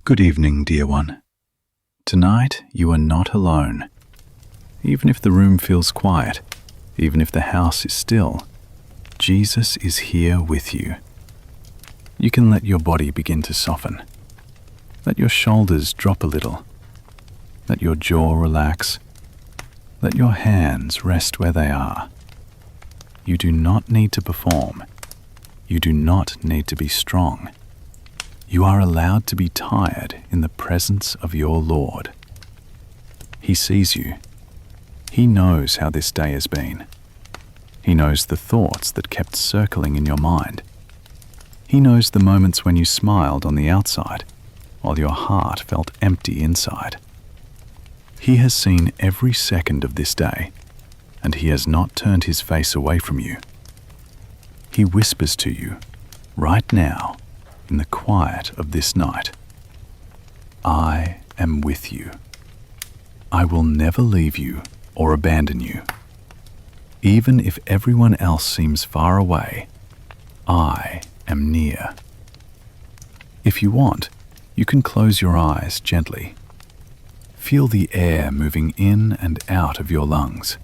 Good evening, dear one. Tonight you are not alone. Even if the room feels quiet, even if the house is still, Jesus is here with you. You can let your body begin to soften. Let your shoulders drop a little. Let your jaw relax. Let your hands rest where they are. You do not need to perform. You do not need to be strong. You are allowed to be tired in the presence of your Lord. He sees you. He knows how this day has been. He knows the thoughts that kept circling in your mind. He knows the moments when you smiled on the outside, while your heart felt empty inside. He has seen every second of this day, and he has not turned his face away from you. He whispers to you, right now, in the quiet of this night, I am with you. I will never leave you or abandon you. Even if everyone else seems far away, I am near. If you want, you can close your eyes gently. Feel the air moving in and out of your lungs.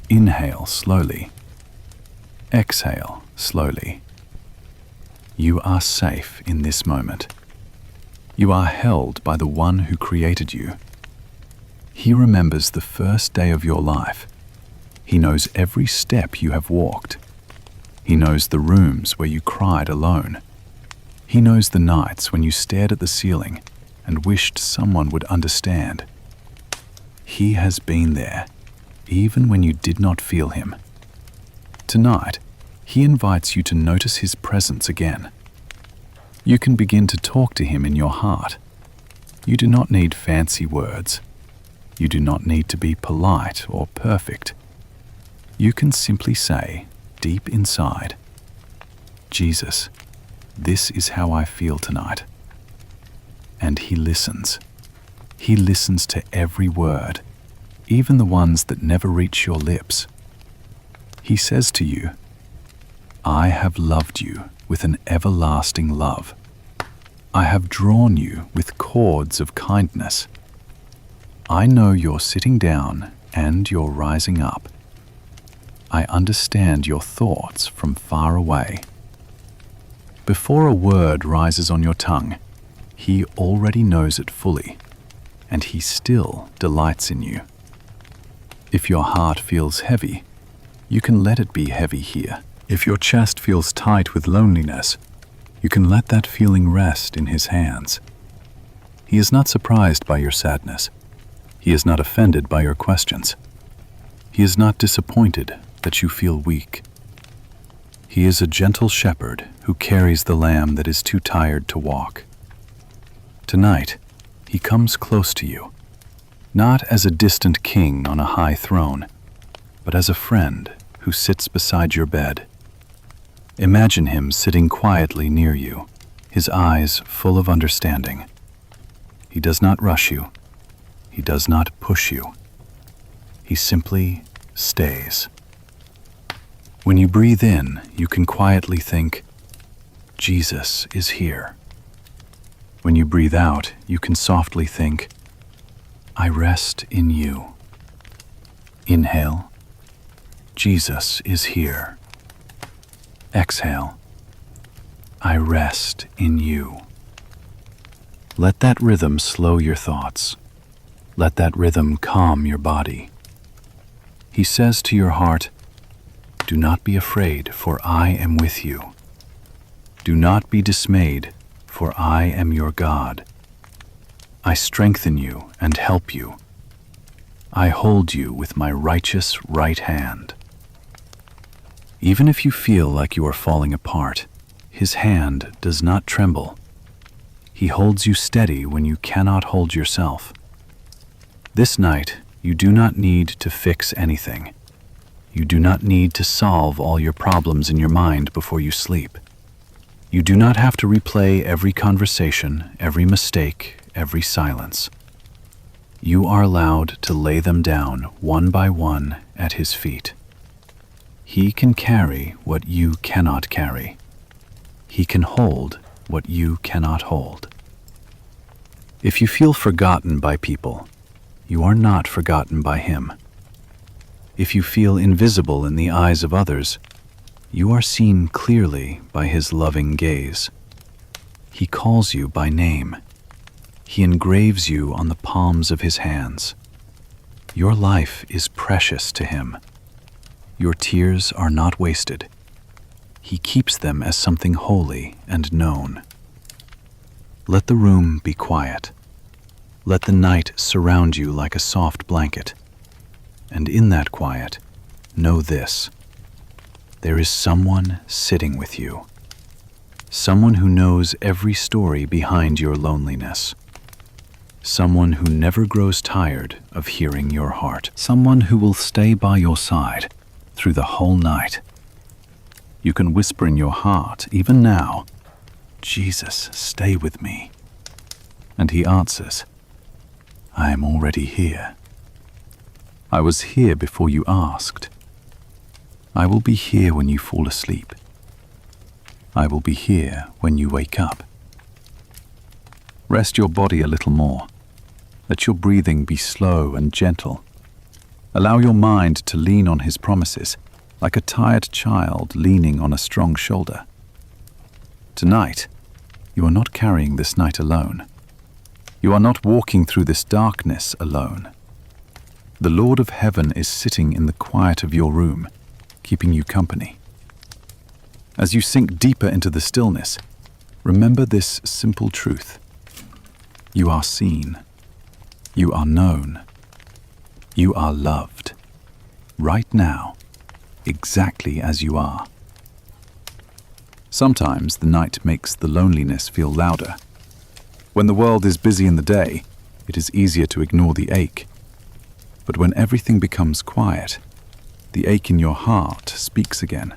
Inhale slowly. Exhale slowly. You are safe in this moment. You are held by the one who created you. He remembers the first day of your life. He knows every step you have walked. He knows the rooms where you cried alone. He knows the nights when you stared at the ceiling and wished someone would understand. He has been there, even when you did not feel him. Tonight, he invites you to notice his presence again. You can begin to talk to him in your heart. You do not need fancy words. You do not need to be polite or perfect. You can simply say, deep inside, Jesus, this is how I feel tonight. And he listens. He listens to every word, even the ones that never reach your lips. He says to you, I have loved you with an everlasting love. I have drawn you with cords of kindness. I know you're sitting down and you're rising up. I understand your thoughts from far away. Before a word rises on your tongue, he already knows it fully, and he still delights in you. If your heart feels heavy, you can let it be heavy here. If your chest feels tight with loneliness, you can let that feeling rest in his hands. He is not surprised by your sadness. He is not offended by your questions. He is not disappointed that you feel weak. He is a gentle shepherd who carries the lamb that is too tired to walk. Tonight, he comes close to you, not as a distant king on a high throne, but as a friend who sits beside your bed. Imagine him sitting quietly near you, his eyes full of understanding. He does not rush you. He does not push you. He simply stays. When you breathe in, you can quietly think, Jesus is here. When you breathe out, you can softly think, I rest in you. Inhale, Jesus is here. Exhale, I rest in you. Let that rhythm slow your thoughts. Let that rhythm calm your body. He says to your heart, do not be afraid, for I am with you. Do not be dismayed, for I am your God. I strengthen you and help you. I hold you with my righteous right hand. Even if you feel like you are falling apart, his hand does not tremble. He holds you steady when you cannot hold yourself. This night, you do not need to fix anything. You do not need to solve all your problems in your mind before you sleep. You do not have to replay every conversation, every mistake, every silence. You are allowed to lay them down one by one at his feet. He can carry what you cannot carry. He can hold what you cannot hold. If you feel forgotten by people, you are not forgotten by Him. If you feel invisible in the eyes of others, you are seen clearly by His loving gaze. He calls you by name. He engraves you on the palms of His hands. Your life is precious to Him. Your tears are not wasted. He keeps them as something holy and known. Let the room be quiet. Let the night surround you like a soft blanket. And in that quiet, know this: there is someone sitting with you. Someone who knows every story behind your loneliness. Someone who never grows tired of hearing your heart. Someone who will stay by your side through the whole night. You can whisper in your heart, even now, "Jesus, stay with me." And He answers, "I am already here. I was here before you asked. I will be here when you fall asleep. I will be here when you wake up." Rest your body a little more. Let your breathing be slow and gentle. Allow your mind to lean on His promises, like a tired child leaning on a strong shoulder. Tonight, you are not carrying this night alone. You are not walking through this darkness alone. The Lord of Heaven is sitting in the quiet of your room, keeping you company. As you sink deeper into the stillness, remember this simple truth: you are seen. You are known. You are loved. Right now, exactly as you are. Sometimes the night makes the loneliness feel louder. When the world is busy in the day, it is easier to ignore the ache. But when everything becomes quiet, the ache in your heart speaks again.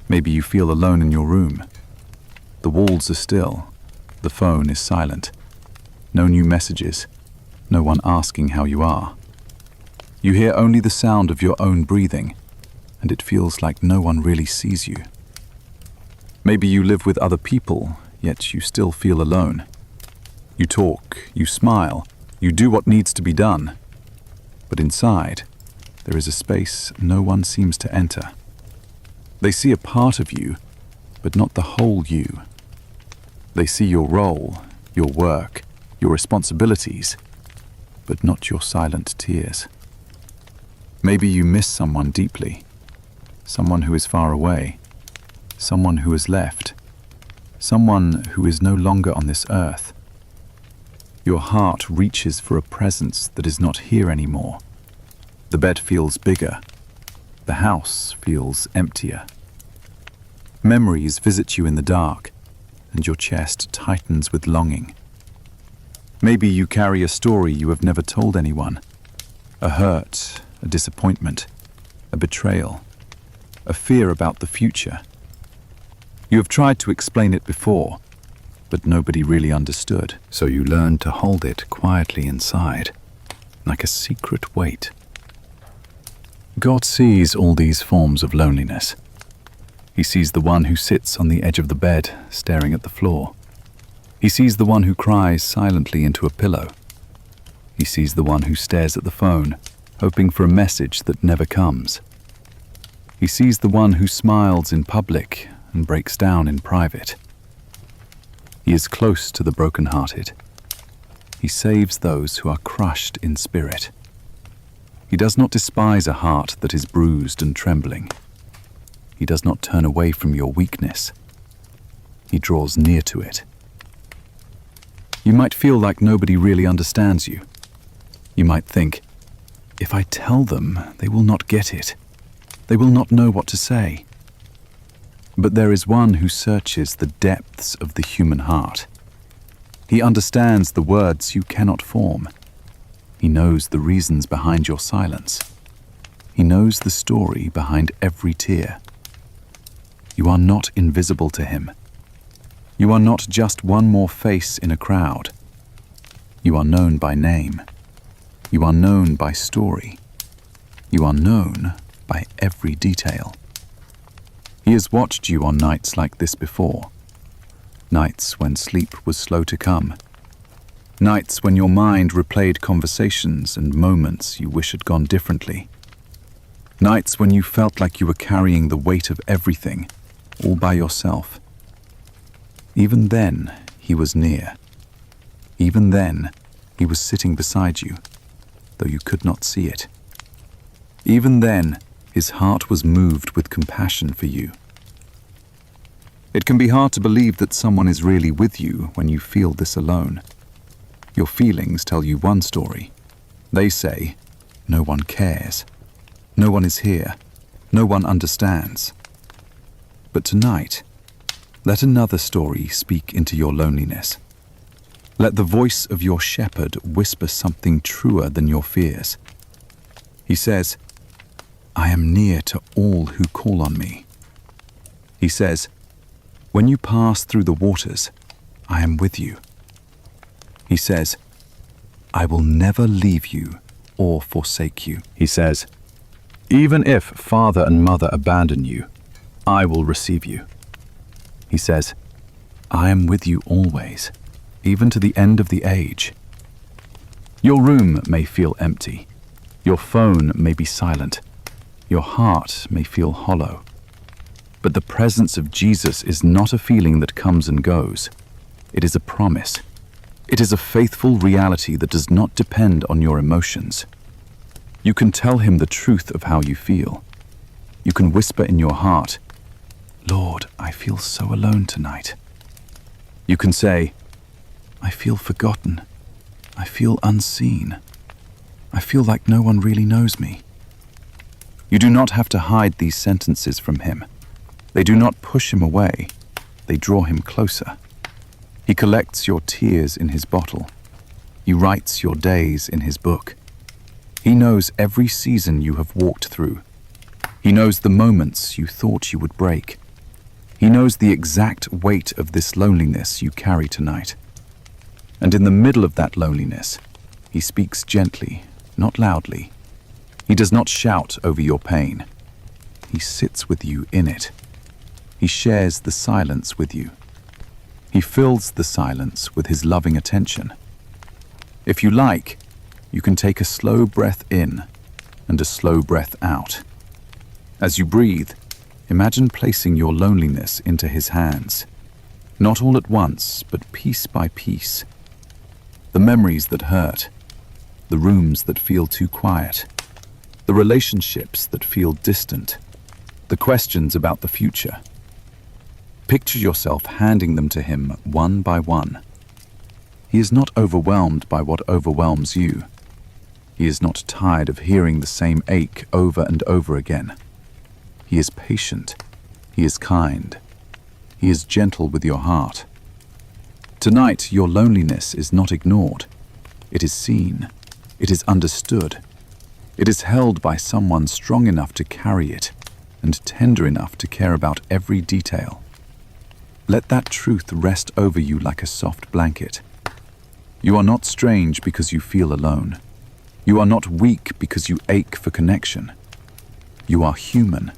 Maybe you feel alone in your room. The walls are still. The phone is silent. No new messages. No one asking how you are. You hear only the sound of your own breathing, and it feels like no one really sees you. Maybe you live with other people, yet you still feel alone. You talk, you smile, you do what needs to be done. But inside, there is a space no one seems to enter. They see a part of you, but not the whole you. They see your role, your work, your responsibilities, but not your silent tears. Maybe you miss someone deeply, someone who is far away, someone who has left, someone who is no longer on this earth. Your heart reaches for a presence that is not here anymore. The bed feels bigger. The house feels emptier. Memories visit you in the dark, and your chest tightens with longing. Maybe you carry a story you have never told anyone. A hurt, a disappointment, a betrayal, a fear about the future. You have tried to explain it before, but nobody really understood. So you learned to hold it quietly inside, like a secret weight. God sees all these forms of loneliness. He sees the one who sits on the edge of the bed, staring at the floor. He sees the one who cries silently into a pillow. He sees the one who stares at the phone, hoping for a message that never comes. He sees the one who smiles in public and breaks down in private. He is close to the brokenhearted. He saves those who are crushed in spirit. He does not despise a heart that is bruised and trembling. He does not turn away from your weakness. He draws near to it. You might feel like nobody really understands you. You might think, if I tell them, they will not get it. They will not know what to say. But there is one who searches the depths of the human heart. He understands the words you cannot form. He knows the reasons behind your silence. He knows the story behind every tear. You are not invisible to him. You are not just one more face in a crowd. You are known by name. You are known by story. You are known by every detail. He has watched you on nights like this before. Nights when sleep was slow to come. Nights when your mind replayed conversations and moments you wish had gone differently. Nights when you felt like you were carrying the weight of everything, all by yourself. Even then, he was near. Even then, he was sitting beside you, though you could not see it. Even then, his heart was moved with compassion for you. It can be hard to believe that someone is really with you when you feel this alone. Your feelings tell you one story. They say, no one cares. No one is here. No one understands. But tonight, let another story speak into your loneliness. Let the voice of your shepherd whisper something truer than your fears. He says, I am near to all who call on me. He says, when you pass through the waters, I am with you. He says, I will never leave you or forsake you. He says, even if father and mother abandon you, I will receive you. He says, I am with you always, even to the end of the age. Your room may feel empty. Your phone may be silent. Your heart may feel hollow. But the presence of Jesus is not a feeling that comes and goes. It is a promise. It is a faithful reality that does not depend on your emotions. You can tell him the truth of how you feel. You can whisper in your heart, Lord, I feel so alone tonight. You can say, I feel forgotten. I feel unseen. I feel like no one really knows me. You do not have to hide these sentences from him. They do not push him away. They draw him closer. He collects your tears in his bottle. He writes your days in his book. He knows every season you have walked through. He knows the moments you thought you would break. He knows the exact weight of this loneliness you carry tonight. And in the middle of that loneliness, he speaks gently, not loudly. He does not shout over your pain. He sits with you in it. He shares the silence with you. He fills the silence with his loving attention. If you like, you can take a slow breath in and a slow breath out. As you breathe, imagine placing your loneliness into his hands. Not all at once, but piece by piece. The memories that hurt, the rooms that feel too quiet, the relationships that feel distant, the questions about the future. Picture yourself handing them to him one by one. He is not overwhelmed by what overwhelms you. He is not tired of hearing the same ache over and over again. He is patient. He is kind. He is gentle with your heart. Tonight, your loneliness is not ignored. It is seen. It is understood. It is held by someone strong enough to carry it and tender enough to care about every detail. Let that truth rest over you like a soft blanket. You are not strange because you feel alone. You are not weak because you ache for connection. You are human,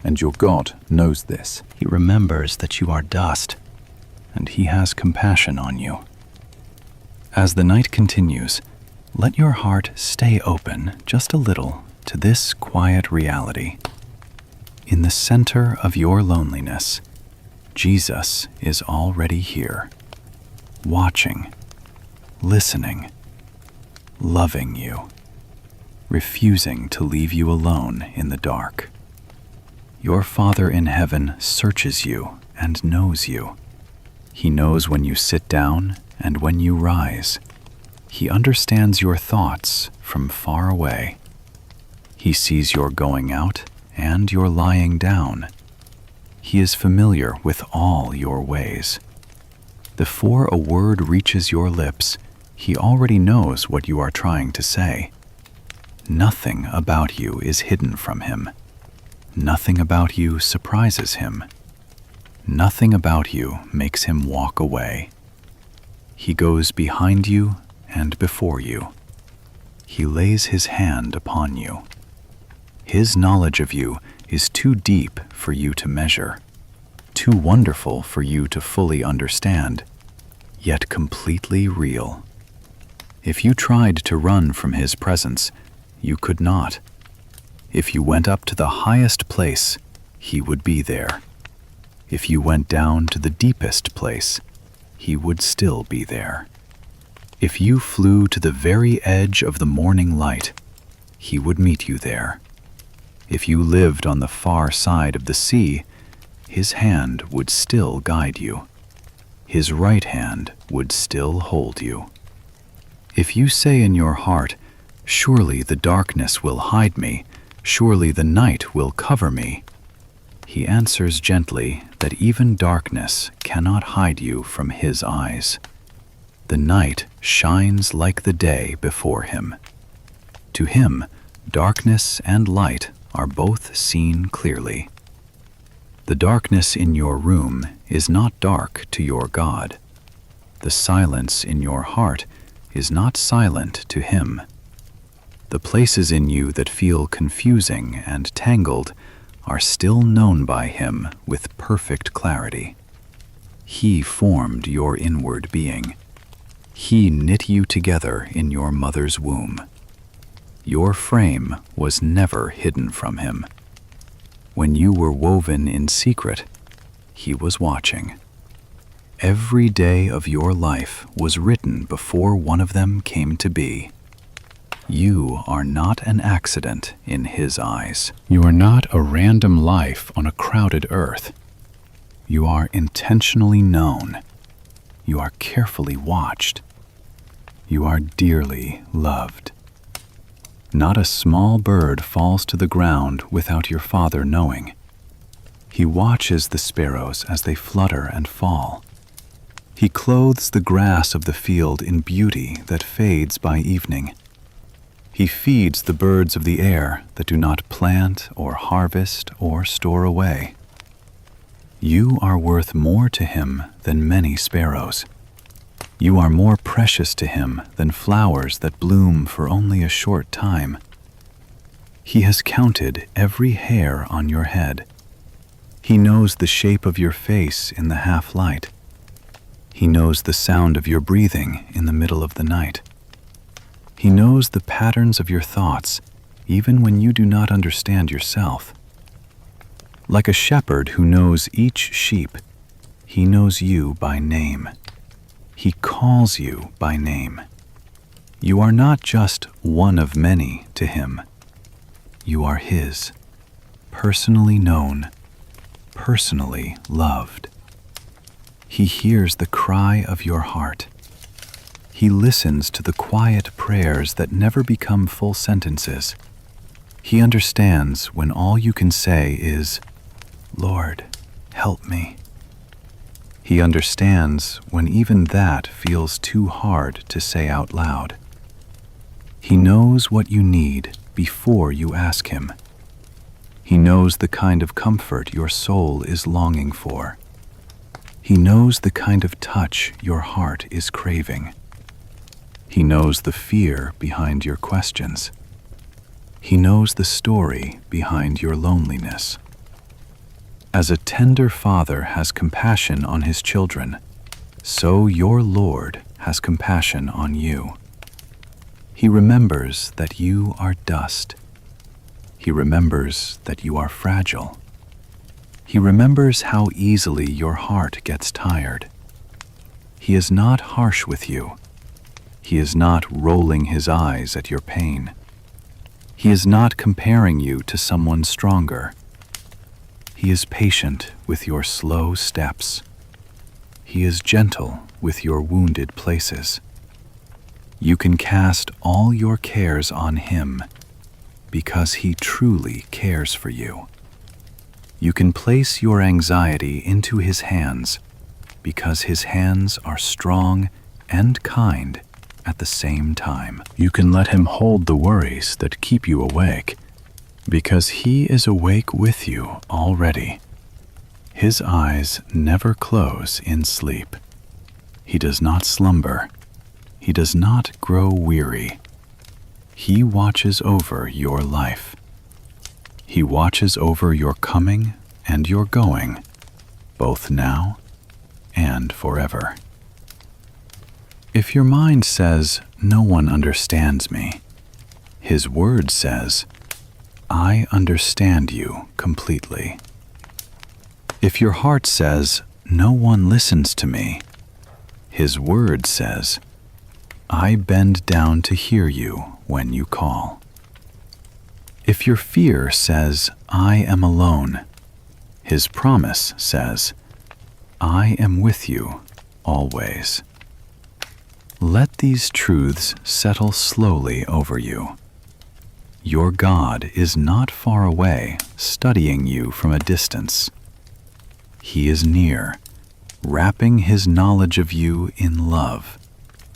and your God knows this. He remembers that you are dust, and he has compassion on you. As the night continues, let your heart stay open just a little to this quiet reality. In the center of your loneliness, Jesus is already here, watching, listening, loving you, refusing to leave you alone in the dark. Your Father in heaven searches you and knows you. He knows when you sit down and when you rise. He understands your thoughts from far away. He sees your going out and your lying down. He is familiar with all your ways. Before a word reaches your lips, he already knows what you are trying to say. Nothing about you is hidden from him. Nothing about you surprises him. Nothing about you makes him walk away. He goes behind you and before you. He lays his hand upon you. His knowledge of you is too deep for you to measure, too wonderful for you to fully understand, yet completely real. If you tried to run from His presence, you could not. If you went up to the highest place, He would be there. If you went down to the deepest place, He would still be there. If you flew to the very edge of the morning light, He would meet you there. If you lived on the far side of the sea, His hand would still guide you. His right hand would still hold you. If you say in your heart, "Surely the darkness will hide me, surely the night will cover me," He answers gently that even darkness cannot hide you from His eyes. The night shines like the day before Him. To Him, darkness and light are both seen clearly. The darkness in your room is not dark to your God. The silence in your heart is not silent to Him. The places in you that feel confusing and tangled are still known by Him with perfect clarity. He formed your inward being. He knit you together in your mother's womb. Your frame was never hidden from Him. When you were woven in secret, He was watching. Every day of your life was written before one of them came to be. You are not an accident in His eyes. You are not a random life on a crowded earth. You are intentionally known. You are carefully watched. You are dearly loved. Not a small bird falls to the ground without your Father knowing. He watches the sparrows as they flutter and fall. He clothes the grass of the field in beauty that fades by evening. He feeds the birds of the air that do not plant or harvest or store away. You are worth more to Him than many sparrows. You are more precious to Him than flowers that bloom for only a short time. He has counted every hair on your head. He knows the shape of your face in the half-light. He knows the sound of your breathing in the middle of the night. He knows the patterns of your thoughts, even when you do not understand yourself. Like a shepherd who knows each sheep, He knows you by name. He calls you by name. You are not just one of many to Him. You are His, personally known, personally loved. He hears the cry of your heart. He listens to the quiet prayers that never become full sentences. He understands when all you can say is, "Lord, help me." He understands when even that feels too hard to say out loud. He knows what you need before you ask Him. He knows the kind of comfort your soul is longing for. He knows the kind of touch your heart is craving. He knows the fear behind your questions. He knows the story behind your loneliness. As a tender father has compassion on his children, so your Lord has compassion on you. He remembers that you are dust. He remembers that you are fragile. He remembers how easily your heart gets tired. He is not harsh with you. He is not rolling His eyes at your pain. He is not comparing you to someone stronger. He is patient with your slow steps. He is gentle with your wounded places. You can cast all your cares on Him because He truly cares for you. You can place your anxiety into His hands because His hands are strong and kind at the same time. You can let Him hold the worries that keep you awake because He is awake with you already. His eyes never close in sleep. He does not slumber. He does not grow weary. He watches over your life. He watches over your coming and your going, both now and forever. If your mind says, "No one understands me," His word says, "I understand you completely." If your heart says, "No one listens to me," His word says, "I bend down to hear you when you call." If your fear says, "I am alone," His promise says, "I am with you always." Let these truths settle slowly over you. Your God is not far away, studying you from a distance. He is near, wrapping His knowledge of you in love,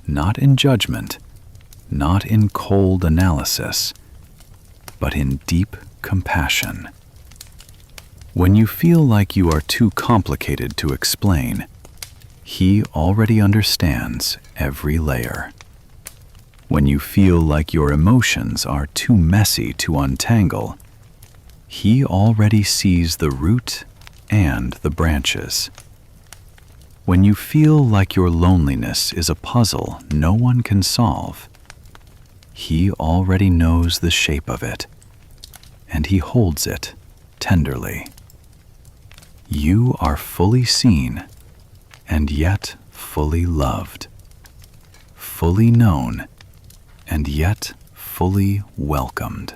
not in judgment, not in cold analysis, but in deep compassion. When you feel like you are too complicated to explain, He already understands every layer. When you feel like your emotions are too messy to untangle, He already sees the root and the branches. When you feel like your loneliness is a puzzle no one can solve, He already knows the shape of it, and He holds it tenderly. You are fully seen, and yet fully loved, fully known, and yet fully welcomed.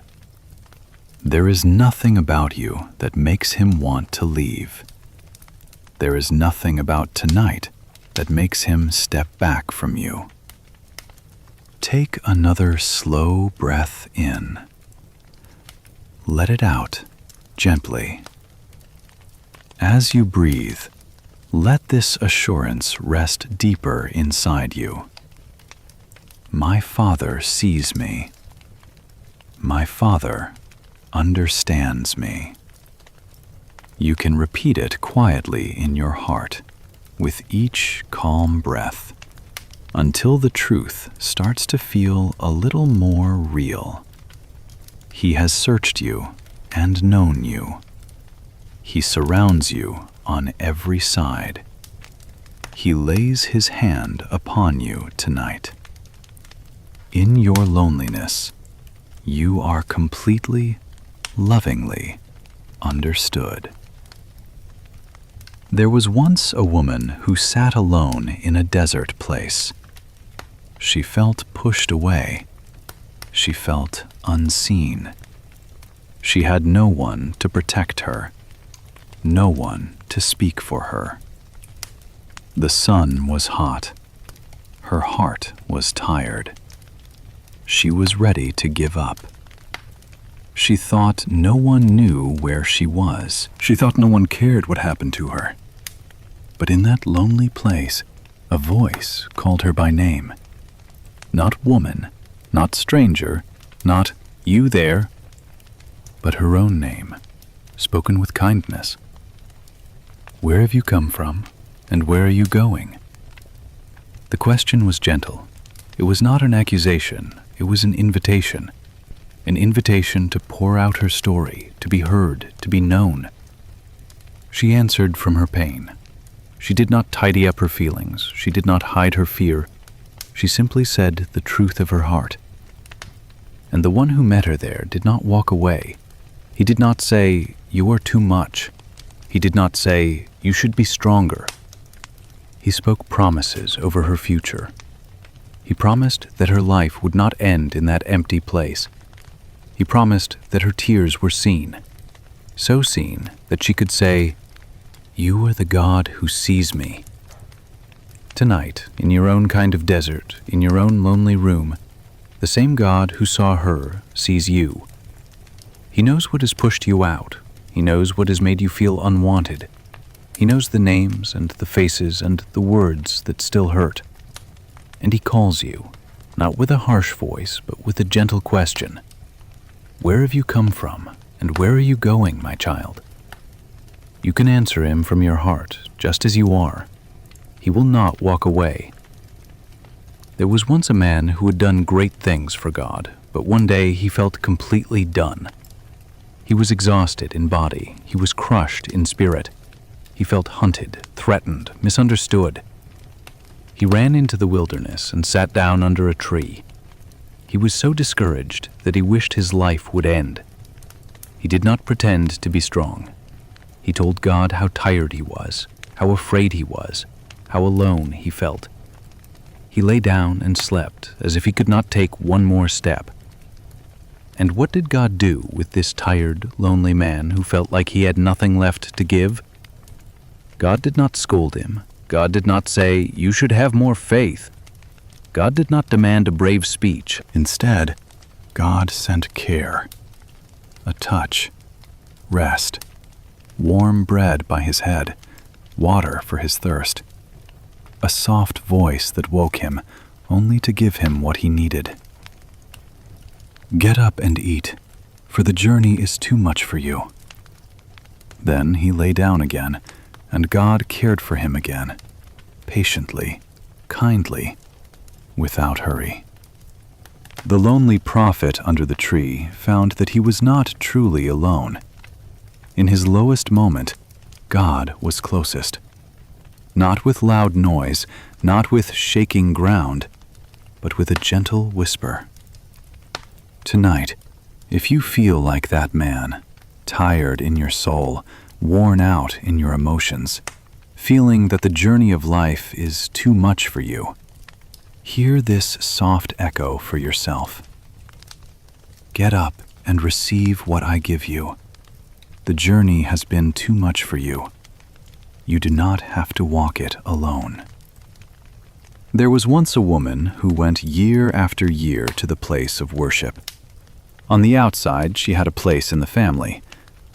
There is nothing about you that makes Him want to leave. There is nothing about tonight that makes Him step back from you. Take another slow breath in. Let it out gently. As you breathe, let this assurance rest deeper inside you. My Father sees me. My Father understands me. You can repeat it quietly in your heart with each calm breath until the truth starts to feel a little more real. He has searched you and known you. He surrounds you on every side. He lays His hand upon you tonight. In your loneliness, you are completely, lovingly understood. There was once a woman who sat alone in a desert place. She felt pushed away. She felt unseen. She had no one to protect her, no one to speak for her. The sun was hot. Her heart was tired. She was ready to give up. She thought no one knew where she was. She thought no one cared what happened to her. But in that lonely place, a voice called her by name. Not woman, not stranger, not you there, but her own name, spoken with kindness. Where have you come from, and where are you going? The question was gentle. It was not an accusation, it was an invitation to pour out her story, to be heard, to be known. She answered from her pain. She did not tidy up her feelings, she did not hide her fear. She simply said the truth of her heart. And the one who met her there did not walk away. He did not say, "You are too much." He did not say, "You should be stronger." He spoke promises over her future. He promised that her life would not end in that empty place. He promised that her tears were seen, so seen that she could say, "You are the God who sees me." Tonight, in your own kind of desert, in your own lonely room, the same God who saw her sees you. He knows what has pushed you out. He knows what has made you feel unwanted. He knows the names and the faces and the words that still hurt. And He calls you, not with a harsh voice, but with a gentle question. Where have you come from, and where are you going, my child? You can answer Him from your heart, just as you are. He will not walk away. There was once a man who had done great things for God, but one day he felt completely done. He was exhausted in body. He was crushed in spirit. He felt hunted, threatened, misunderstood. He ran into the wilderness and sat down under a tree. He was so discouraged that he wished his life would end. He did not pretend to be strong. He told God how tired he was, how afraid he was, how alone he felt. He lay down and slept as if he could not take one more step. And what did God do with this tired, lonely man who felt like he had nothing left to give? God did not scold him. God did not say, "You should have more faith." God did not demand a brave speech. Instead, God sent care, a touch, rest, warm bread by his head, water for his thirst, a soft voice that woke him only to give him what he needed. "Get up and eat, for the journey is too much for you." Then he lay down again, and God cared for him again, patiently, kindly, without hurry. The lonely prophet under the tree found that he was not truly alone. In his lowest moment, God was closest. Not with loud noise, not with shaking ground, but with a gentle whisper. Tonight, if you feel like that man, tired in your soul, worn out in your emotions, feeling that the journey of life is too much for you, hear this soft echo for yourself. Get up and receive what I give you. The journey has been too much for you. You do not have to walk it alone. There was once a woman who went year after year to the place of worship. On the outside, she had a place in the family.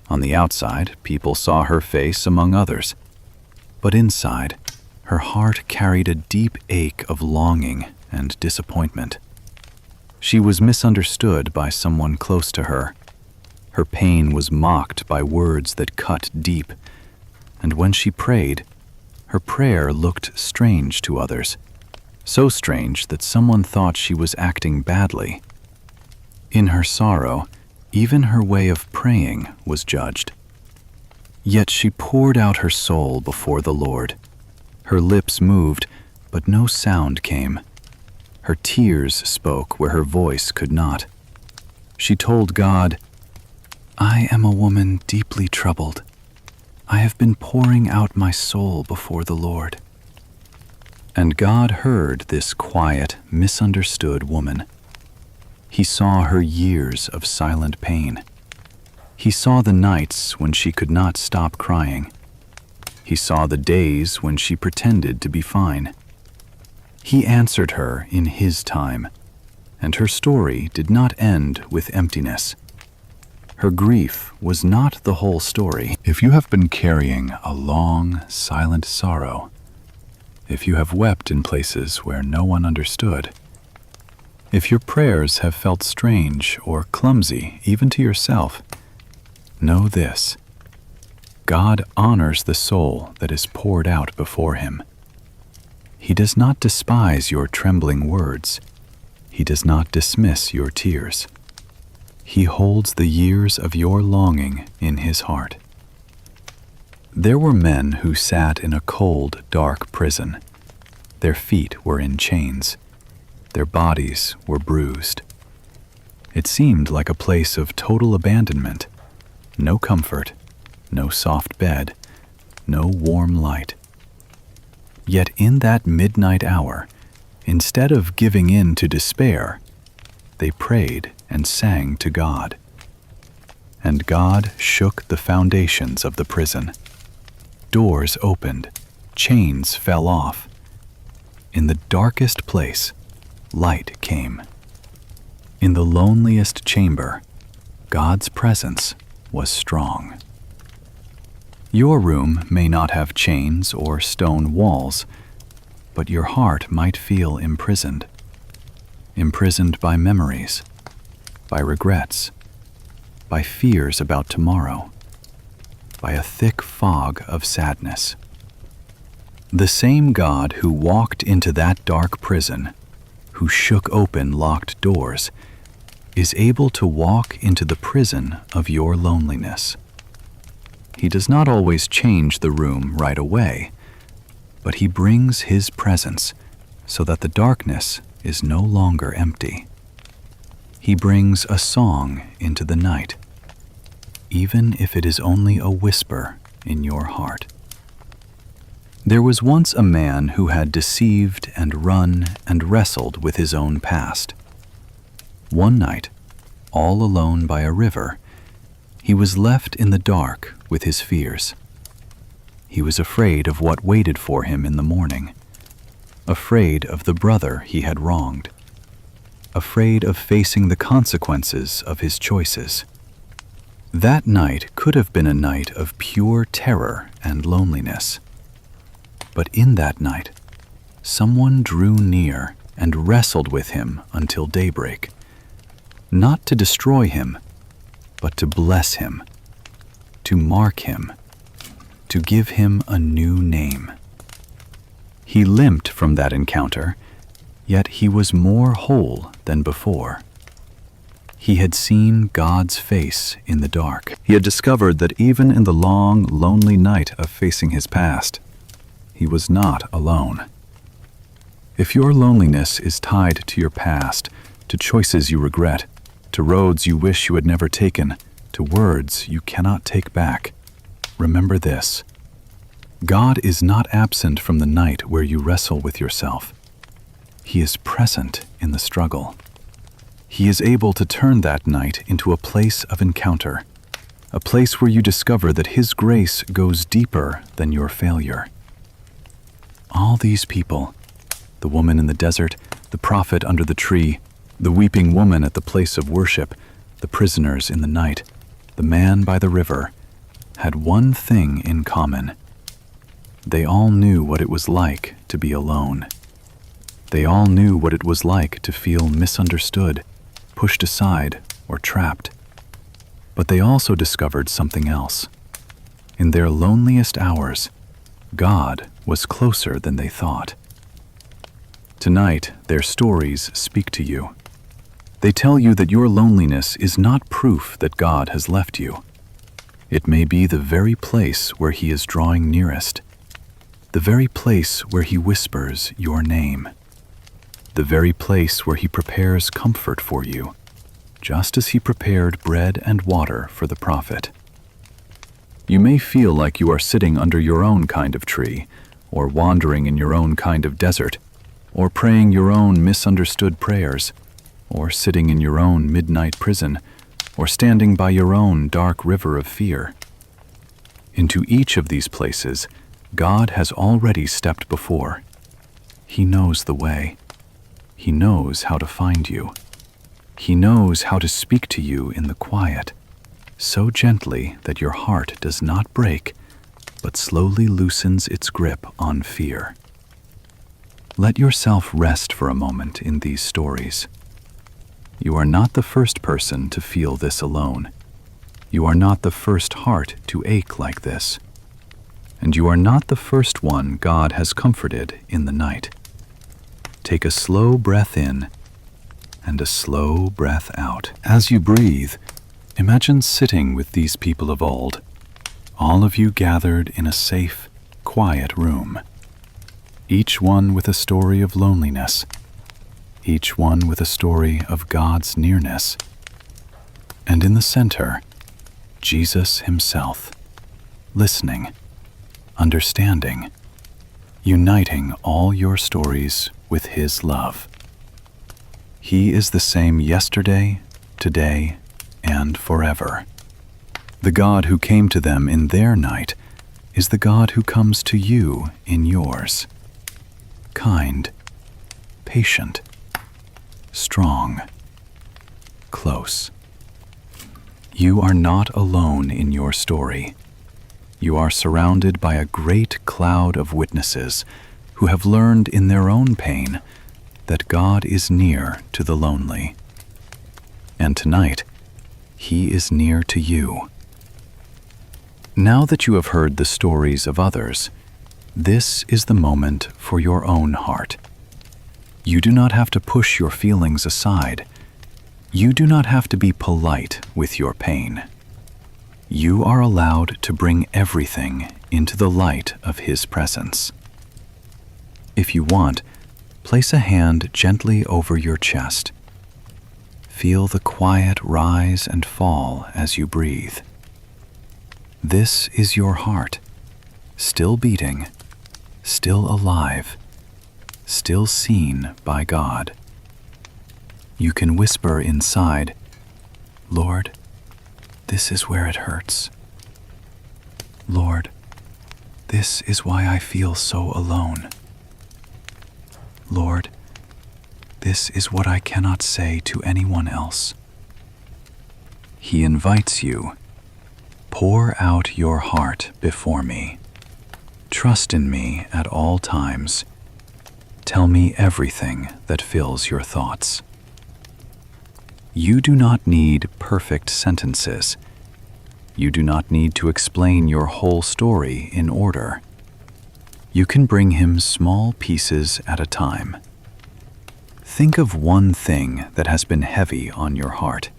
On the outside, people saw her face among others. But inside, her heart carried a deep ache of longing and disappointment. She was misunderstood by someone close to her. Her pain was mocked by words that cut deep. And when she prayed, her prayer looked strange to others, so strange that someone thought she was acting badly. In her sorrow, even her way of praying was judged. Yet she poured out her soul before the Lord. Her lips moved, but no sound came. Her tears spoke where her voice could not. She told God, "I am a woman deeply troubled. I have been pouring out my soul before the Lord." And God heard this quiet, misunderstood woman. He saw her years of silent pain. He saw the nights when she could not stop crying. He saw the days when she pretended to be fine. He answered her in His time, and her story did not end with emptiness. Her grief was not the whole story. If you have been carrying a long, silent sorrow, if you have wept in places where no one understood, if your prayers have felt strange or clumsy even to yourself, know this: God honors the soul that is poured out before Him. He does not despise your trembling words. He does not dismiss your tears. He holds the years of your longing in His heart. There were men who sat in a cold, dark prison. Their feet were in chains. Their bodies were bruised. It seemed like a place of total abandonment. No comfort, no soft bed, no warm light. Yet in that midnight hour, instead of giving in to despair, they prayed and sang to God. And God shook the foundations of the prison. Doors opened, chains fell off. In the darkest place, light came. In the loneliest chamber, God's presence was strong. Your room may not have chains or stone walls, but your heart might feel imprisoned. Imprisoned by memories, by regrets, by fears about tomorrow, by a thick fog of sadness. The same God who walked into that dark prison, who shook open locked doors, is able to walk into the prison of your loneliness. He does not always change the room right away, but He brings His presence so that the darkness is no longer empty. He brings a song into the night, even if it is only a whisper in your heart. There was once a man who had deceived and run and wrestled with his own past. One night, all alone by a river, he was left in the dark with his fears. He was afraid of what waited for him in the morning, afraid of the brother he had wronged, afraid of facing the consequences of his choices. That night could have been a night of pure terror and loneliness. But in that night, someone drew near and wrestled with him until daybreak, not to destroy him, but to bless him, to mark him, to give him a new name. He limped from that encounter, yet he was more whole than before. He had seen God's face in the dark. He had discovered that even in the long, lonely night of facing his past, he was not alone. If your loneliness is tied to your past, to choices you regret, to roads you wish you had never taken, to words you cannot take back, remember this: God is not absent from the night where you wrestle with yourself. He is present in the struggle. He is able to turn that night into a place of encounter, a place where you discover that His grace goes deeper than your failure. All these people, the woman in the desert, the prophet under the tree, the weeping woman at the place of worship, the prisoners in the night, the man by the river, had one thing in common. They all knew what it was like to be alone. They all knew what it was like to feel misunderstood, pushed aside, or trapped. But they also discovered something else. In their loneliest hours, God was closer than they thought. Tonight, their stories speak to you. They tell you that your loneliness is not proof that God has left you. It may be the very place where He is drawing nearest, the very place where He whispers your name, the very place where He prepares comfort for you, just as He prepared bread and water for the prophet. You may feel like you are sitting under your own kind of tree, or wandering in your own kind of desert, or praying your own misunderstood prayers, or sitting in your own midnight prison, or standing by your own dark river of fear. Into each of these places, God has already stepped before. He knows the way. He knows how to find you. He knows how to speak to you in the quiet, so gently that your heart does not break, but slowly loosens its grip on fear. Let yourself rest for a moment in these stories. You are not the first person to feel this alone. You are not the first heart to ache like this. And you are not the first one God has comforted in the night. Take a slow breath in and a slow breath out. As you breathe, imagine sitting with these people of old, all of you gathered in a safe, quiet room, each one with a story of loneliness, each one with a story of God's nearness. And in the center, Jesus Himself, listening, understanding, uniting all your stories with His love. He is the same yesterday, today, and forever. The God who came to them in their night is the God who comes to you in yours. Kind, patient, strong, close. You are not alone in your story. You are surrounded by a great cloud of witnesses who have learned in their own pain that God is near to the lonely. And tonight, He is near to you. Now that you have heard the stories of others, this is the moment for your own heart. You do not have to push your feelings aside. You do not have to be polite with your pain. You are allowed to bring everything into the light of His presence. If you want, Place a hand gently over your chest. Feel the quiet rise and fall as you breathe. This is your heart, still beating, still alive, still seen by God. You can whisper inside, Lord, this is where it hurts. Lord, this is why I feel so alone. Lord, this is what I cannot say to anyone else. He invites you. Pour out your heart before me. Trust in me at all times. Tell me everything that fills your thoughts. You do not need perfect sentences. You do not need to explain your whole story in order. You can bring him small pieces at a time. Think of one thing that has been heavy on your heart.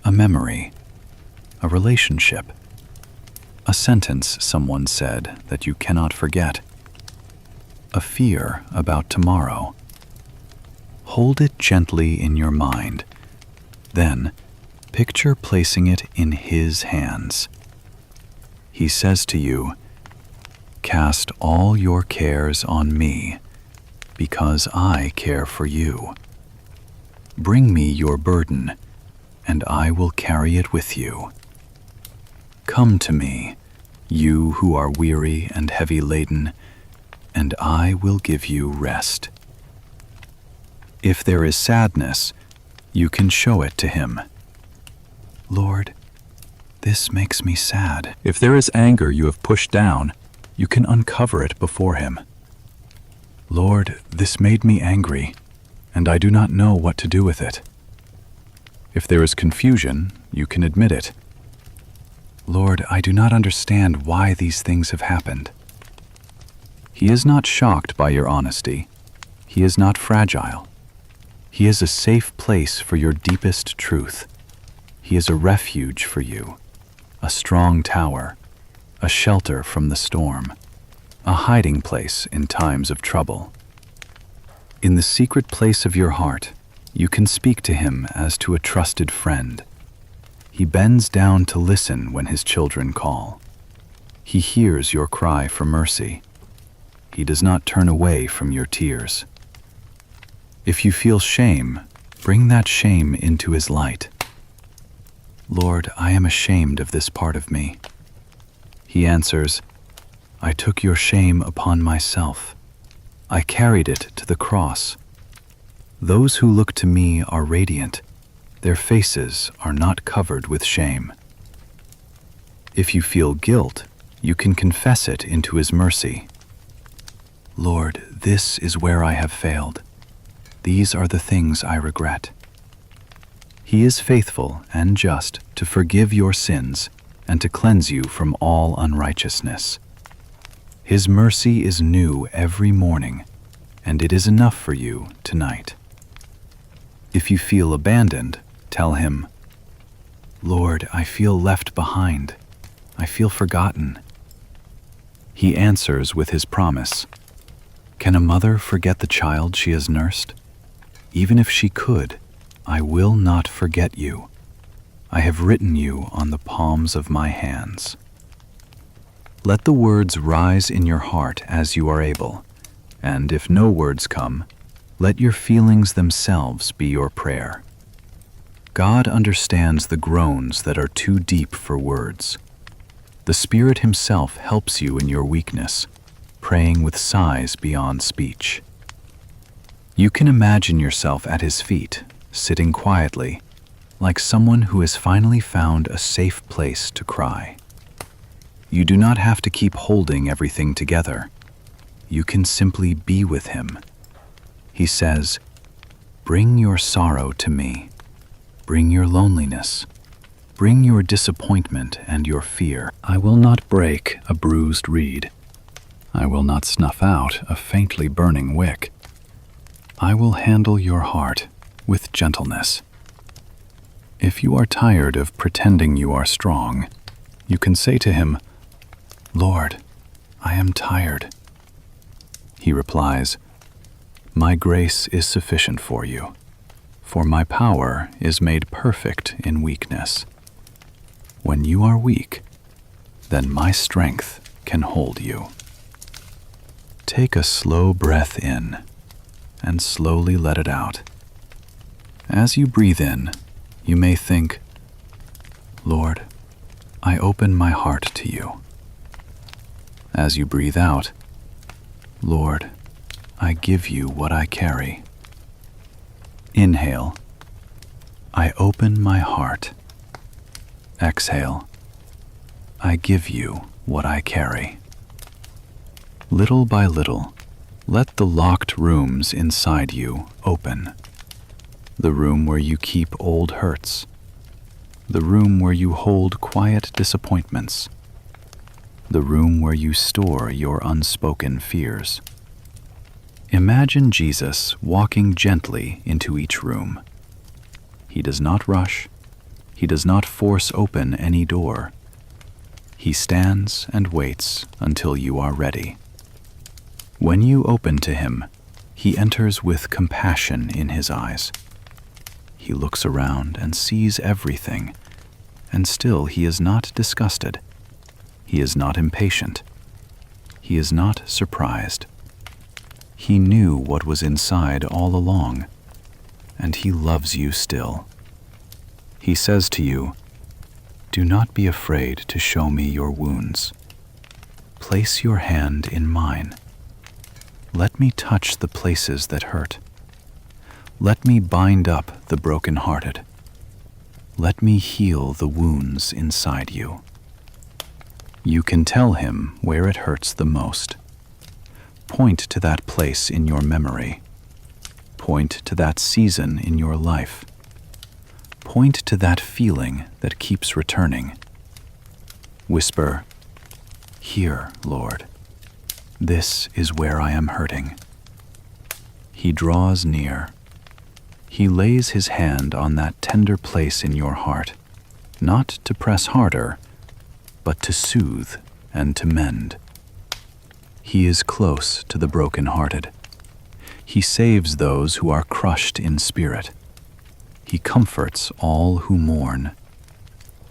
A memory, a relationship, a sentence someone said that you cannot forget, a fear about tomorrow. Hold it gently in your mind. Then, picture placing it in his hands. He says to you, "Cast all your cares on me, because I care for you. Bring me your burden, and I will carry it with you. Come to me, you who are weary and heavy laden, and I will give you rest." If there is sadness, you can show it to him. Lord, this makes me sad. If there is anger you have pushed down, you can uncover it before him. Lord, this made me angry, and I do not know what to do with it. If there is confusion, you can admit it. Lord, I do not understand why these things have happened. He is not shocked by your honesty. He is not fragile. He is a safe place for your deepest truth. He is a refuge for you, a strong tower, a shelter from the storm, a hiding place in times of trouble. In the secret place of your heart, you can speak to him as to a trusted friend. He bends down to listen when his children call. He hears your cry for mercy. He does not turn away from your tears. If you feel shame, bring that shame into his light. Lord, I am ashamed of this part of me. He answers, I took your shame upon myself. I carried it to the cross. Those who look to me are radiant. Their faces are not covered with shame. If you feel guilt, you can confess it into his mercy. Lord, this is where I have failed. These are the things I regret. He is faithful and just to forgive your sins and to cleanse you from all unrighteousness. His mercy is new every morning, and it is enough for you tonight. If you feel abandoned, tell him, Lord, I feel left behind. I feel forgotten. He answers with his promise. Can a mother forget the child she has nursed? Even if she could, I will not forget you. I have written you on the palms of my hands. Let the words rise in your heart as you are able, and if no words come, let your feelings themselves be your prayer. God understands the groans that are too deep for words. The Spirit Himself helps you in your weakness, praying with sighs beyond speech. You can imagine yourself at His feet, sitting quietly, like someone who has finally found a safe place to cry. You do not have to keep holding everything together. You can simply be with Him. He says, "Bring your sorrow to me. Bring your loneliness. Bring your disappointment and your fear. I will not break a bruised reed. I will not snuff out a faintly burning wick. I will handle your heart with gentleness." If you are tired of pretending you are strong, you can say to Him, "Lord, I am tired." He replies, My grace is sufficient for you, for my power is made perfect in weakness. When you are weak, then my strength can hold you. Take a slow breath in and slowly let it out. As you breathe in, you may think, Lord, I open my heart to you. As you breathe out, Lord, I give you what I carry. Inhale, I open my heart. Exhale, I give you what I carry. Little by little, let the locked rooms inside you open. The room where you keep old hurts. The room where you hold quiet disappointments. The room where you store your unspoken fears. Imagine Jesus walking gently into each room. He does not rush. He does not force open any door. He stands and waits until you are ready. When you open to him, he enters with compassion in his eyes. He looks around and sees everything, and still he is not disgusted. He is not impatient. He is not surprised. He knew what was inside all along, and he loves you still. He says to you, "Do not be afraid to show me your wounds. Place your hand in mine. Let me touch the places that hurt. Let me bind up the broken-hearted. Let me heal the wounds inside you." You can tell him where it hurts the most. Point to that place in your memory. Point to that season in your life. Point to that feeling that keeps returning. Whisper, "Here, Lord. This is where I am hurting." He draws near. He lays his hand on that tender place in your heart, not to press harder, but to soothe and to mend. He is close to the broken-hearted. He saves those who are crushed in spirit. He comforts all who mourn.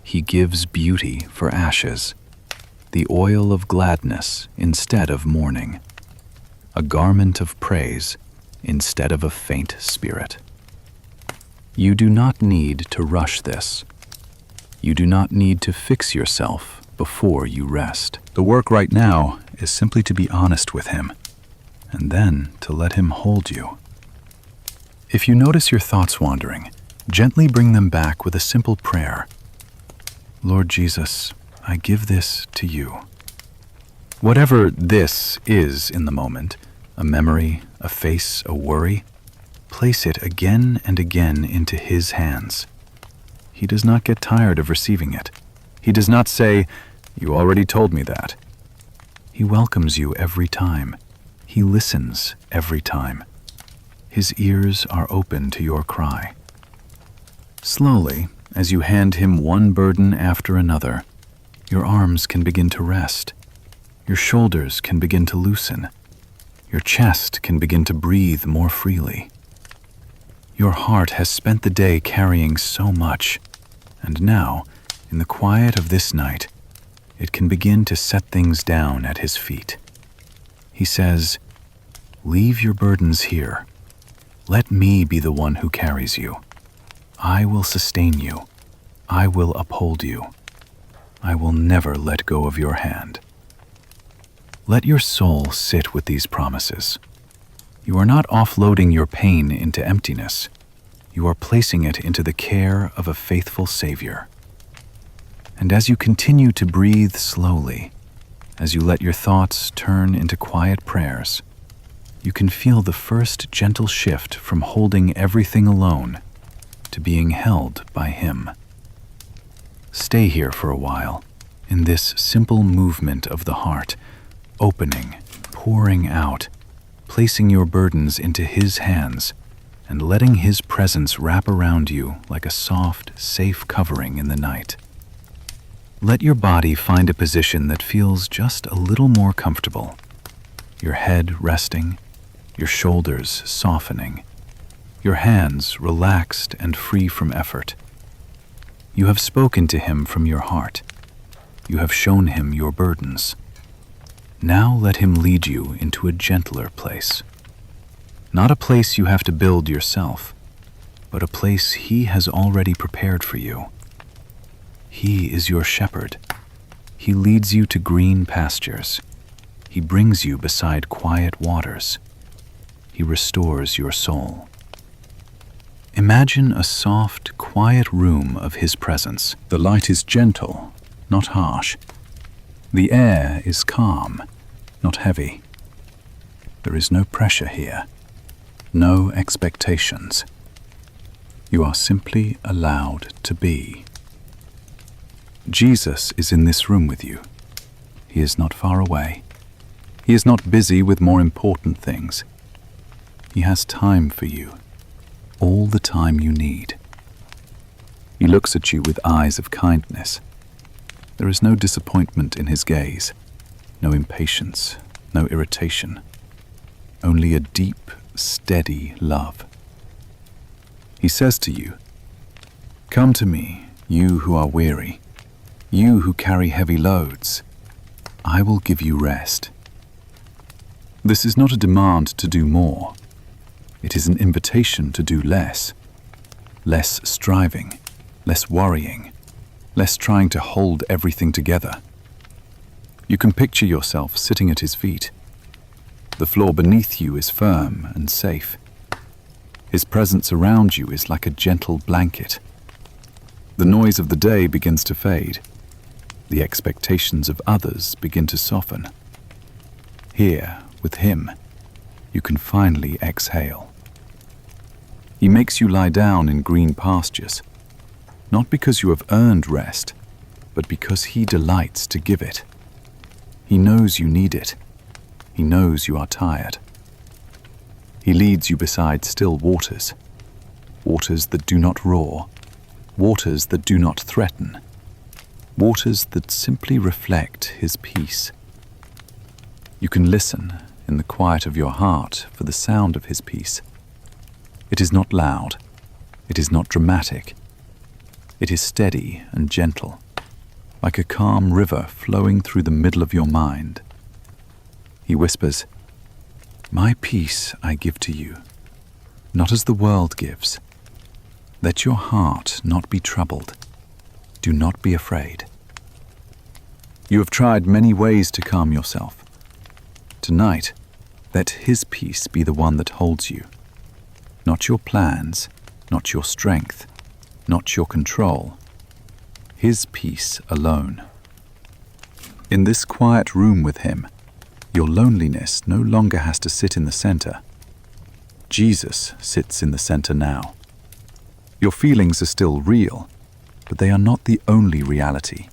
He gives beauty for ashes, the oil of gladness instead of mourning, a garment of praise instead of a faint spirit. You do not need to rush this. You do not need to fix yourself before you rest. The work right now is simply to be honest with him, and then to let him hold you. If you notice your thoughts wandering, gently bring them back with a simple prayer. Lord Jesus, I give this to you. Whatever this is in the moment, a memory, a face, a worry, place it again and again into his hands. He does not get tired of receiving it. He does not say, "You already told me that." He welcomes you every time. He listens every time. His ears are open to your cry. Slowly, as you hand him one burden after another, your arms can begin to rest. Your shoulders can begin to loosen. Your chest can begin to breathe more freely. Your heart has spent the day carrying so much, and now, in the quiet of this night, it can begin to set things down at his feet. He says, "Leave your burdens here. Let me be the one who carries you. I will sustain you. I will uphold you. I will never let go of your hand." Let your soul sit with these promises. You are not offloading your pain into emptiness. You are placing it into the care of a faithful Savior. And as you continue to breathe slowly, as you let your thoughts turn into quiet prayers, you can feel the first gentle shift from holding everything alone to being held by him. Stay here for a while, in this simple movement of the heart, opening, pouring out, placing your burdens into his hands, and letting his presence wrap around you like a soft, safe covering in the night. Let your body find a position that feels just a little more comfortable. Your head resting, your shoulders softening, your hands relaxed and free from effort. You have spoken to him from your heart. You have shown him your burdens. Now let him lead you into a gentler place. Not a place you have to build yourself, but a place he has already prepared for you. He is your shepherd. He leads you to green pastures. He brings you beside quiet waters. He restores your soul. Imagine a soft, quiet room of his presence. The light is gentle, not harsh. The air is calm, not heavy. There is no pressure here, no expectations. You are simply allowed to be. Jesus is in this room with you. He is not far away. He is not busy with more important things. He has time for you, all the time you need. He looks at you with eyes of kindness. There is no disappointment in his gaze, no impatience, no irritation, only a deep, steady love. He says to you, "Come to me, you who are weary, you who carry heavy loads. I will give you rest." This is not a demand to do more. It is an invitation to do less. Less striving, less worrying, less trying to hold everything together. You can picture yourself sitting at his feet. The floor beneath you is firm and safe. His presence around you is like a gentle blanket. The noise of the day begins to fade. The expectations of others begin to soften. Here, with him, you can finally exhale. He makes you lie down in green pastures, not because you have earned rest, but because he delights to give it. He knows you need it. He knows you are tired. He leads you beside still waters, waters that do not roar, waters that do not threaten, waters that simply reflect his peace. You can listen in the quiet of your heart for the sound of his peace. It is not loud. It is not dramatic. It is steady and gentle, like a calm river flowing through the middle of your mind. He whispers, "My peace I give to you, not as the world gives. Let your heart not be troubled. Do not be afraid." You have tried many ways to calm yourself. Tonight, let his peace be the one that holds you. Not your plans, not your strength, not your control. His peace alone. In this quiet room with him, your loneliness no longer has to sit in the center. Jesus sits in the center now. Your feelings are still real, but they are not the only reality.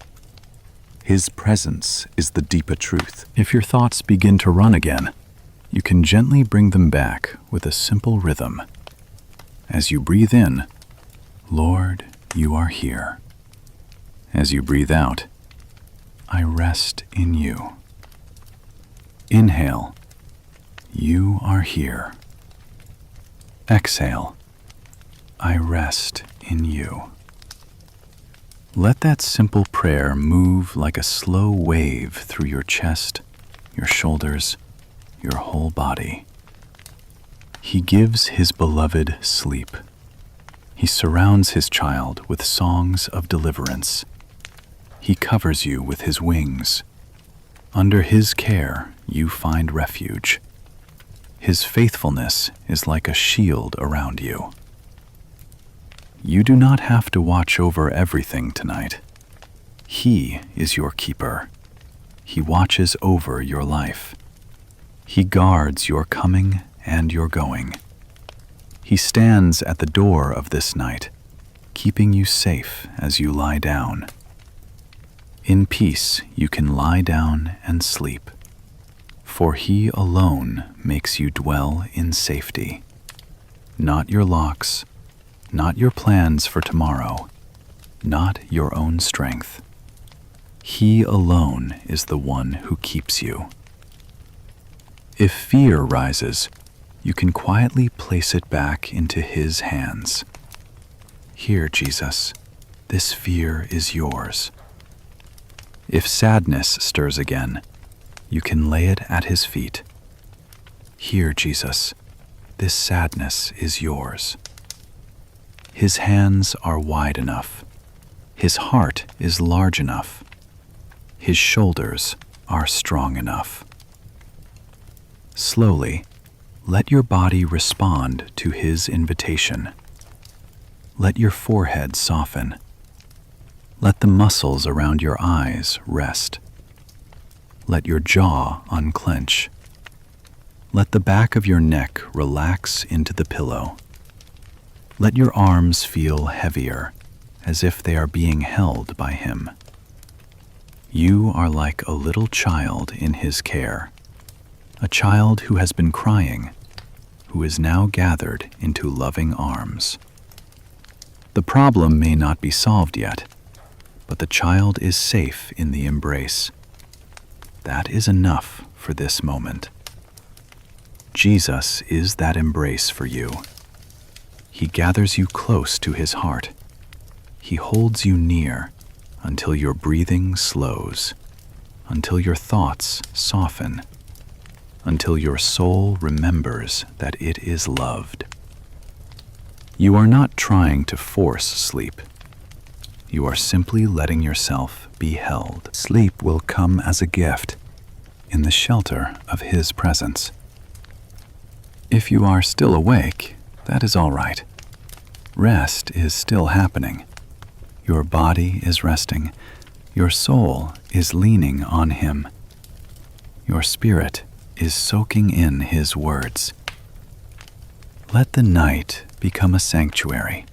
His presence is the deeper truth. If your thoughts begin to run again, you can gently bring them back with a simple rhythm. As you breathe in, "Lord, you are here." As you breathe out, "I rest in you." Inhale, "You are here." Exhale, "I rest in you." Let that simple prayer move like a slow wave through your chest, your shoulders, your whole body. He gives his beloved sleep. He surrounds his child with songs of deliverance. He covers you with his wings. Under his care, you find refuge. His faithfulness is like a shield around you. You do not have to watch over everything tonight. He is your keeper. He watches over your life. He guards your coming and your going. He stands at the door of this night, keeping you safe as you lie down. In peace you can lie down and sleep, for he alone makes you dwell in safety. Not your locks, not your plans for tomorrow, not your own strength. He alone is the one who keeps you. If fear rises, you can quietly place it back into His hands. Here, Jesus, this fear is yours. If sadness stirs again, you can lay it at His feet. Here, Jesus, this sadness is yours. His hands are wide enough. His heart is large enough. His shoulders are strong enough. Slowly, let your body respond to His invitation. Let your forehead soften. Let the muscles around your eyes rest. Let your jaw unclench. Let the back of your neck relax into the pillow. Let your arms feel heavier, as if they are being held by Him. You are like a little child in His care, a child who has been crying, who is now gathered into loving arms. The problem may not be solved yet, but the child is safe in the embrace. That is enough for this moment. Jesus is that embrace for you. He gathers you close to His heart. He holds you near until your breathing slows, until your thoughts soften, until your soul remembers that it is loved. You are not trying to force sleep. You are simply letting yourself be held. Sleep will come as a gift in the shelter of His presence. If you are still awake, that is all right. Rest is still happening. Your body is resting. Your soul is leaning on Him. Your spirit is soaking in His words. Let the night become a sanctuary,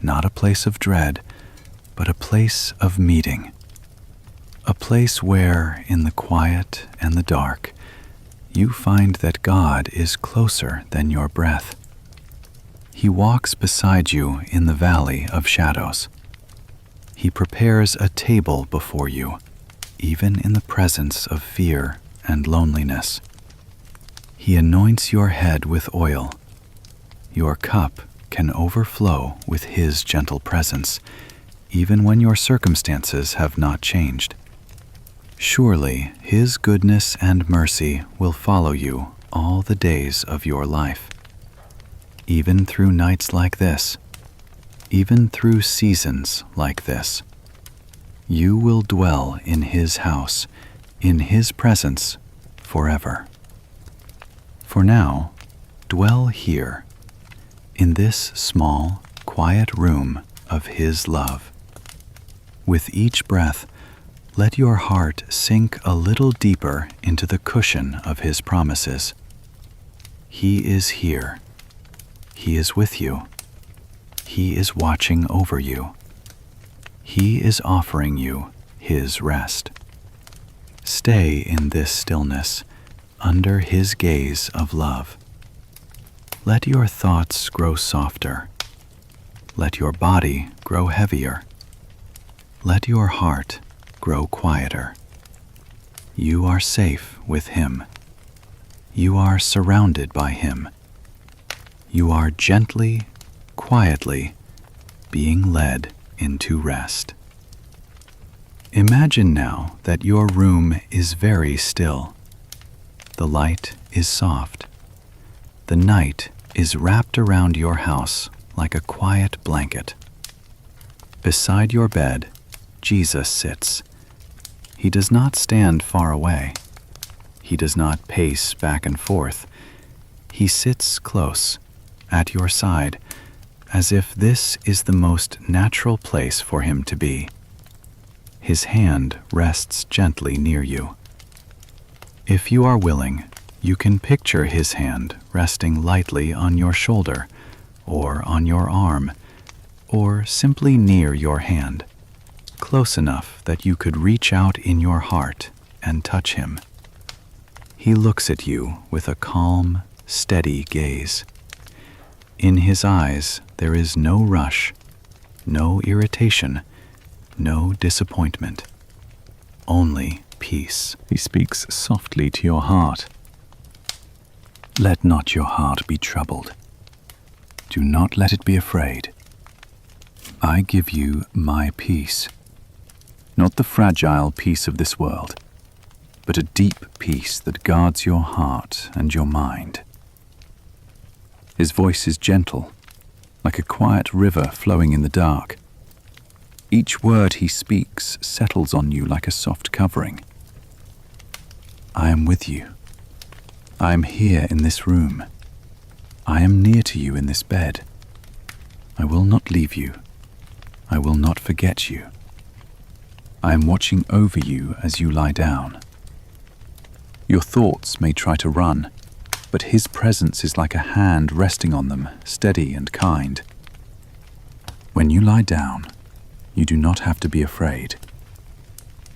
not a place of dread, but a place of meeting. A place where, in the quiet and the dark, you find that God is closer than your breath. He walks beside you in the valley of shadows. He prepares a table before you, even in the presence of fear and loneliness. He anoints your head with oil. Your cup can overflow with His gentle presence, even when your circumstances have not changed. Surely His goodness and mercy will follow you all the days of your life. Even through nights like this, even through seasons like this, you will dwell in His house, in His presence, forever. For now, dwell here, in this small, quiet room of His love. With each breath, let your heart sink a little deeper into the cushion of His promises. He is here. He is with you. He is watching over you. He is offering you His rest. Stay in this stillness, under His gaze of love. Let your thoughts grow softer. Let your body grow heavier. Let your heart grow quieter. You are safe with Him. You are surrounded by Him. You are gently, quietly being led into rest. Imagine now that your room is very still. The light is soft. The night is wrapped around your house like a quiet blanket. Beside your bed, Jesus sits. He does not stand far away. He does not pace back and forth. He sits close, at your side, as if this is the most natural place for Him to be. His hand rests gently near you. If you are willing, you can picture His hand resting lightly on your shoulder, or on your arm, or simply near your hand, close enough that you could reach out in your heart and touch Him. He looks at you with a calm, steady gaze. In His eyes, there is no rush, no irritation, no disappointment, only peace. He speaks softly to your heart. Let not your heart be troubled. Do not let it be afraid. I give you my peace, not the fragile peace of this world, but a deep peace that guards your heart and your mind. His voice is gentle, like a quiet river flowing in the dark. Each word he speaks settles on you like a soft covering. I am with you. I am here in this room. I am near to you in this bed. I will not leave you. I will not forget you. I am watching over you as you lie down. Your thoughts may try to run, but his presence is like a hand resting on them, steady and kind. When you lie down, you do not have to be afraid.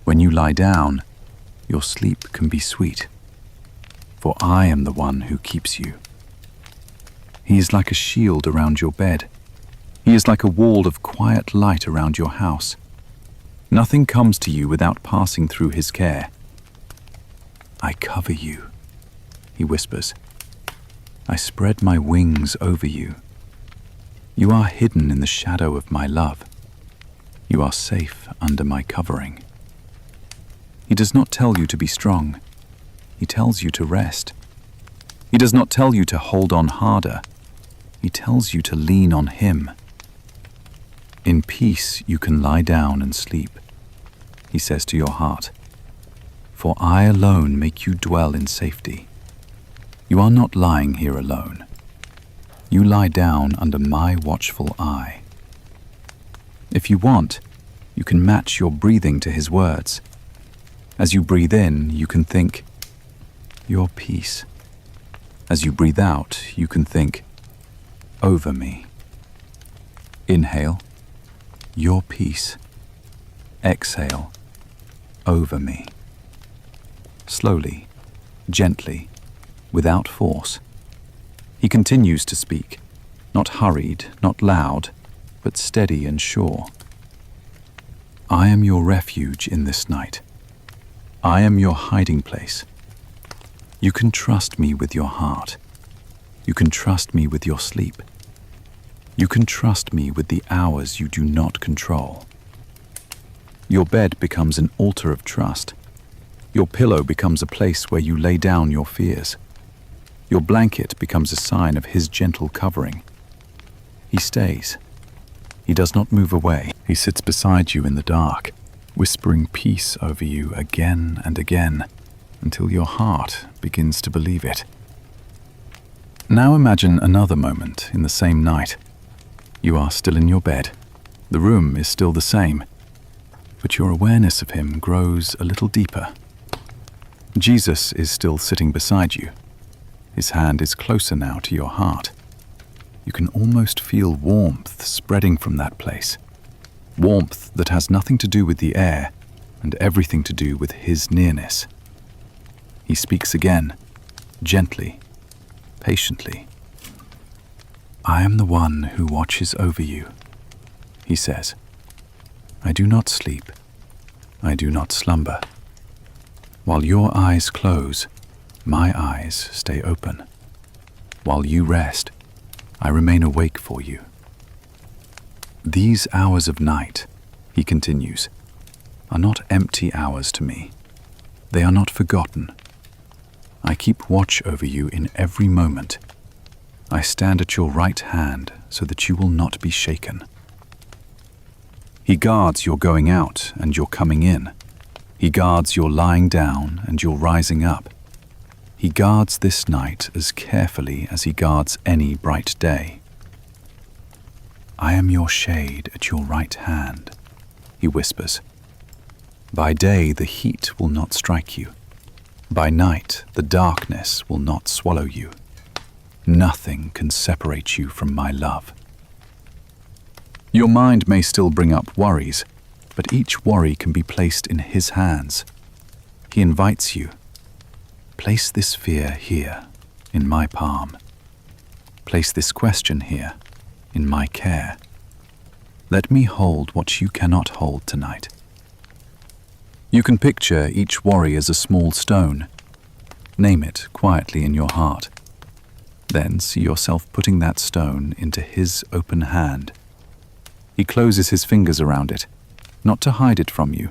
When you lie down, your sleep can be sweet, for I am the one who keeps you. He is like a shield around your bed. He is like a wall of quiet light around your house. Nothing comes to you without passing through his care. I cover you, he whispers. I spread my wings over you. You are hidden in the shadow of my love. You are safe under my covering. He does not tell you to be strong. He tells you to rest. He does not tell you to hold on harder. He tells you to lean on him. In peace you can lie down and sleep, he says to your heart. For I alone make you dwell in safety. You are not lying here alone. You lie down under my watchful eye. If you want, you can match your breathing to his words. As you breathe in, you can think, your peace. As you breathe out, you can think, over me. Inhale, your peace. Exhale, over me. Slowly, gently, without force. He continues to speak, not hurried, not loud, but steady and sure. I am your refuge in this night. I am your hiding place. You can trust me with your heart. You can trust me with your sleep. You can trust me with the hours you do not control. Your bed becomes an altar of trust. Your pillow becomes a place where you lay down your fears. Your blanket becomes a sign of his gentle covering. He stays. He does not move away. He sits beside you in the dark, whispering peace over you again and again, until your heart begins to believe it. Now imagine another moment in the same night. You are still in your bed. The room is still the same, but your awareness of him grows a little deeper. Jesus is still sitting beside you. His hand is closer now to your heart. You can almost feel warmth spreading from that place. Warmth that has nothing to do with the air and everything to do with his nearness. He speaks again, gently, patiently. I am the one who watches over you, he says. I do not sleep. I do not slumber. While your eyes close, my eyes stay open. While you rest, I remain awake for you. These hours of night, he continues, are not empty hours to me. They are not forgotten. I keep watch over you in every moment. I stand at your right hand so that you will not be shaken. He guards your going out and your coming in. He guards your lying down and your rising up. He guards this night as carefully as he guards any bright day. I am your shade at your right hand, he whispers. By day the heat will not strike you. By night the darkness will not swallow you. Nothing can separate you from my love. Your mind may still bring up worries, but each worry can be placed in his hands. He invites you. Place this fear here, in my palm. Place this question here, in my care. Let me hold what you cannot hold tonight. You can picture each worry as a small stone. Name it quietly in your heart. Then see yourself putting that stone into his open hand. He closes his fingers around it, not to hide it from you,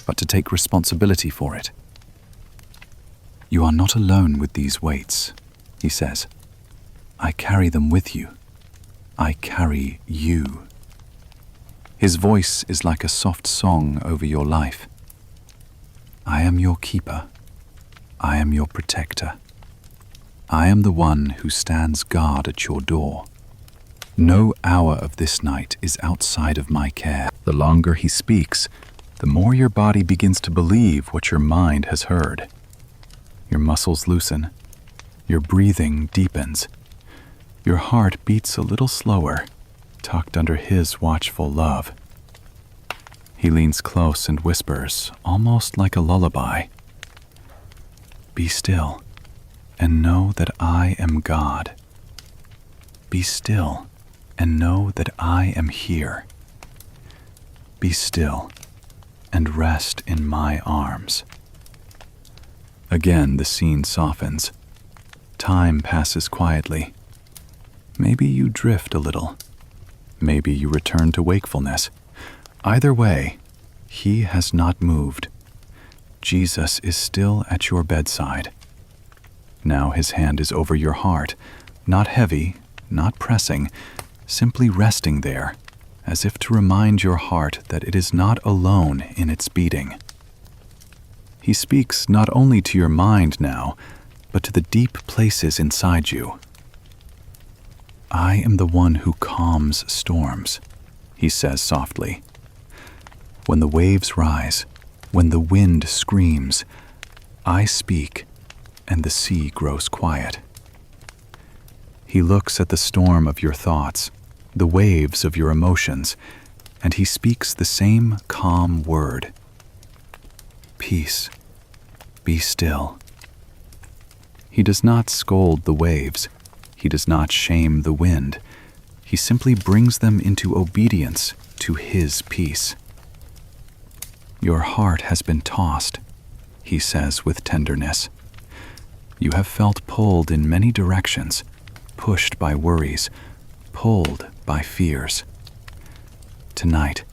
but to take responsibility for it. You are not alone with these weights, he says. I carry them with you. I carry you. His voice is like a soft song over your life. I am your keeper. I am your protector. I am the one who stands guard at your door. No hour of this night is outside of my care. The longer he speaks, the more your body begins to believe what your mind has heard. Your muscles loosen. Your breathing deepens. Your heart beats a little slower, tucked under his watchful love. He leans close and whispers, almost like a lullaby. Be still and know that I am God. Be still and know that I am here. Be still and rest in my arms. Again, the scene softens. Time passes quietly. Maybe you drift a little. Maybe you return to wakefulness. Either way, he has not moved. Jesus is still at your bedside. Now his hand is over your heart, not heavy, not pressing, simply resting there, as if to remind your heart that it is not alone in its beating. He speaks not only to your mind now, but to the deep places inside you. I am the one who calms storms, he says softly. When the waves rise, when the wind screams, I speak, and the sea grows quiet. He looks at the storm of your thoughts, the waves of your emotions, and he speaks the same calm word. Peace, be still. He does not scold the waves. He does not shame the wind. He simply brings them into obedience to his peace. Your heart has been tossed, he says with tenderness. You have felt pulled in many directions, pushed by worries, pulled by fears. Tonight,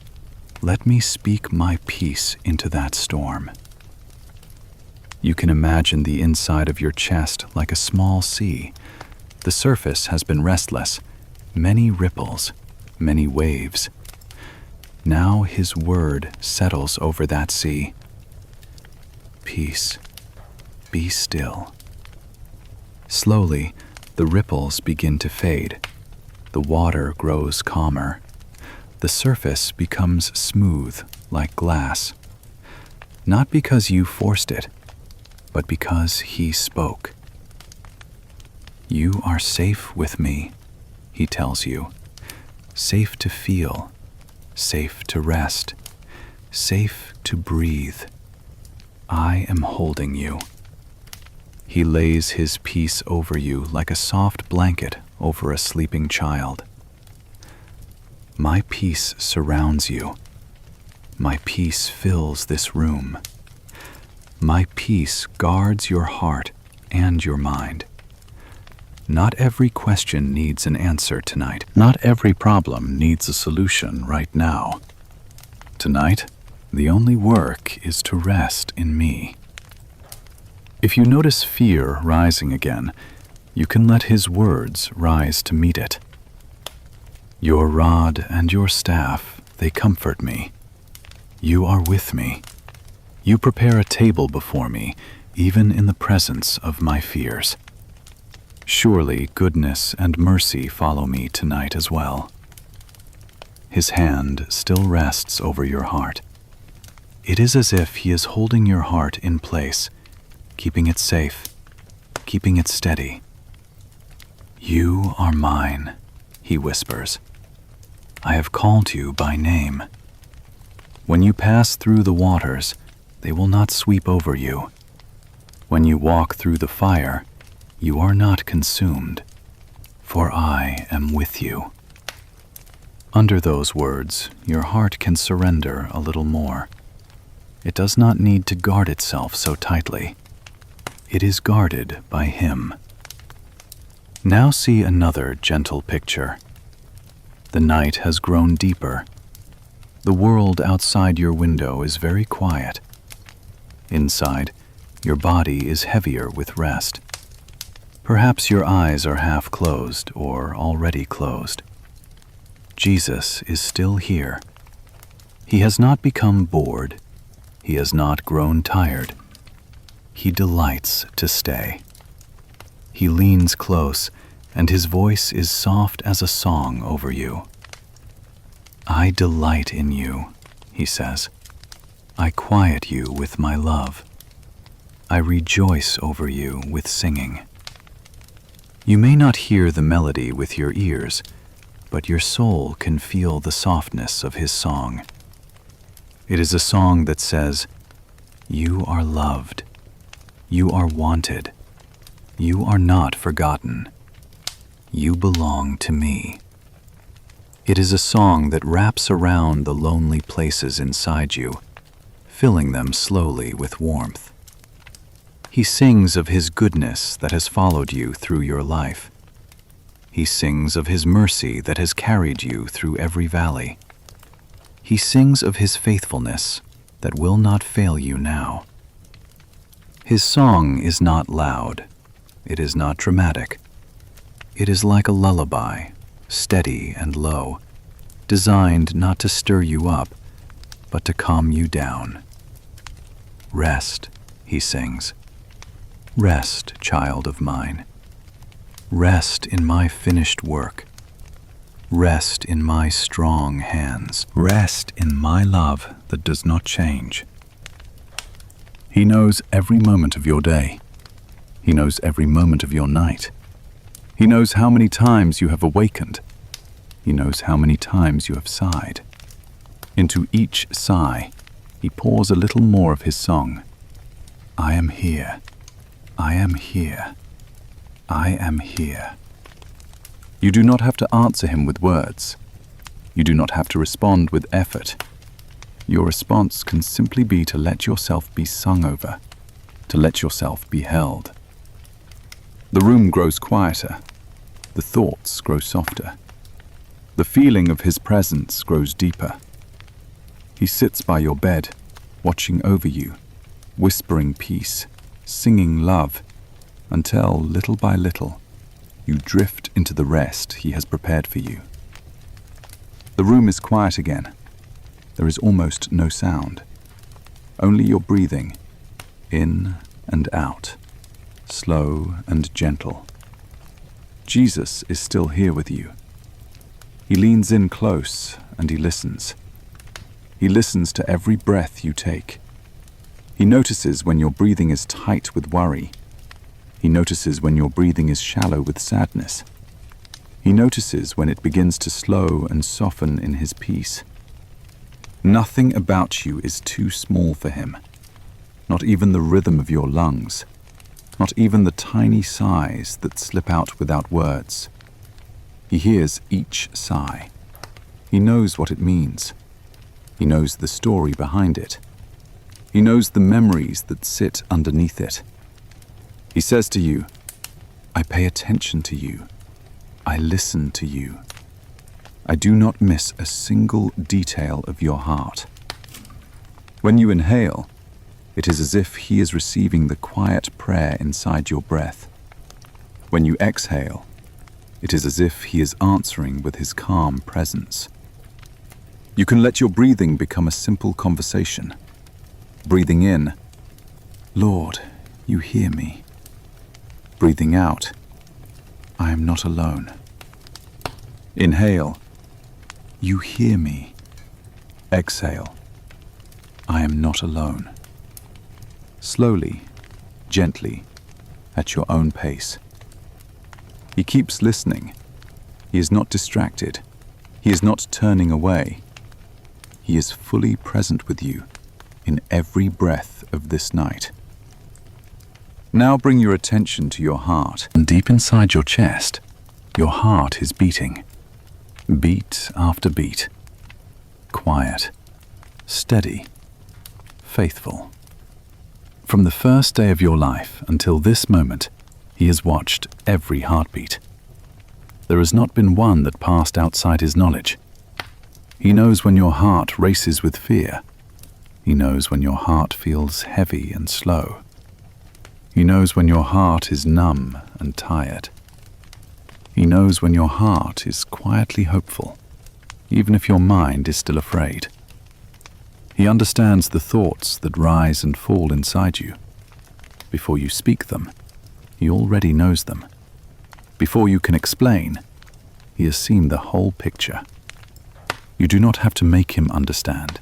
let me speak my peace into that storm. You can imagine the inside of your chest like a small sea. The surface has been restless, many ripples, many waves. Now his word settles over that sea. Peace, be still. Slowly, the ripples begin to fade. The water grows calmer. The surface becomes smooth like glass. Not because you forced it, but because he spoke. You are safe with me, he tells you. Safe to feel, safe to rest, safe to breathe. I am holding you. He lays his peace over you like a soft blanket over a sleeping child. My peace surrounds you. My peace fills this room. My peace guards your heart and your mind. Not every question needs an answer tonight. Not every problem needs a solution right now. Tonight, the only work is to rest in me. If you notice fear rising again, you can let his words rise to meet it. Your rod and your staff, they comfort me. You are with me. You prepare a table before me, even in the presence of my fears. Surely goodness and mercy follow me tonight as well. His hand still rests over your heart. It is as if he is holding your heart in place, keeping it safe, keeping it steady. You are mine, he whispers. I have called you by name. When you pass through the waters, they will not sweep over you. When you walk through the fire, you are not consumed, for I am with you. Under those words, your heart can surrender a little more. It does not need to guard itself so tightly. It is guarded by him. Now see another gentle picture. The night has grown deeper. The world outside your window is very quiet. Inside, your body is heavier with rest. Perhaps your eyes are half closed or already closed. Jesus is still here. He has not become bored. He has not grown tired. He delights to stay. He leans close, and his voice is soft as a song over you. I delight in you, he says. I quiet you with my love. I rejoice over you with singing. You may not hear the melody with your ears, but your soul can feel the softness of his song. It is a song that says, you are loved. You are wanted. You are not forgotten. You belong to me. It is a song that wraps around the lonely places inside you, filling them slowly with warmth. He sings of his goodness that has followed you through your life. He sings of his mercy that has carried you through every valley. He sings of his faithfulness that will not fail you now. His song is not loud. It is not dramatic. It is like a lullaby, steady and low, designed not to stir you up, but to calm you down. Rest, he sings. Rest, child of mine. Rest in my finished work. Rest in my strong hands. Rest in my love that does not change. He knows every moment of your day. He knows every moment of your night. He knows how many times you have awakened. He knows how many times you have sighed. Into each sigh, he pours a little more of his song. I am here. I am here. I am here. You do not have to answer him with words. You do not have to respond with effort. Your response can simply be to let yourself be sung over, to let yourself be held. The room grows quieter. The thoughts grow softer. The feeling of his presence grows deeper. He sits by your bed, watching over you, whispering peace, singing love, until, little by little, you drift into the rest he has prepared for you. The room is quiet again. There is almost no sound. Only your breathing, in and out, slow and gentle. Jesus is still here with you. He leans in close and he listens. He listens to every breath you take. He notices when your breathing is tight with worry. He notices when your breathing is shallow with sadness. He notices when it begins to slow and soften in his peace. Nothing about you is too small for him. Not even the rhythm of your lungs. Not even the tiny sighs that slip out without words. He hears each sigh. He knows what it means. He knows the story behind it. He knows the memories that sit underneath it. He says to you, I pay attention to you. I listen to you. I do not miss a single detail of your heart. When you inhale, it is as if he is receiving the quiet prayer inside your breath. When you exhale, it is as if he is answering with his calm presence. You can let your breathing become a simple conversation. Breathing in, Lord, you hear me. Breathing out, I am not alone. Inhale, you hear me. Exhale, I am not alone. Slowly, gently, at your own pace. He keeps listening. He is not distracted. He is not turning away. He is fully present with you in every breath of this night. Now bring your attention to your heart. And deep inside your chest, your heart is beating. Beat after beat. Quiet, steady, faithful. From the first day of your life until this moment, he has watched every heartbeat. There has not been one that passed outside his knowledge. He knows when your heart races with fear. He knows when your heart feels heavy and slow. He knows when your heart is numb and tired. He knows when your heart is quietly hopeful, even if your mind is still afraid. He understands the thoughts that rise and fall inside you. Before you speak them, he already knows them. Before you can explain, he has seen the whole picture. You do not have to make him understand.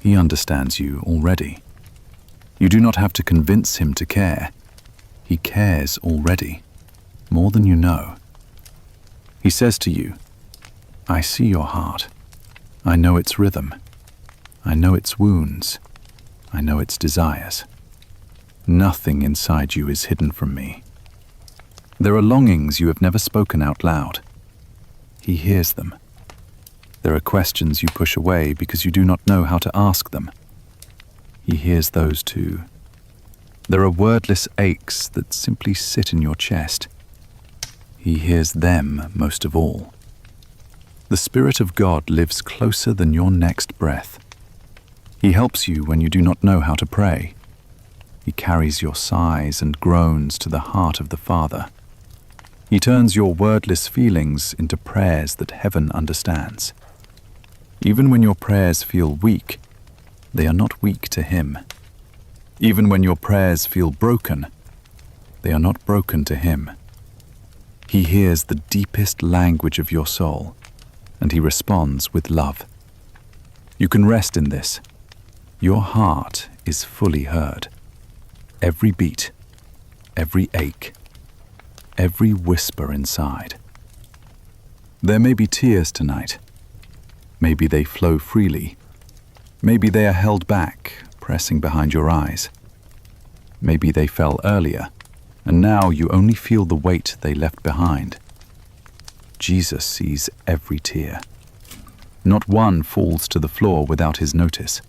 He understands you already. You do not have to convince him to care. He cares already, more than you know. He says to you, I see your heart. I know its rhythm. I know its wounds. I know its desires. Nothing inside you is hidden from me. There are longings you have never spoken out loud. He hears them. There are questions you push away because you do not know how to ask them. He hears those too. There are wordless aches that simply sit in your chest. He hears them most of all. The Spirit of God lives closer than your next breath. He helps you when you do not know how to pray. He carries your sighs and groans to the heart of the Father. He turns your wordless feelings into prayers that heaven understands. Even when your prayers feel weak, they are not weak to him. Even when your prayers feel broken, they are not broken to him. He hears the deepest language of your soul, and he responds with love. You can rest in this. Your heart is fully heard. Every beat, every ache, every whisper inside. There may be tears tonight. Maybe they flow freely. Maybe they are held back, pressing behind your eyes. Maybe they fell earlier, and now you only feel the weight they left behind. Jesus sees every tear. Not one falls to the floor without his notice.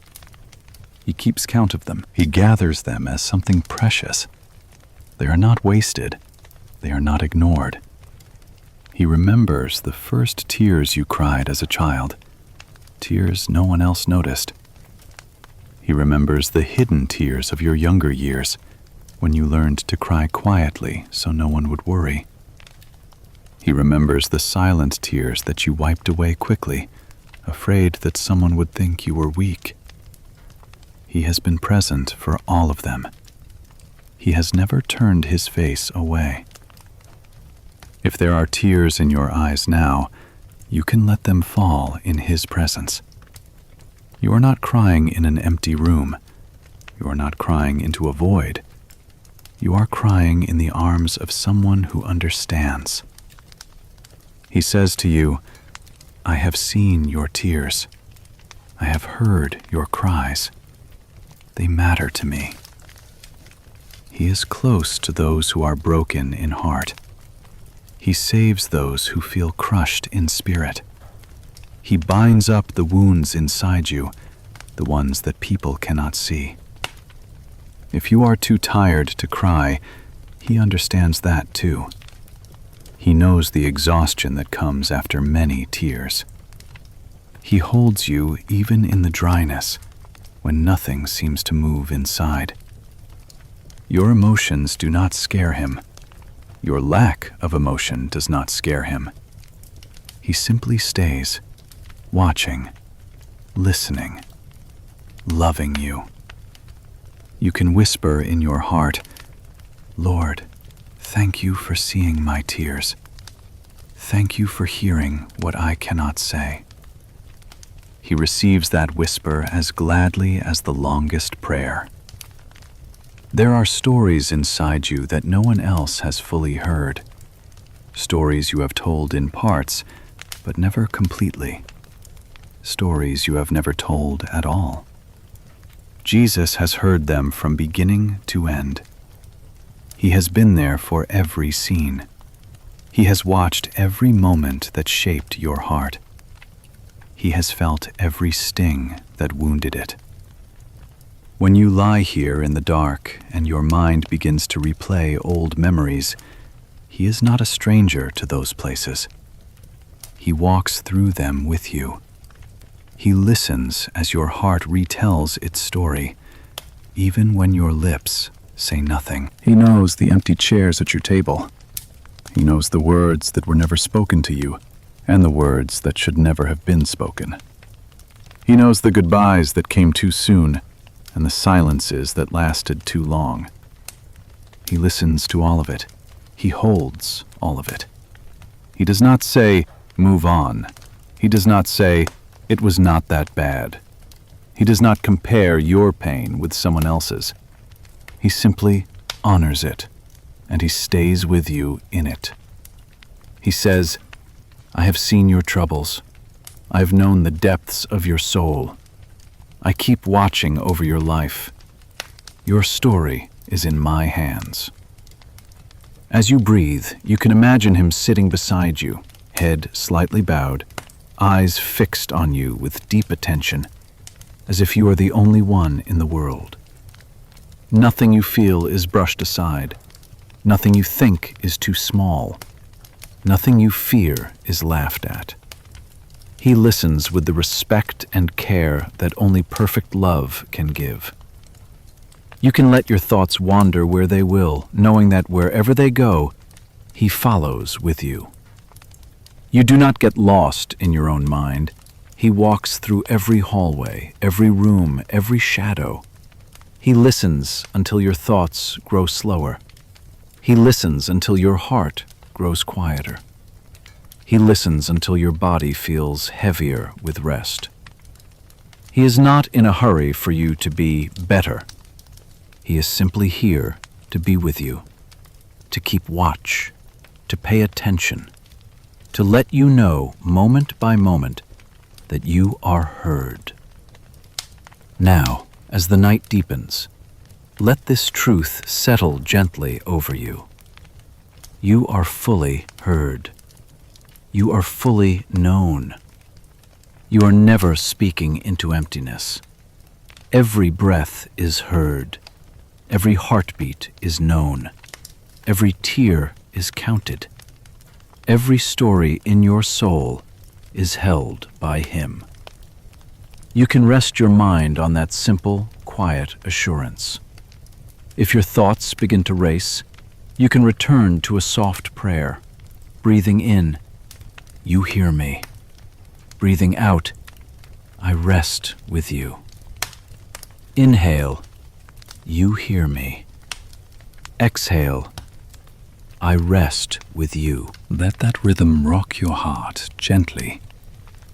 He keeps count of them. He gathers them as something precious. They are not wasted. They are not ignored. He remembers the first tears you cried as a child, tears no one else noticed. He remembers the hidden tears of your younger years, when you learned to cry quietly so no one would worry. He remembers the silent tears that you wiped away quickly, afraid that someone would think you were weak. He has been present for all of them. He has never turned his face away. If there are tears in your eyes now, you can let them fall in his presence. You are not crying in an empty room. You are not crying into a void. You are crying in the arms of someone who understands. He says to you, I have seen your tears. I have heard your cries. They matter to me. He is close to those who are broken in heart. He saves those who feel crushed in spirit. He binds up the wounds inside you, the ones that people cannot see. If you are too tired to cry, he understands that too. He knows the exhaustion that comes after many tears. He holds you even in the dryness, when nothing seems to move inside. Your emotions do not scare him. Your lack of emotion does not scare him. He simply stays, watching, listening, loving you. You can whisper in your heart, Lord, thank you for seeing my tears. Thank you for hearing what I cannot say. He receives that whisper as gladly as the longest prayer. There are stories inside you that no one else has fully heard. Stories you have told in parts, but never completely. Stories you have never told at all. Jesus has heard them from beginning to end. He has been there for every scene. He has watched every moment that shaped your heart. He has felt every sting that wounded it. When you lie here in the dark and your mind begins to replay old memories, He is not a stranger to those places. He walks through them with you. He listens as your heart retells its story, even when your lips say nothing. He knows the empty chairs at your table. He knows the words that were never spoken to you, and the words that should never have been spoken. He knows the goodbyes that came too soon, and the silences that lasted too long. He listens to all of it. He holds all of it. He does not say, "Move on." He does not say, "It was not that bad." He does not compare your pain with someone else's. He simply honors it, and he stays with you in it. He says, "I have seen your troubles. I have known the depths of your soul. I keep watching over your life. Your story is in my hands." As you breathe, you can imagine him sitting beside you, head slightly bowed, eyes fixed on you with deep attention, as if you are the only one in the world. Nothing you feel is brushed aside. Nothing you think is too small. Nothing you fear is laughed at. He listens with the respect and care that only perfect love can give. You can let your thoughts wander where they will, knowing that wherever they go, he follows with you. You do not get lost in your own mind. He walks through every hallway, every room, every shadow. He listens until your thoughts grow slower. He listens until your heart grows quieter. He listens until your body feels heavier with rest. He is not in a hurry for you to be better. He is simply here to be with you, to keep watch, to pay attention, to let you know moment by moment that you are heard. Now, as the night deepens, let this truth settle gently over you. You are fully heard. You are fully known. You are never speaking into emptiness. Every breath is heard. Every heartbeat is known. Every tear is counted. Every story in your soul is held by him. You can rest your mind on that simple, quiet assurance. If your thoughts begin to race, you can return to a soft prayer, breathing in, "You hear me." Breathing out, "I rest with you." Inhale, "You hear me." Exhale, "I rest with you." Let that rhythm rock your heart gently,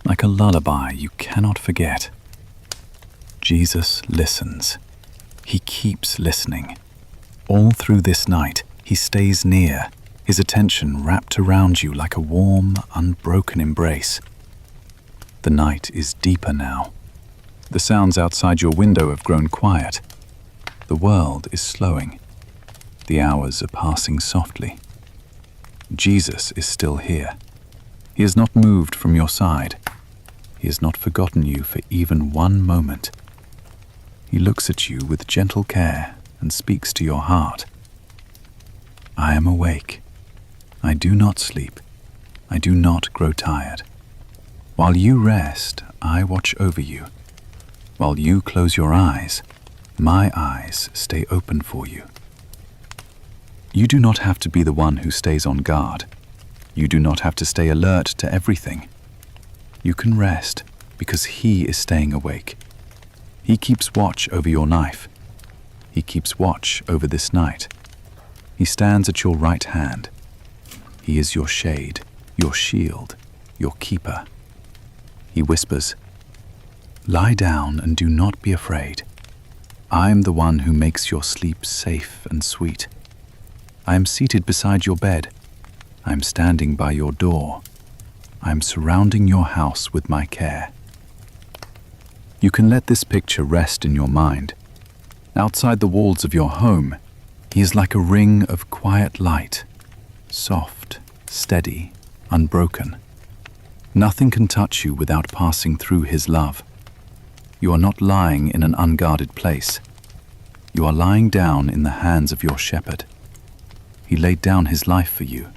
like a lullaby you cannot forget. Jesus listens. He keeps listening. All through this night, he stays near, his attention wrapped around you like a warm, unbroken embrace. The night is deeper now. The sounds outside your window have grown quiet. The world is slowing. The hours are passing softly. Jesus is still here. He has not moved from your side. He has not forgotten you for even one moment. He looks at you with gentle care and speaks to your heart. I am awake. I do not sleep. I do not grow tired. While you rest, I watch over you. While you close your eyes, my eyes stay open for you. You do not have to be the one who stays on guard. You do not have to stay alert to everything. You can rest because he is staying awake. He keeps watch over your life. He keeps watch over this night. He stands at your right hand. He is your shade, your shield, your keeper. He whispers, "Lie down and do not be afraid. I am the one who makes your sleep safe and sweet. I am seated beside your bed. I am standing by your door. I am surrounding your house with my care." You can let this picture rest in your mind. Outside the walls of your home, he is like a ring of quiet light, soft, steady, unbroken. Nothing can touch you without passing through his love. You are not lying in an unguarded place. You are lying down in the hands of your shepherd. He laid down his life for you.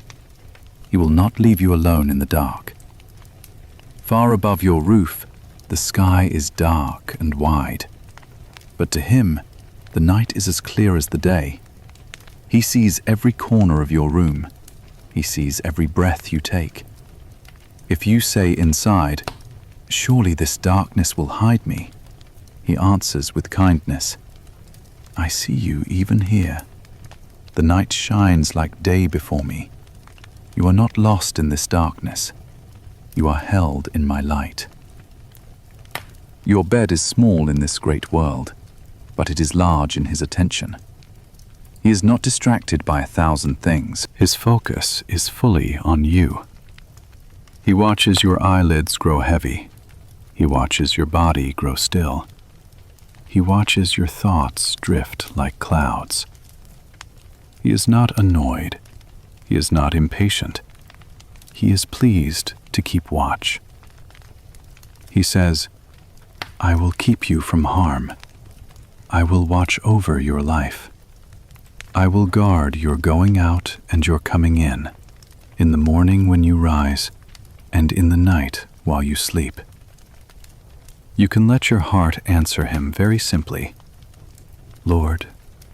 He will not leave you alone in the dark. Far above your roof, the sky is dark and wide. But to him, the night is as clear as the day. He sees every corner of your room. He sees every breath you take. If you say inside, "Surely this darkness will hide me," he answers with kindness, "I see you even here. The night shines like day before me. You are not lost in this darkness. You are held in my light." Your bed is small in this great world, but it is large in his attention. He is not distracted by 1,000 things. His focus is fully on you. He watches your eyelids grow heavy. He watches your body grow still. He watches your thoughts drift like clouds. He is not annoyed. He is not impatient. He is pleased to keep watch. He says, "I will keep you from harm. I will watch over your life. I will guard your going out and your coming in the morning when you rise, and in the night while you sleep." You can let your heart answer him very simply, "Lord,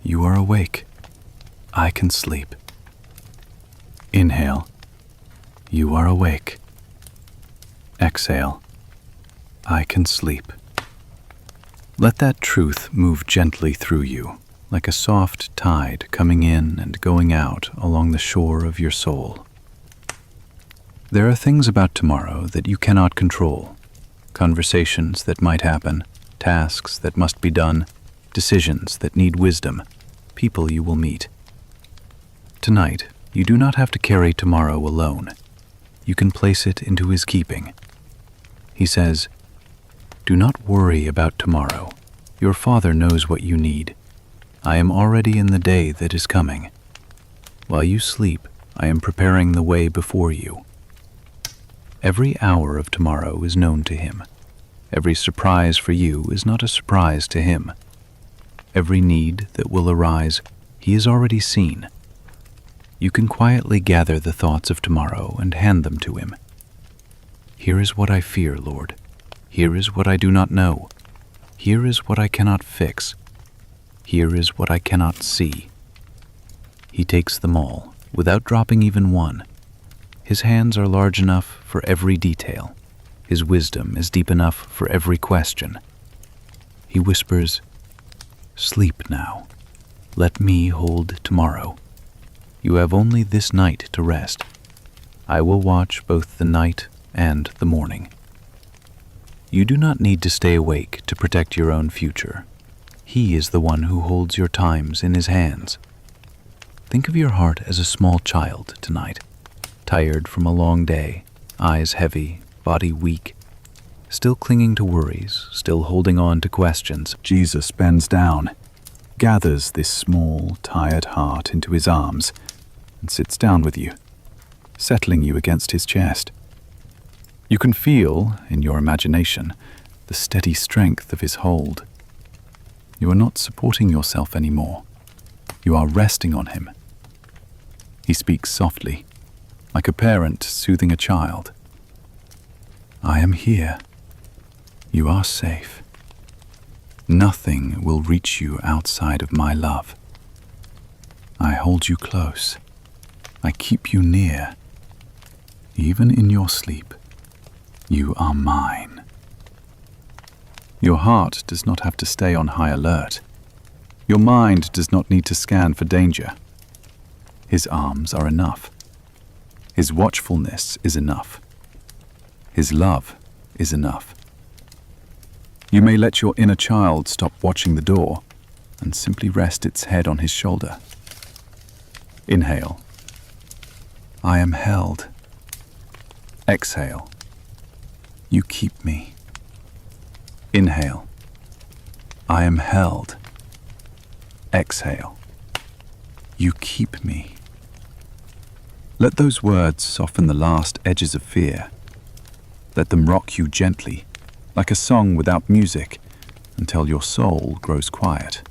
you are awake. I can sleep." Inhale, "You are awake." Exhale, "I can sleep." Let that truth move gently through you, like a soft tide coming in and going out along the shore of your soul. There are things about tomorrow that you cannot control. Conversations that might happen, tasks that must be done, decisions that need wisdom, people you will meet. Tonight, you do not have to carry tomorrow alone. You can place it into his keeping. He says, "Do not worry about tomorrow. Your Father knows what you need. I am already in the day that is coming. While you sleep, I am preparing the way before you." Every hour of tomorrow is known to him. Every surprise for you is not a surprise to him. Every need that will arise, he has already seen. You can quietly gather the thoughts of tomorrow and hand them to him. "Here is what I fear, Lord. Here is what I do not know. Here is what I cannot fix. Here is what I cannot see." He takes them all, without dropping even one. His hands are large enough for every detail. His wisdom is deep enough for every question. He whispers, "Sleep now. Let me hold tomorrow. You have only this night to rest. I will watch both the night and the morning." You do not need to stay awake to protect your own future. He is the one who holds your times in his hands. Think of your heart as a small child tonight, tired from a long day, eyes heavy, body weak, still clinging to worries, still holding on to questions. Jesus bends down, gathers this small, tired heart into his arms, and sits down with you, settling you against his chest. You can feel, in your imagination, the steady strength of his hold. You are not supporting yourself anymore. You are resting on him. He speaks softly, like a parent soothing a child. "I am here. You are safe. Nothing will reach you outside of my love. I hold you close. I keep you near. Even in your sleep, you are mine." Your heart does not have to stay on high alert. Your mind does not need to scan for danger. His arms are enough. His watchfulness is enough. His love is enough. You may let your inner child stop watching the door and simply rest its head on his shoulder. Inhale. "I am held." Exhale. "You keep me." Inhale. "I am held." Exhale. "You keep me." Let those words soften the last edges of fear. Let them rock you gently, like a song without music, until your soul grows quiet.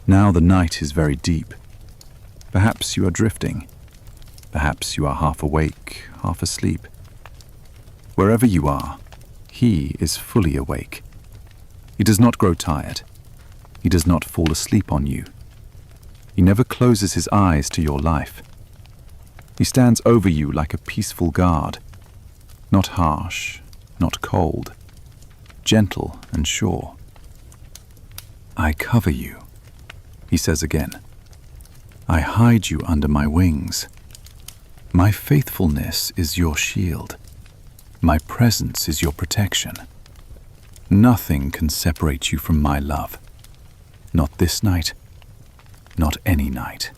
Now the night is very deep. Perhaps you are drifting. Perhaps you are half awake, half asleep. Wherever you are, He is fully awake. He does not grow tired. He does not fall asleep on you. He never closes His eyes to your life. He stands over you like a peaceful guard, not harsh, not cold, gentle and sure. I cover you, He says again. I hide you under my wings. My faithfulness is your shield. My presence is your protection. Nothing can separate you from my love. Not this night, not any night.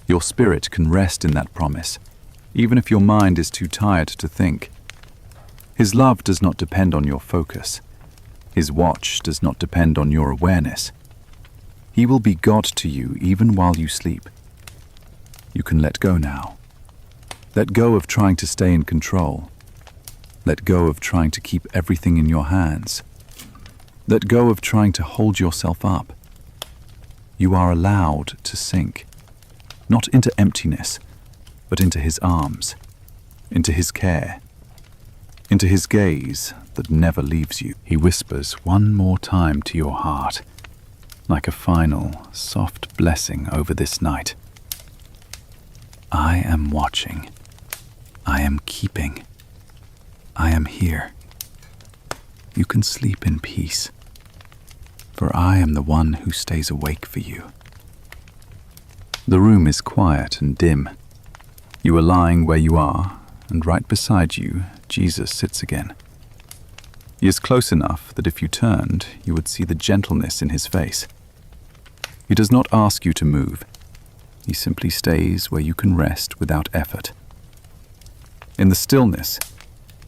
Your spirit can rest in that promise, even if your mind is too tired to think. His love does not depend on your focus. His watch does not depend on your awareness. He will be God to you even while you sleep. You can let go now. Let go of trying to stay in control. Let go of trying to keep everything in your hands. Let go of trying to hold yourself up. You are allowed to sink, not into emptiness, but into His arms, into His care, into His gaze that never leaves you. He whispers one more time to your heart, like a final, soft blessing over this night. I am watching. I am keeping. I am here. You can sleep in peace, for I am the one who stays awake for you. The room is quiet and dim. You are lying where you are, and right beside you, Jesus sits again. He is close enough that if you turned, you would see the gentleness in His face. He does not ask you to move. He simply stays where you can rest without effort. In the stillness,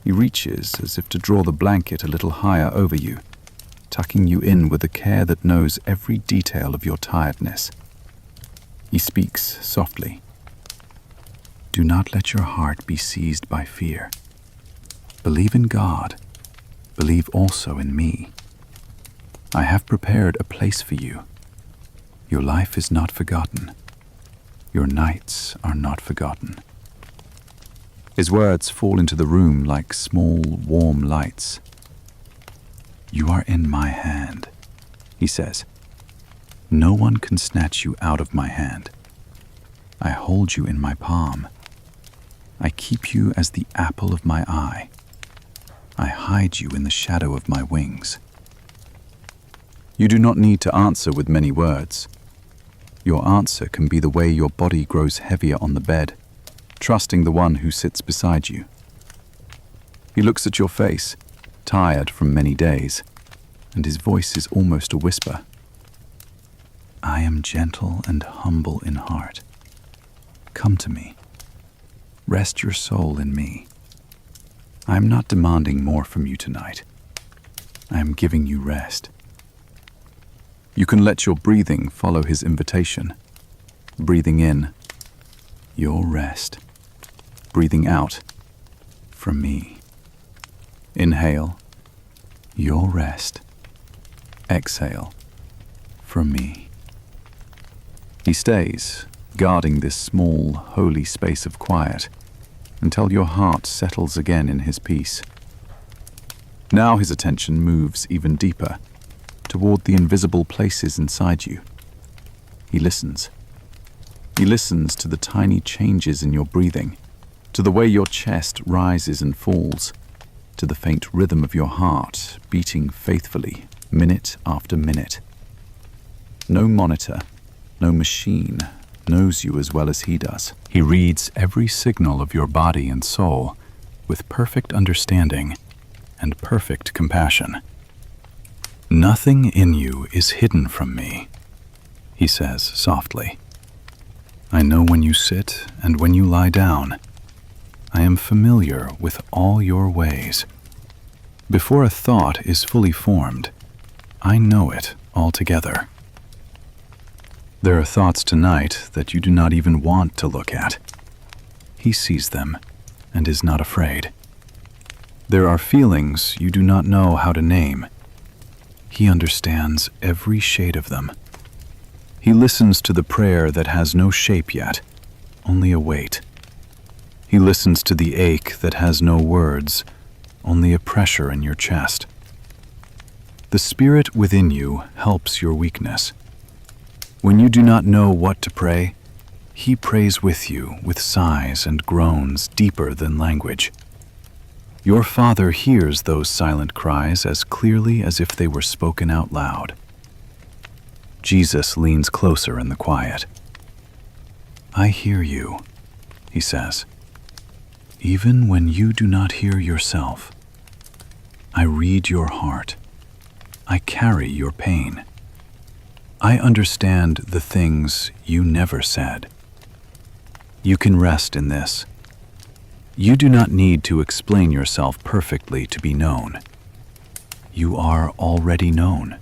He reaches as if to draw the blanket a little higher over you, tucking you in with a care that knows every detail of your tiredness. He speaks softly. Do not let your heart be seized by fear. Believe in God. Believe also in me. I have prepared a place for you. Your life is not forgotten. Your nights are not forgotten. His words fall into the room like small, warm lights. You are in my hand, He says. No one can snatch you out of my hand. I hold you in my palm. I keep you as the apple of my eye. I hide you in the shadow of my wings. You do not need to answer with many words. Your answer can be the way your body grows heavier on the bed, trusting the one who sits beside you. He looks at your face, tired from many days, and his voice is almost a whisper. I am gentle and humble in heart. Come to me. Rest your soul in me. I am not demanding more from you tonight. I am giving you rest. You can let your breathing follow His invitation. Breathing in, your rest. Breathing out, from me. Inhale, your rest. Exhale, from me. He stays, guarding this small, holy space of quiet, until your heart settles again in His peace. Now His attention moves even deeper, toward the invisible places inside you. He listens. He listens to the tiny changes in your breathing, to the way your chest rises and falls, to the faint rhythm of your heart beating faithfully, minute after minute. No monitor, no machine knows you as well as He does. He reads every signal of your body and soul with perfect understanding and perfect compassion. Nothing in you is hidden from me, He says softly. I know when you sit and when you lie down. I am familiar with all your ways. Before a thought is fully formed, I know it altogether. There are thoughts tonight that you do not even want to look at. He sees them and is not afraid. There are feelings you do not know how to name. He understands every shade of them. He listens to the prayer that has no shape yet, only a weight. He listens to the ache that has no words, only a pressure in your chest. The Spirit within you helps your weakness. When you do not know what to pray, He prays with you with sighs and groans deeper than language. Your Father hears those silent cries as clearly as if they were spoken out loud. Jesus leans closer in the quiet. I hear you, He says. Even when you do not hear yourself, I read your heart. I carry your pain. I understand the things you never said. You can rest in this. You do not need to explain yourself perfectly to be known. You are already known.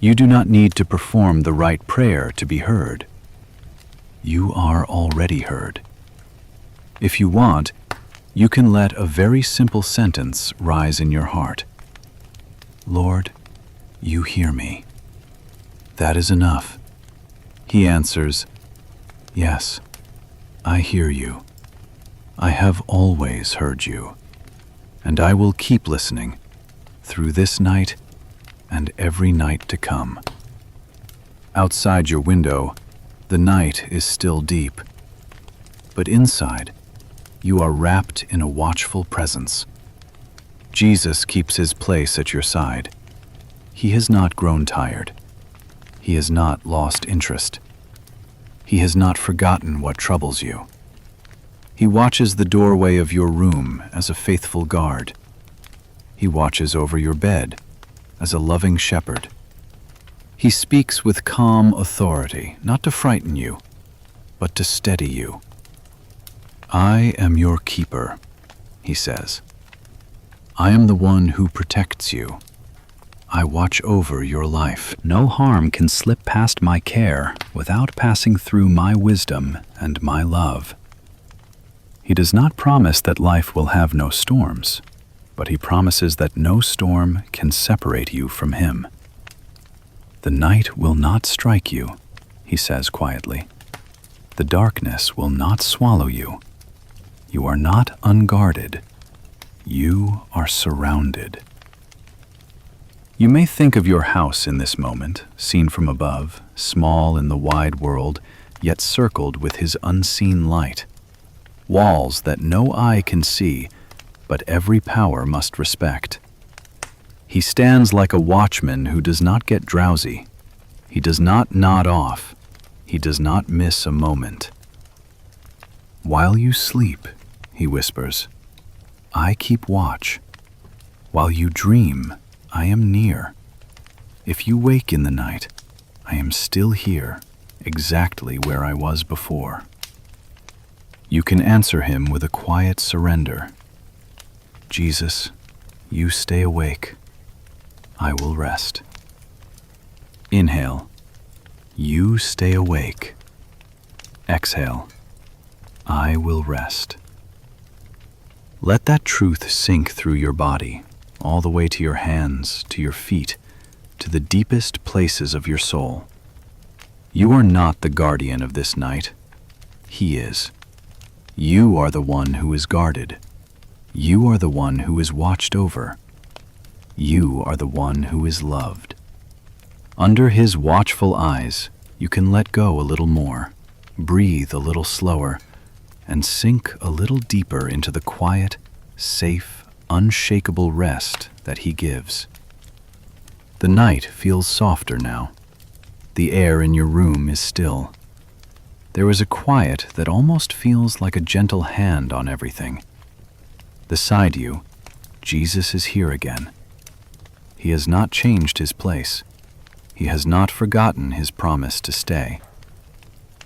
You do not need to perform the right prayer to be heard. You are already heard. If you want, you can let a very simple sentence rise in your heart. Lord, you hear me. That is enough. He answers, yes, I hear you. I have always heard you, and I will keep listening through this night and every night to come. Outside your window, the night is still deep, but inside, you are wrapped in a watchful presence. Jesus keeps His place at your side. He has not grown tired. He has not lost interest. He has not forgotten what troubles you. He watches the doorway of your room as a faithful guard. He watches over your bed as a loving shepherd. He speaks with calm authority, not to frighten you, but to steady you. I am your keeper, He says. I am the one who protects you. I watch over your life. No harm can slip past my care without passing through my wisdom and my love. He does not promise that life will have no storms, but He promises that no storm can separate you from Him. The night will not strike you, He says quietly. The darkness will not swallow you. You are not unguarded. You are surrounded. You may think of your house in this moment, seen from above, small in the wide world, yet circled with His unseen light. Walls that no eye can see, but every power must respect. He stands like a watchman who does not get drowsy. He does not nod off. He does not miss a moment. While you sleep, He whispers, I keep watch. While you dream, I am near. If you wake in the night, I am still here, exactly where I was before. You can answer Him with a quiet surrender. Jesus, you stay awake. I will rest. Inhale. You stay awake. Exhale. I will rest. Let that truth sink through your body, all the way to your hands, to your feet, to the deepest places of your soul. You are not the guardian of this night. He is. You are the one who is guarded. You are the one who is watched over. You are the one who is loved. Under His watchful eyes, you can let go a little more, breathe a little slower, and sink a little deeper into the quiet, safe, unshakable rest that He gives. The night feels softer now. The air in your room is still. There is a quiet that almost feels like a gentle hand on everything. Beside you, Jesus is here again. He has not changed His place. He has not forgotten His promise to stay.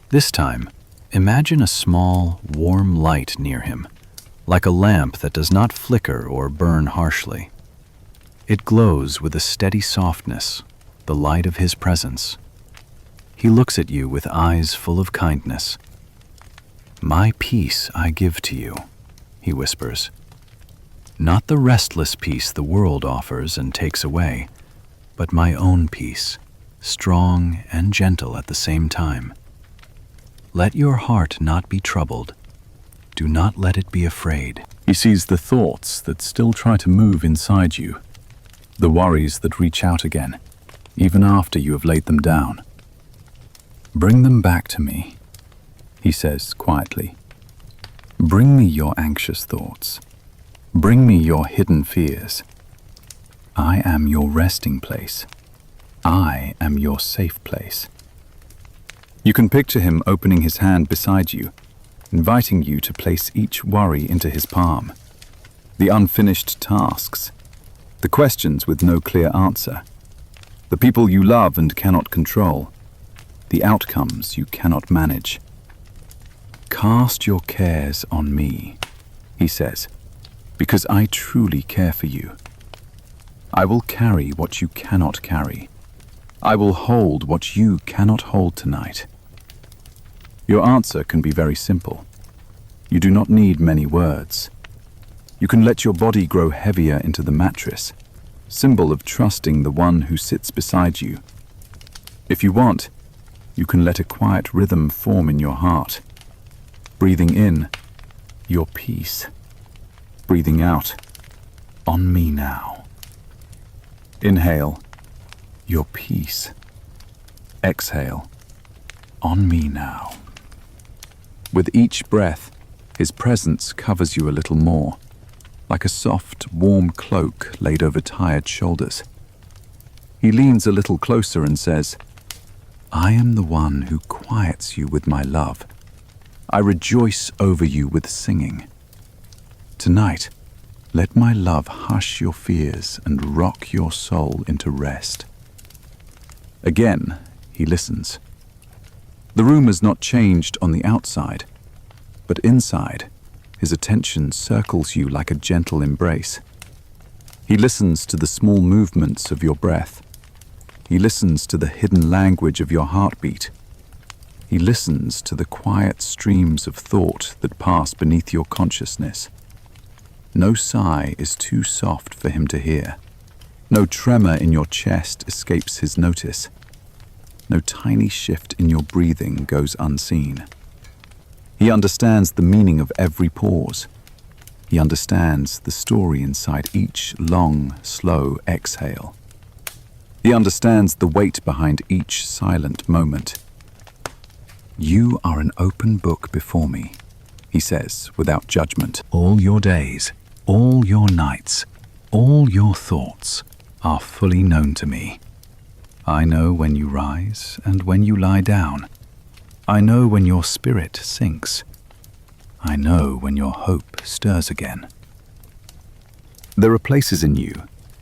This time, imagine a small, warm light near Him, like a lamp that does not flicker or burn harshly. It glows with a steady softness, the light of His presence. He looks at you with eyes full of kindness. My peace I give to you, He whispers. Not the restless peace the world offers and takes away, but my own peace, strong and gentle at the same time. Let your heart not be troubled. Do not let it be afraid. He sees the thoughts that still try to move inside you, the worries that reach out again, even after you have laid them down. Bring them back to me, he says quietly. Bring me your anxious thoughts. Bring me your hidden fears. I am your resting place. I am your safe place. You can picture him opening his hand beside you, inviting you to place each worry into his palm. The unfinished tasks, the questions with no clear answer, the people you love and cannot control, the outcomes you cannot manage. Cast your cares on me, he says, because I truly care for you. I will carry what you cannot carry. I will hold what you cannot hold tonight. Your answer can be very simple. You do not need many words. You can let your body grow heavier into the mattress, symbol of trusting the one who sits beside you. If you want, you can let a quiet rhythm form in your heart. Breathing in, your peace. Breathing out, on me now. Inhale, your peace. Exhale, on me now. With each breath, his presence covers you a little more, like a soft, warm cloak laid over tired shoulders. He leans a little closer and says, I am the one who quiets you with my love. I rejoice over you with singing. Tonight, let my love hush your fears and rock your soul into rest. Again, he listens. The room has not changed on the outside, but inside, his attention circles you like a gentle embrace. He listens to the small movements of your breath. He listens to the hidden language of your heartbeat. He listens to the quiet streams of thought that pass beneath your consciousness. No sigh is too soft for him to hear. No tremor in your chest escapes his notice. No tiny shift in your breathing goes unseen. He understands the meaning of every pause. He understands the story inside each long, slow exhale. He understands the weight behind each silent moment. You are an open book before me, he says without judgment. All your days, all your nights, all your thoughts are fully known to me. I know when you rise and when you lie down. I know when your spirit sinks. I know when your hope stirs again. There are places in you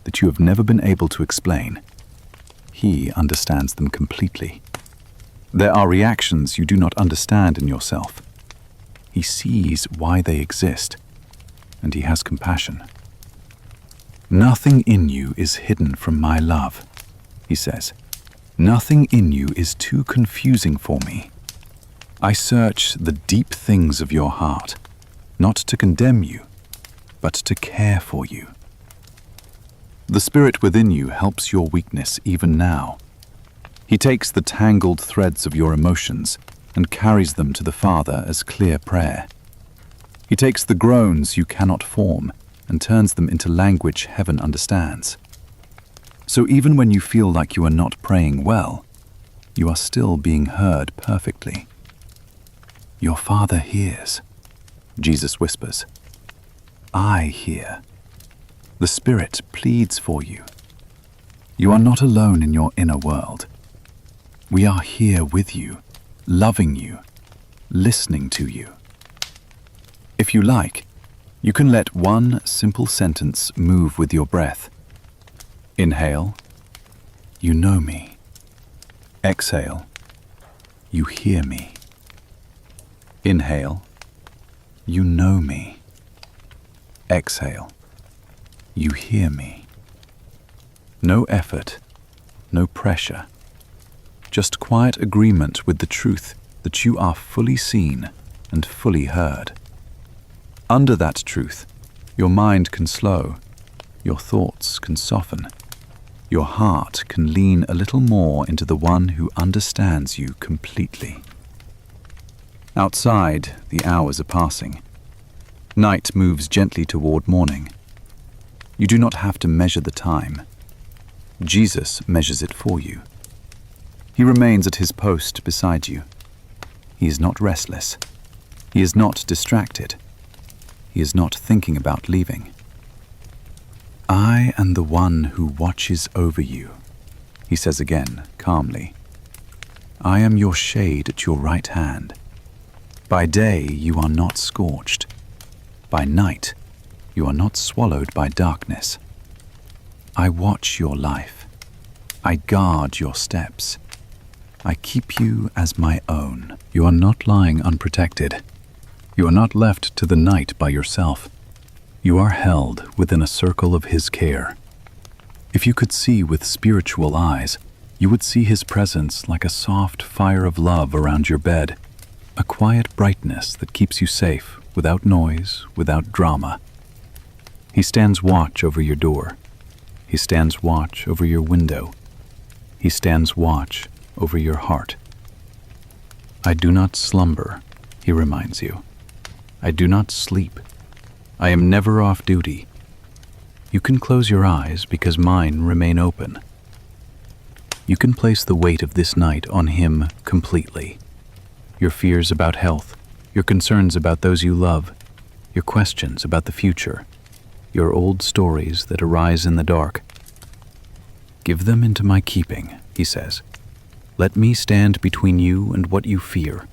that you have never been able to explain. He understands them completely. There are reactions you do not understand in yourself. He sees why they exist, and he has compassion. Nothing in you is hidden from my love, he says. Nothing in you is too confusing for me. I search the deep things of your heart, not to condemn you, but to care for you. The spirit within you helps your weakness even now. He takes the tangled threads of your emotions and carries them to the Father as clear prayer. He takes the groans you cannot form and turns them into language heaven understands. So even when you feel like you are not praying well, you are still being heard perfectly. Your Father hears, Jesus whispers. I hear. The Spirit pleads for you. You are not alone in your inner world. We are here with you, loving you, listening to you. If you like, you can let one simple sentence move with your breath. Inhale, you know me. Exhale, you hear me. Inhale, you know me. Exhale, you hear me. No effort, no pressure. Just quiet agreement with the truth that you are fully seen and fully heard. Under that truth, your mind can slow, your thoughts can soften. Your heart can lean a little more into the one who understands you completely. Outside, the hours are passing. Night moves gently toward morning. You do not have to measure the time. Jesus measures it for you. He remains at his post beside you. He is not restless. He is not distracted. He is not thinking about leaving. I am the one who watches over you, he says again, calmly. I am your shade at your right hand. By day you are not scorched. By night you are not swallowed by darkness. I watch your life. I guard your steps. I keep you as my own. You are not lying unprotected. You are not left to the night by yourself. You are held within a circle of his care. If you could see with spiritual eyes, you would see his presence like a soft fire of love around your bed, a quiet brightness that keeps you safe, without noise, without drama. He stands watch over your door. He stands watch over your window. He stands watch over your heart. I do not slumber, he reminds you. I do not sleep. I am never off duty. You can close your eyes because mine remain open. You can place the weight of this night on him completely. Your fears about health, your concerns about those you love, your questions about the future, your old stories that arise in the dark. Give them into my keeping, he says. Let me stand between you and what you fear.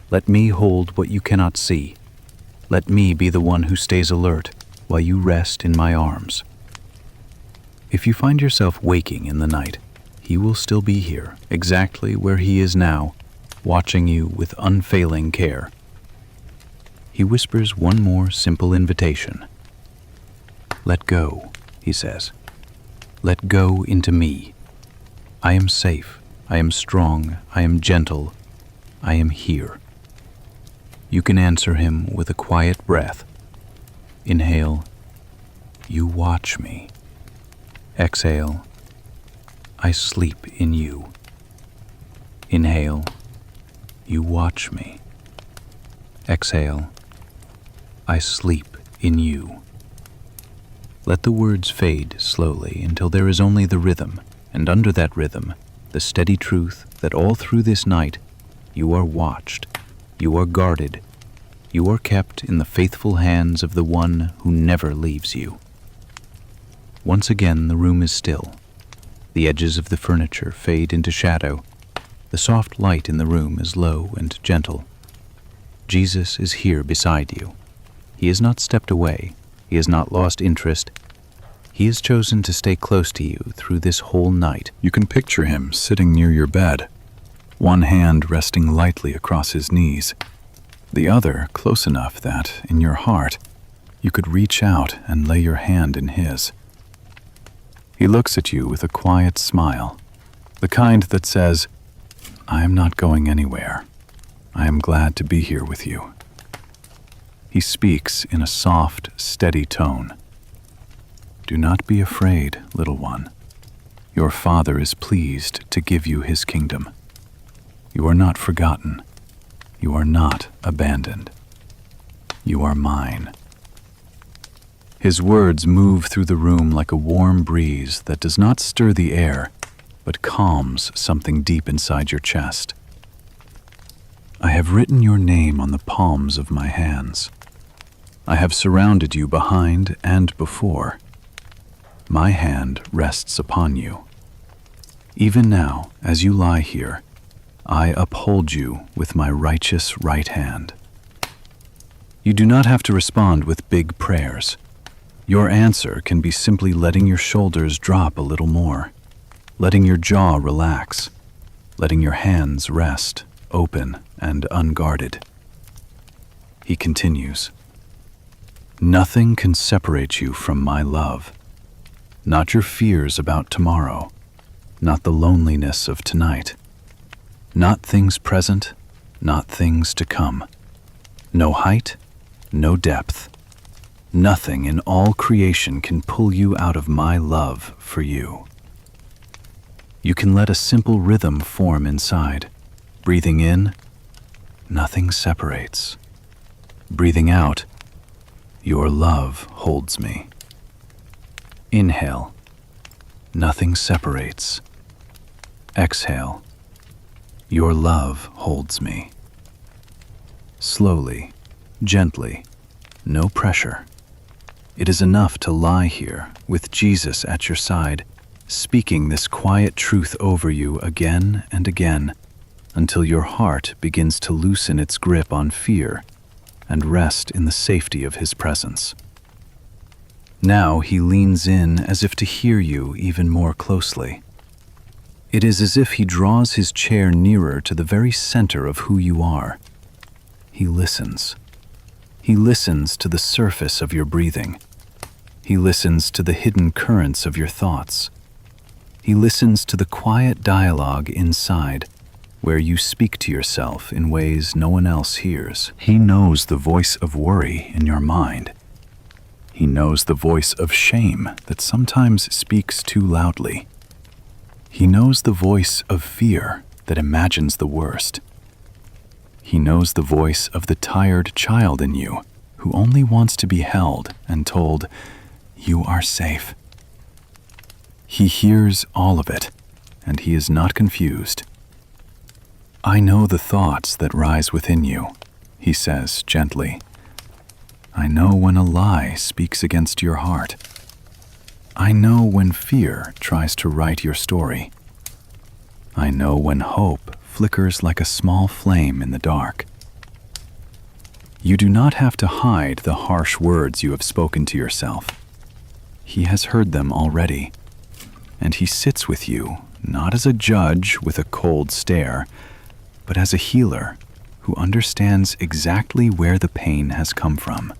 Let me hold what you cannot see. Let me be the one who stays alert while you rest in my arms. If you find yourself waking in the night, he will still be here, exactly where he is now, watching you with unfailing care. He whispers one more simple invitation. Let go, he says. Let go into me. I am safe. I am strong. I am gentle. I am here. You can answer him with a quiet breath. Inhale, you watch me. Exhale, I sleep in you. Inhale, you watch me. Exhale, I sleep in you. Let the words fade slowly until there is only the rhythm, and under that rhythm, the steady truth that all through this night, you are watched. You are guarded. You are kept in the faithful hands of the one who never leaves you. Once again, the room is still. The edges of the furniture fade into shadow. The soft light in the room is low and gentle. Jesus is here beside you. He has not stepped away. He has not lost interest. He has chosen to stay close to you through this whole night. You can picture him sitting near your bed, one hand resting lightly across his knees, the other close enough that, in your heart, you could reach out and lay your hand in his. He looks at you with a quiet smile, the kind that says, I am not going anywhere. I am glad to be here with you. He speaks in a soft, steady tone. Do not be afraid, little one. Your Father is pleased to give you his kingdom. You are not forgotten. You are not abandoned. You are mine. His words move through the room like a warm breeze that does not stir the air, but calms something deep inside your chest. I have written your name on the palms of my hands. I have surrounded you behind and before. My hand rests upon you. Even now, as you lie here, I uphold you with my righteous right hand. You do not have to respond with big prayers. Your answer can be simply letting your shoulders drop a little more, letting your jaw relax, letting your hands rest, open and unguarded. He continues, Nothing can separate you from my love. Not your fears about tomorrow, not the loneliness of tonight, not things present, not things to come. No height, no depth. Nothing in all creation can pull you out of my love for you. You can let a simple rhythm form inside. Breathing in, nothing separates. Breathing out, your love holds me. Inhale, nothing separates. Exhale, your love holds me. Slowly, gently, no pressure. It is enough to lie here with Jesus at your side, speaking this quiet truth over you again and again until your heart begins to loosen its grip on fear and rest in the safety of His presence. Now He leans in as if to hear you even more closely. It is as if He draws His chair nearer to the very center of who you are. He listens. He listens to the surface of your breathing. He listens to the hidden currents of your thoughts. He listens to the quiet dialogue inside, where you speak to yourself in ways no one else hears. He knows the voice of worry in your mind. He knows the voice of shame that sometimes speaks too loudly. He knows the voice of fear that imagines the worst. He knows the voice of the tired child in you who only wants to be held and told, "You are safe." He hears all of it, and He is not confused. "I know the thoughts that rise within you," He says gently. "I know when a lie speaks against your heart. I know when fear tries to write your story. I know when hope flickers like a small flame in the dark." You do not have to hide the harsh words you have spoken to yourself. He has heard them already, and He sits with you, not as a judge with a cold stare, but as a healer who understands exactly where the pain has come from.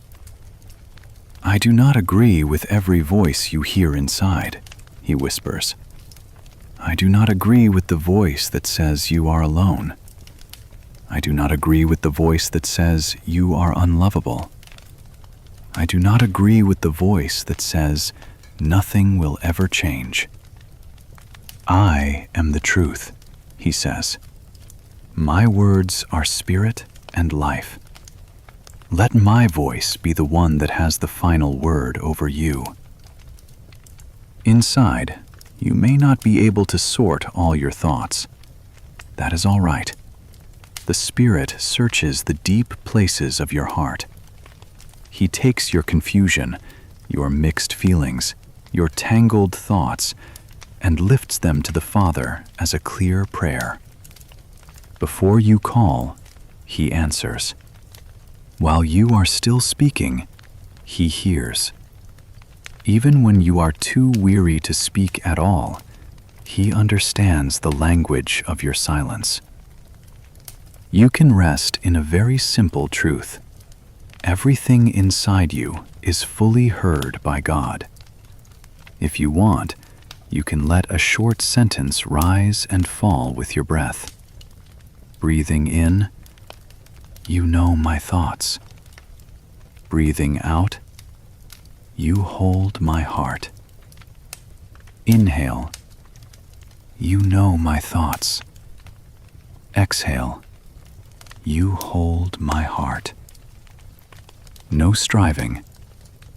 "I do not agree with every voice you hear inside," He whispers. "I do not agree with the voice that says you are alone. I do not agree with the voice that says you are unlovable. I do not agree with the voice that says nothing will ever change. I am the truth," He says. "My words are spirit and life. Let my voice be the one that has the final word over you." Inside, you may not be able to sort all your thoughts. That is all right. The Spirit searches the deep places of your heart. He takes your confusion, your mixed feelings, your tangled thoughts, and lifts them to the Father as a clear prayer. Before you call, He answers. While you are still speaking, He hears. Even when you are too weary to speak at all, He understands the language of your silence. You can rest in a very simple truth. Everything inside you is fully heard by God. If you want, you can let a short sentence rise and fall with your breath. Breathing in, "You know my thoughts." Breathing out, "You hold my heart." Inhale, "You know my thoughts." Exhale, "You hold my heart." No striving,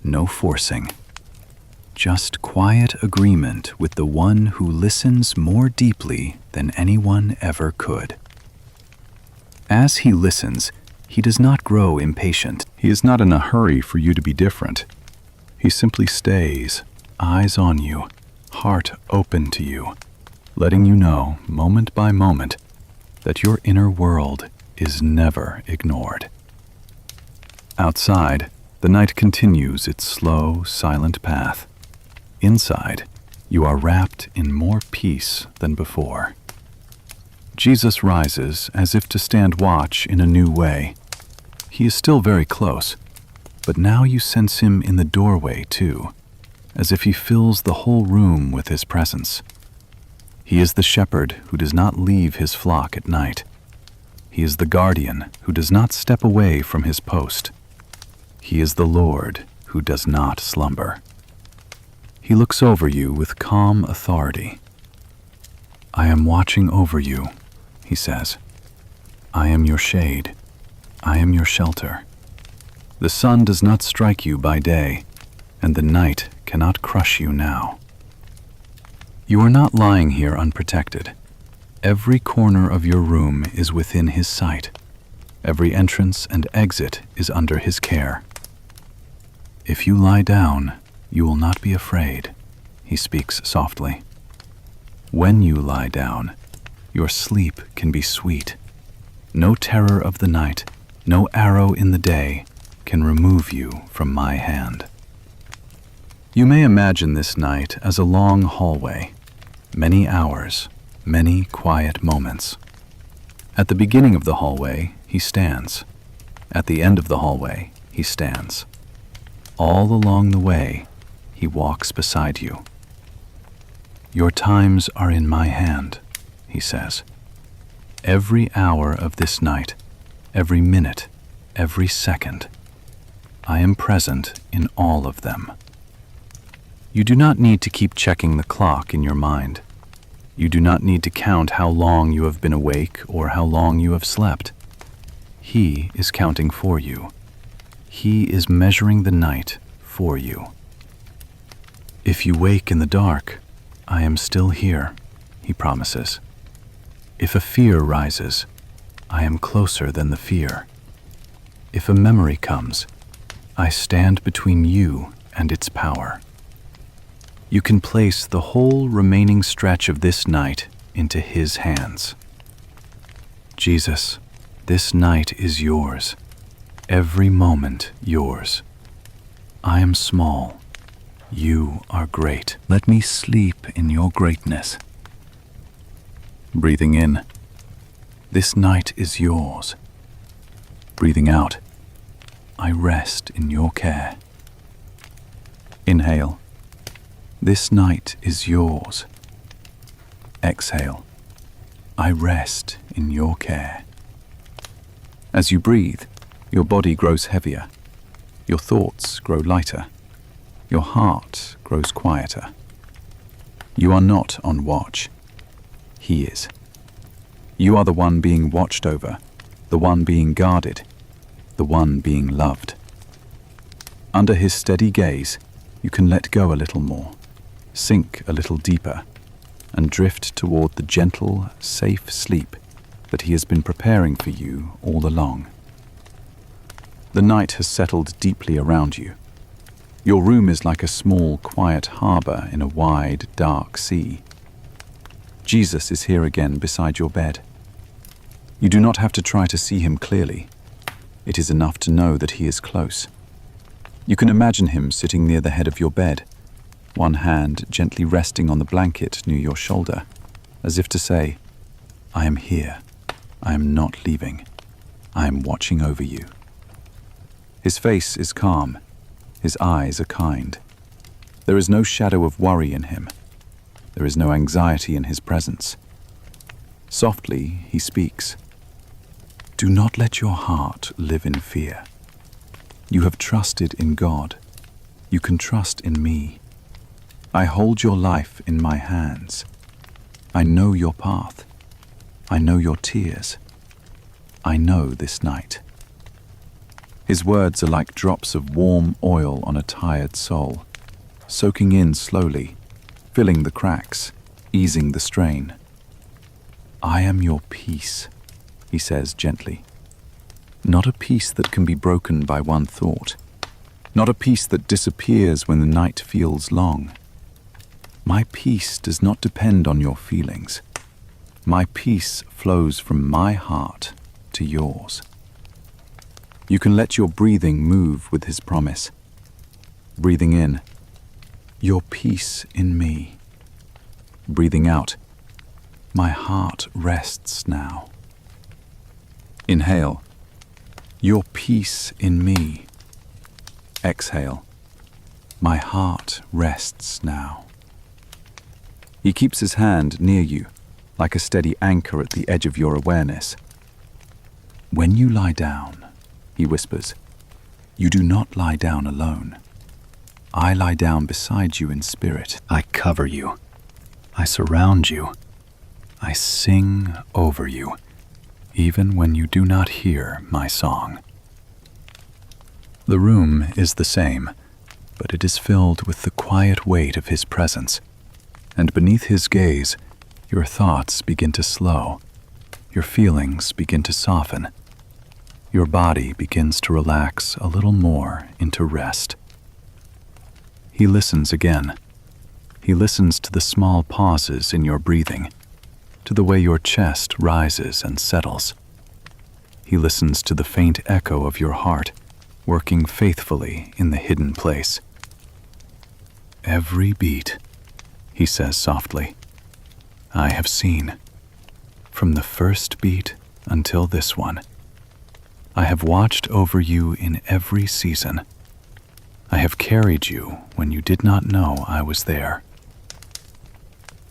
no forcing. Just quiet agreement with the one who listens more deeply than anyone ever could. As He listens, He does not grow impatient. He is not in a hurry for you to be different. He simply stays, eyes on you, heart open to you, letting you know, moment by moment, that your inner world is never ignored. Outside, the night continues its slow, silent path. Inside, you are wrapped in more peace than before. Jesus rises as if to stand watch in a new way. He is still very close, but now you sense Him in the doorway too, as if He fills the whole room with His presence. He is the shepherd who does not leave his flock at night. He is the guardian who does not step away from his post. He is the Lord who does not slumber. He looks over you with calm authority. I am watching over you, he says. I am your shade. I am your shelter. The sun does not strike you by day, and the night cannot crush you now. You are not lying here unprotected. Every corner of your room is within his sight. Every entrance and exit is under his care. If you lie down, you will not be afraid, he speaks softly. When you lie down, your sleep can be sweet. No terror of the night, no arrow in the day can remove you from my hand. You may imagine this night as a long hallway, many hours, many quiet moments. At the beginning of the hallway, he stands. At the end of the hallway, he stands. All along the way, he walks beside you. Your times are in my hand, he says. Every hour of this night, every minute, every second, I am present in all of them. You do not need to keep checking the clock in your mind. You do not need to count how long you have been awake or how long you have slept. He is counting for you. He is measuring the night for you. If you wake in the dark, I am still here, he promises. If a fear rises, I am closer than the fear. If a memory comes, I stand between you and its power. You can place the whole remaining stretch of this night into his hands. Jesus, this night is yours, every moment yours. I am small, you are great. Let me sleep in your greatness. Breathing in, this night is yours. Breathing out, I rest in your care. Inhale, this night is yours. Exhale, I rest in your care. As you breathe, your body grows heavier. Your thoughts grow lighter. Your heart grows quieter. You are not on watch. He is. You are the one being watched over, the one being guarded, the one being loved. Under his steady gaze, you can let go a little more, sink a little deeper, and drift toward the gentle, safe sleep that he has been preparing for you all along. The night has settled deeply around you. Your room is like a small, quiet harbor in a wide, dark sea. Jesus is here again beside your bed. You do not have to try to see him clearly. It is enough to know that he is close. You can imagine him sitting near the head of your bed, one hand gently resting on the blanket near your shoulder, as if to say, I am here. I am not leaving. I am watching over you. His face is calm. His eyes are kind. There is no shadow of worry in him. There is no anxiety in his presence. Softly, he speaks. Do not let your heart live in fear. You have trusted in God. You can trust in me. I hold your life in my hands. I know your path. I know your tears. I know this night. His words are like drops of warm oil on a tired soul, soaking in slowly, filling the cracks, easing the strain. I am your peace, he says gently. Not a peace that can be broken by one thought. Not a peace that disappears when the night feels long. My peace does not depend on your feelings. My peace flows from my heart to yours. You can let your breathing move with his promise. Breathing in, your peace in me. Breathing out, my heart rests now. Inhale, your peace in me. Exhale, my heart rests now. He keeps his hand near you, like a steady anchor at the edge of your awareness. When you lie down, he whispers, you do not lie down alone. I lie down beside you in spirit. I cover you. I surround you. I sing over you, even when you do not hear my song. The room is the same, but it is filled with the quiet weight of his presence, and beneath his gaze, your thoughts begin to slow, your feelings begin to soften, your body begins to relax a little more into rest. He listens again. He listens to the small pauses in your breathing, to the way your chest rises and settles. He listens to the faint echo of your heart, working faithfully in the hidden place. Every beat, he says softly, I have seen, from the first beat until this one. I have watched over you in every season. I have carried you when you did not know I was there.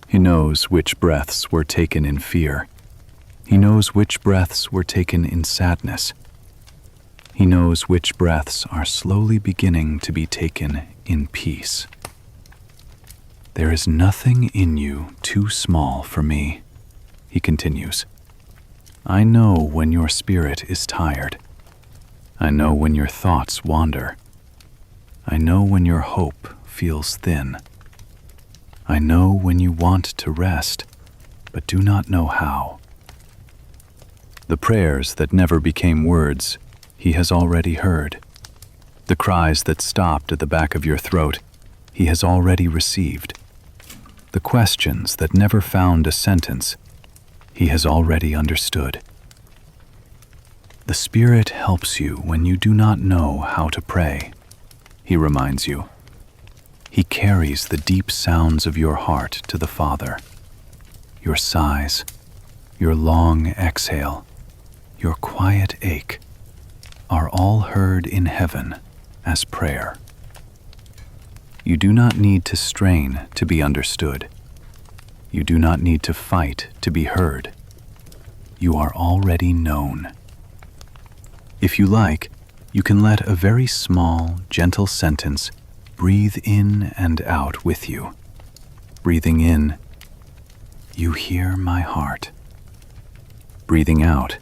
He knows which breaths were taken in fear. He knows which breaths were taken in sadness. He knows which breaths are slowly beginning to be taken in peace. There is nothing in you too small for me, he continues. I know when your spirit is tired. I know when your thoughts wander. I know when your hope feels thin. I know when you want to rest, but do not know how. The prayers that never became words, he has already heard. The cries that stopped at the back of your throat, he has already received. The questions that never found a sentence, he has already understood. The Spirit helps you when you do not know how to pray, he reminds you. He carries the deep sounds of your heart to the Father. Your sighs, your long exhale, your quiet ache are all heard in heaven as prayer. You do not need to strain to be understood. You do not need to fight to be heard. You are already known. If you like, you can let a very small, gentle sentence breathe in and out with you. Breathing in, you hear my heart. Breathing out,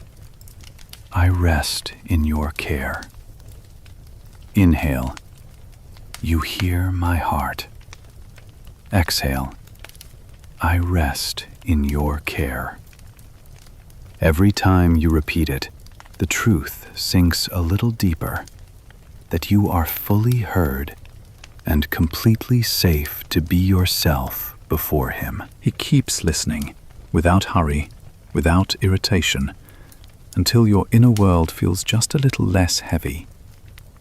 I rest in your care. Inhale, you hear my heart. Exhale, I rest in your care. Every time you repeat it, the truth sinks a little deeper, that you are fully heard and completely safe to be yourself before him. He keeps listening, without hurry, without irritation, until your inner world feels just a little less heavy,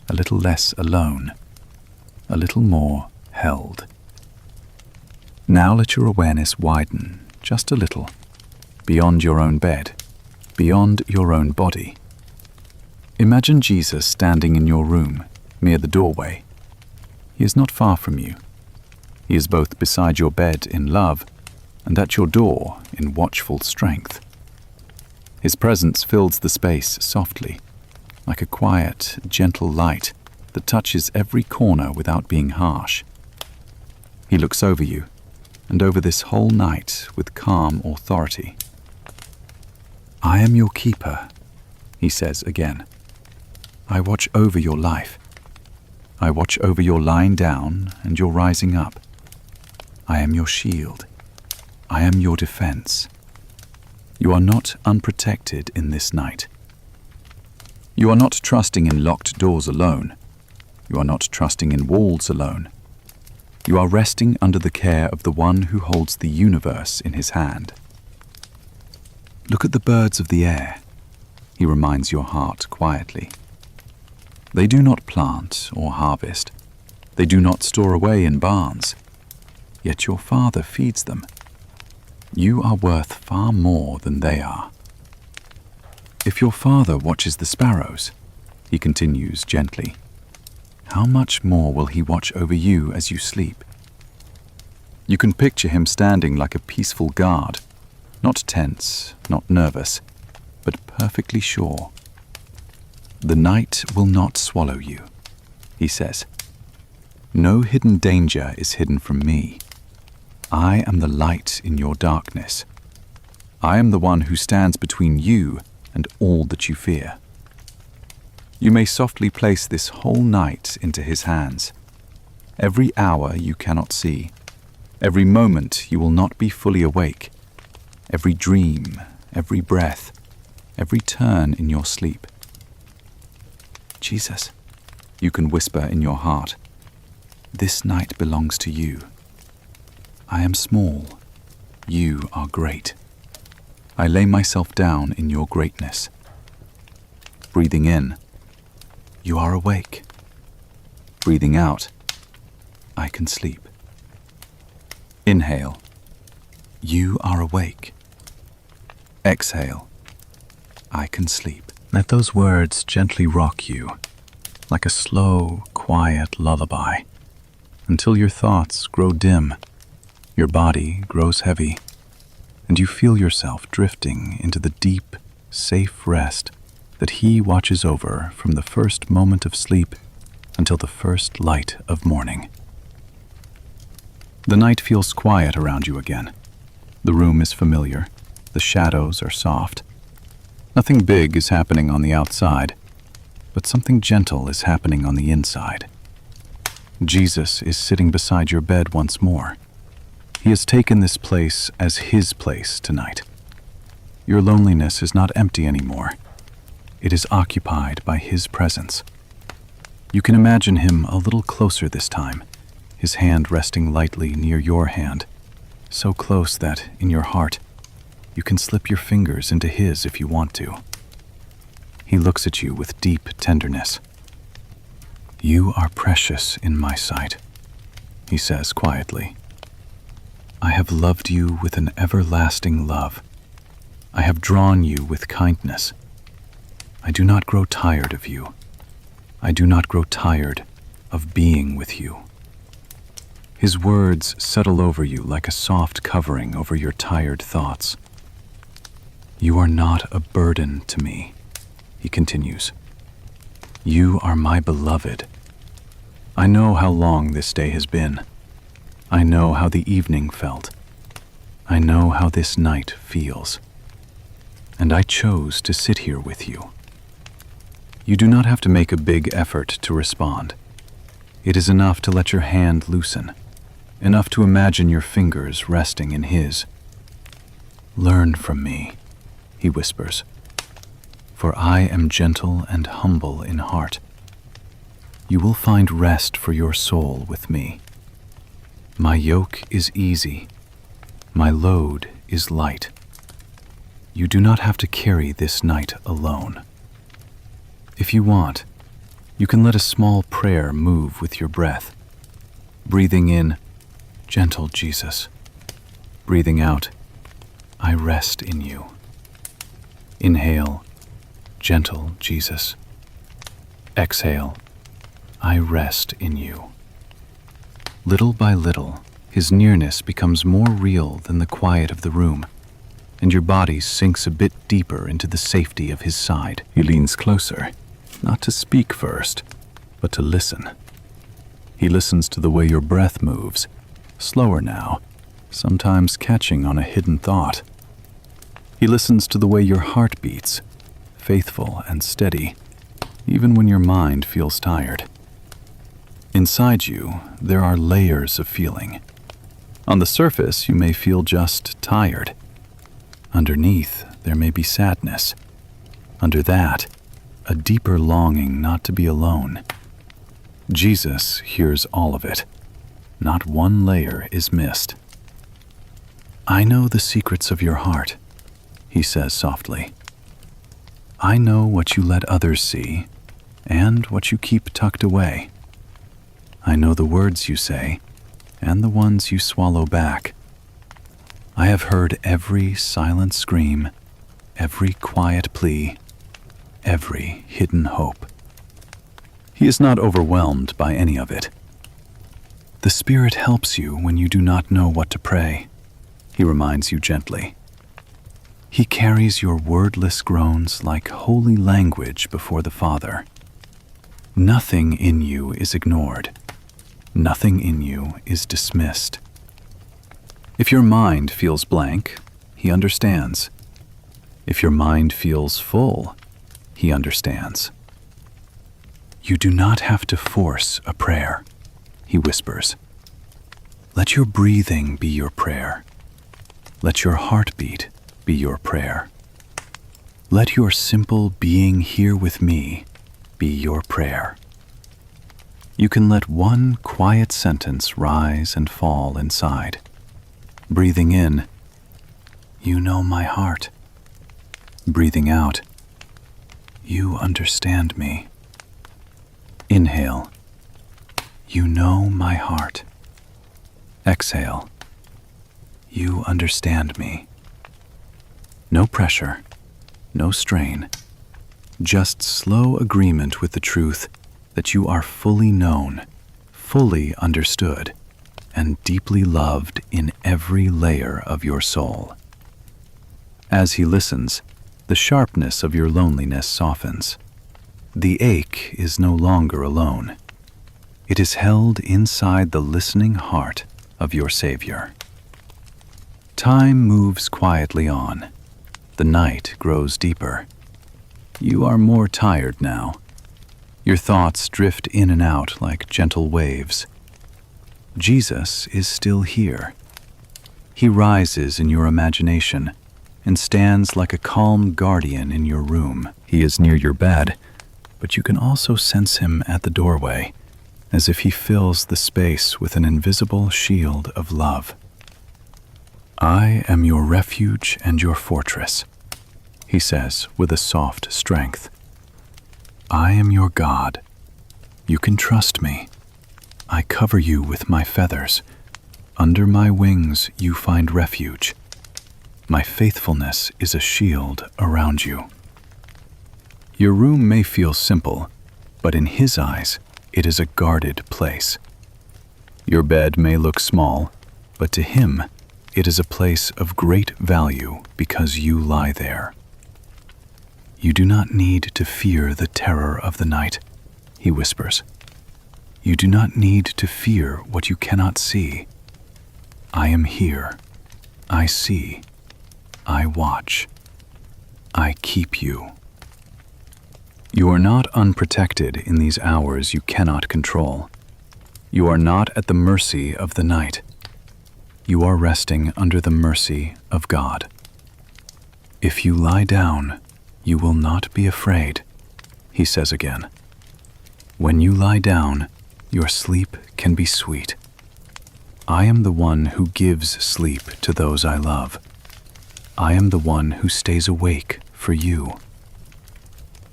a little less alone, a little more held. Now let your awareness widen just a little, beyond your own bed, beyond your own body. Imagine Jesus standing in your room, near the doorway. He is not far from you. He is both beside your bed in love and at your door in watchful strength. His presence fills the space softly, like a quiet, gentle light that touches every corner without being harsh. He looks over you and over this whole night with calm authority. I am your keeper, he says again. I watch over your life. I watch over your lying down and your rising up. I am your shield. I am your defense. You are not unprotected in this night. You are not trusting in locked doors alone. You are not trusting in walls alone. You are resting under the care of the one who holds the universe in his hand. Look at the birds of the air, he reminds your heart quietly. They do not plant or harvest. They do not store away in barns. Yet your Father feeds them. You are worth far more than they are. If your Father watches the sparrows, he continues gently, how much more will he watch over you as you sleep? You can picture him standing like a peaceful guard, not tense, not nervous, but perfectly sure. The night will not swallow you, he says. No hidden danger is hidden from me. I am the light in your darkness. I am the one who stands between you and all that you fear. You may softly place this whole night into his hands. Every hour you cannot see, every moment you will not be fully awake, every dream, every breath, every turn in your sleep. Jesus, you can whisper in your heart, this night belongs to you. I am small, you are great. I lay myself down in your greatness. Breathing in, you are awake. Breathing out, I can sleep. Inhale, you are awake. Exhale, I can sleep. Let those words gently rock you, like a slow, quiet lullaby, until your thoughts grow dim, your body grows heavy, and you feel yourself drifting into the deep, safe rest that He watches over from the first moment of sleep until the first light of morning. The night feels quiet around you again. The room is familiar. The shadows are soft. Nothing big is happening on the outside, but something gentle is happening on the inside. Jesus is sitting beside your bed once more. He has taken this place as His place tonight. Your loneliness is not empty anymore. It is occupied by His presence. You can imagine Him a little closer this time, His hand resting lightly near your hand, so close that, in your heart, you can slip your fingers into His if you want to. He looks at you with deep tenderness. You are precious in my sight, He says quietly. I have loved you with an everlasting love. I have drawn you with kindness. I do not grow tired of you. I do not grow tired of being with you. His words settle over you like a soft covering over your tired thoughts. You are not a burden to me, He continues. You are my beloved. I know how long this day has been. I know how the evening felt. I know how this night feels. And I chose to sit here with you. You do not have to make a big effort to respond. It is enough to let your hand loosen, enough to imagine your fingers resting in His. Learn from me, He whispers, for I am gentle and humble in heart. You will find rest for your soul with me. My yoke is easy. My load is light. You do not have to carry this night alone. If you want, you can let a small prayer move with your breath. Breathing in, gentle Jesus. Breathing out, I rest in you. Inhale, gentle Jesus. Exhale, I rest in you. Little by little, His nearness becomes more real than the quiet of the room, and your body sinks a bit deeper into the safety of His side. He leans closer, not to speak first, but to listen. He listens to the way your breath moves, slower now, sometimes catching on a hidden thought. He listens to the way your heart beats, faithful and steady, even when your mind feels tired. Inside you, there are layers of feeling. On the surface, you may feel just tired. Underneath, there may be sadness. Under that, a deeper longing not to be alone. Jesus hears all of it. Not one layer is missed. I know the secrets of your heart, He says softly. I know what you let others see and what you keep tucked away. I know the words you say and the ones you swallow back. I have heard every silent scream, every quiet plea, every hidden hope. He is not overwhelmed by any of it. The Spirit helps you when you do not know what to pray, He reminds you gently. He carries your wordless groans like holy language before the Father. Nothing in you is ignored. Nothing in you is dismissed. If your mind feels blank, He understands. If your mind feels full, He understands. You do not have to force a prayer, He whispers. Let your breathing be your prayer. Let your heartbeat be your prayer. Let your simple being here with me be your prayer. You can let one quiet sentence rise and fall inside. Breathing in, you know my heart. Breathing out, you understand me. Inhale, you know my heart. Exhale, you understand me. No pressure, no strain, just slow agreement with the truth that you are fully known, fully understood, and deeply loved in every layer of your soul. As He listens, the sharpness of your loneliness softens. The ache is no longer alone. It is held inside the listening heart of your Savior. Time moves quietly on. The night grows deeper. You are more tired now. Your thoughts drift in and out like gentle waves. Jesus is still here. He rises in your imagination and stands like a calm guardian in your room. He is near your bed, but you can also sense Him at the doorway, as if He fills the space with an invisible shield of love. I am your refuge and your fortress, He says with a soft strength. I am your God. You can trust me. I cover you with my feathers. Under my wings you find refuge. My faithfulness is a shield around you. Your room may feel simple, but in His eyes, it is a guarded place. Your bed may look small, but to Him, it is a place of great value because you lie there. You do not need to fear the terror of the night, He whispers. You do not need to fear what you cannot see. I am here. I see. I watch. I keep you. You are not unprotected in these hours you cannot control. You are not at the mercy of the night. You are resting under the mercy of God. If you lie down, you will not be afraid, He says again. When you lie down, your sleep can be sweet. I am the one who gives sleep to those I love. I am the one who stays awake for you.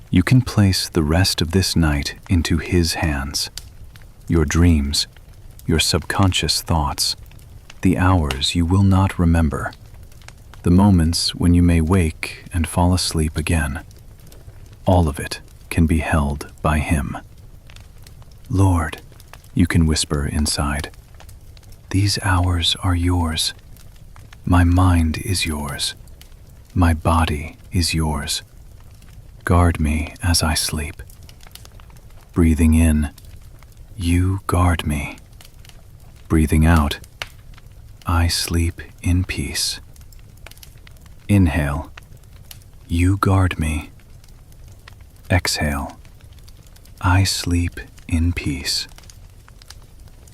You can place the rest of this night into His hands. Your dreams, your subconscious thoughts, the hours you will not remember, the moments when you may wake and fall asleep again. All of it can be held by Him. Lord, you can whisper inside, these hours are yours. My mind is yours. My body is yours. Guard me as I sleep. Breathing in, you guard me. Breathing out, I sleep in peace. Inhale, you guard me. Exhale, I sleep in peace.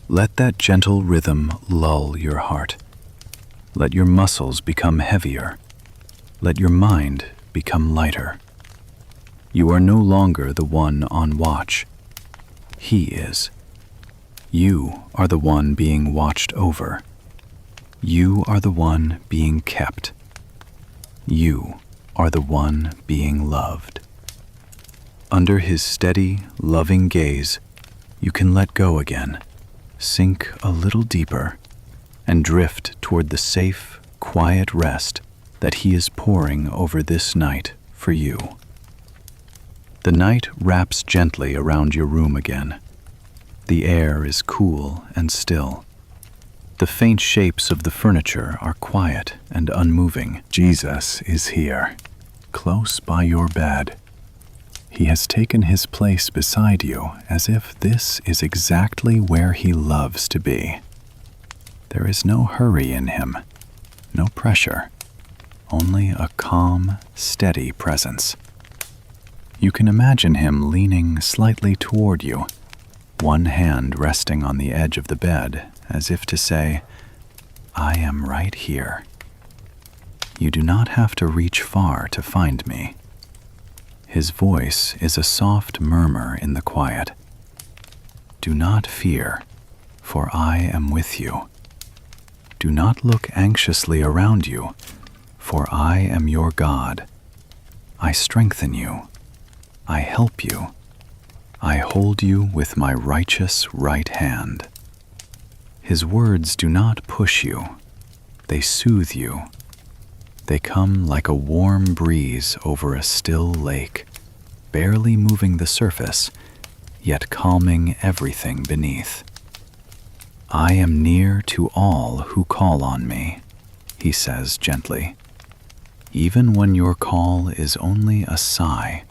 Let that gentle rhythm lull your heart. Let your muscles become heavier. Let your mind become lighter. You are no longer the one on watch. He is. You are the one being watched over. You are the one being kept. You are the one being loved. Under His steady, loving gaze, you can let go again, sink a little deeper, and drift toward the safe, quiet rest that He is pouring over this night for you. The night wraps gently around your room again. The air is cool and still. The faint shapes of the furniture are quiet and unmoving. Jesus is here, close by your bed. He has taken His place beside you as if this is exactly where He loves to be. There is no hurry in Him, no pressure, only a calm, steady presence. You can imagine him leaning slightly toward you, one hand resting on the edge of the bed, as if to say, "I am right here. You do not have to reach far to find me." His voice is a soft murmur in the quiet. "Do not fear, for I am with you. Do not look anxiously around you, for I am your God. I strengthen you. I help you. I hold you with my righteous right hand." His words do not push you. They soothe you. They come like a warm breeze over a still lake, barely moving the surface, yet calming everything beneath. "I am near to all who call on me," he says gently. "Even when your call is only a sigh,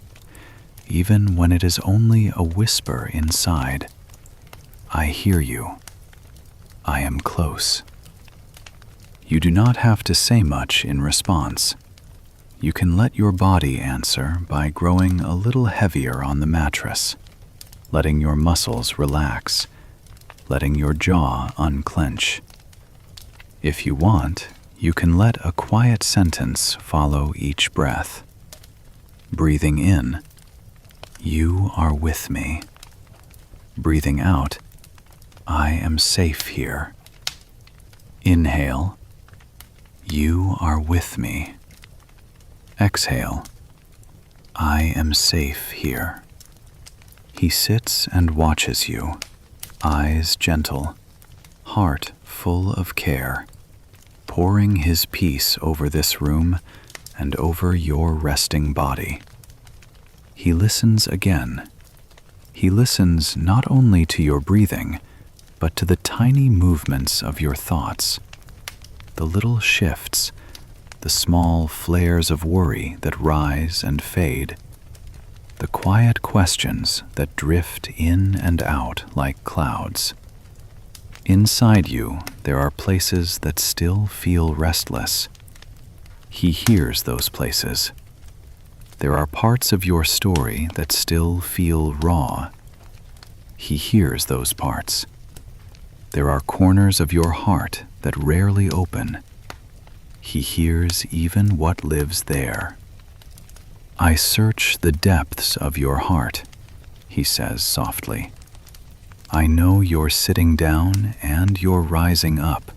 even when it is only a whisper inside, I hear you. I am close." You do not have to say much in response. You can let your body answer by growing a little heavier on the mattress, letting your muscles relax, letting your jaw unclench. If you want, you can let a quiet sentence follow each breath. Breathing in, "You are with me." Breathing out, "I am safe here." Inhale, "You are with me." Exhale, "I am safe here." He sits and watches you, eyes gentle, heart full of care, pouring his peace over this room and over your resting body. He listens again. He listens not only to your breathing, but to the tiny movements of your thoughts, the little shifts, the small flares of worry that rise and fade, the quiet questions that drift in and out like clouds. Inside you, there are places that still feel restless. He hears those places. There are parts of your story that still feel raw. He hears those parts. There are corners of your heart that rarely open. He hears even what lives there. "I search the depths of your heart," he says softly. "I know you're sitting down and you're rising up.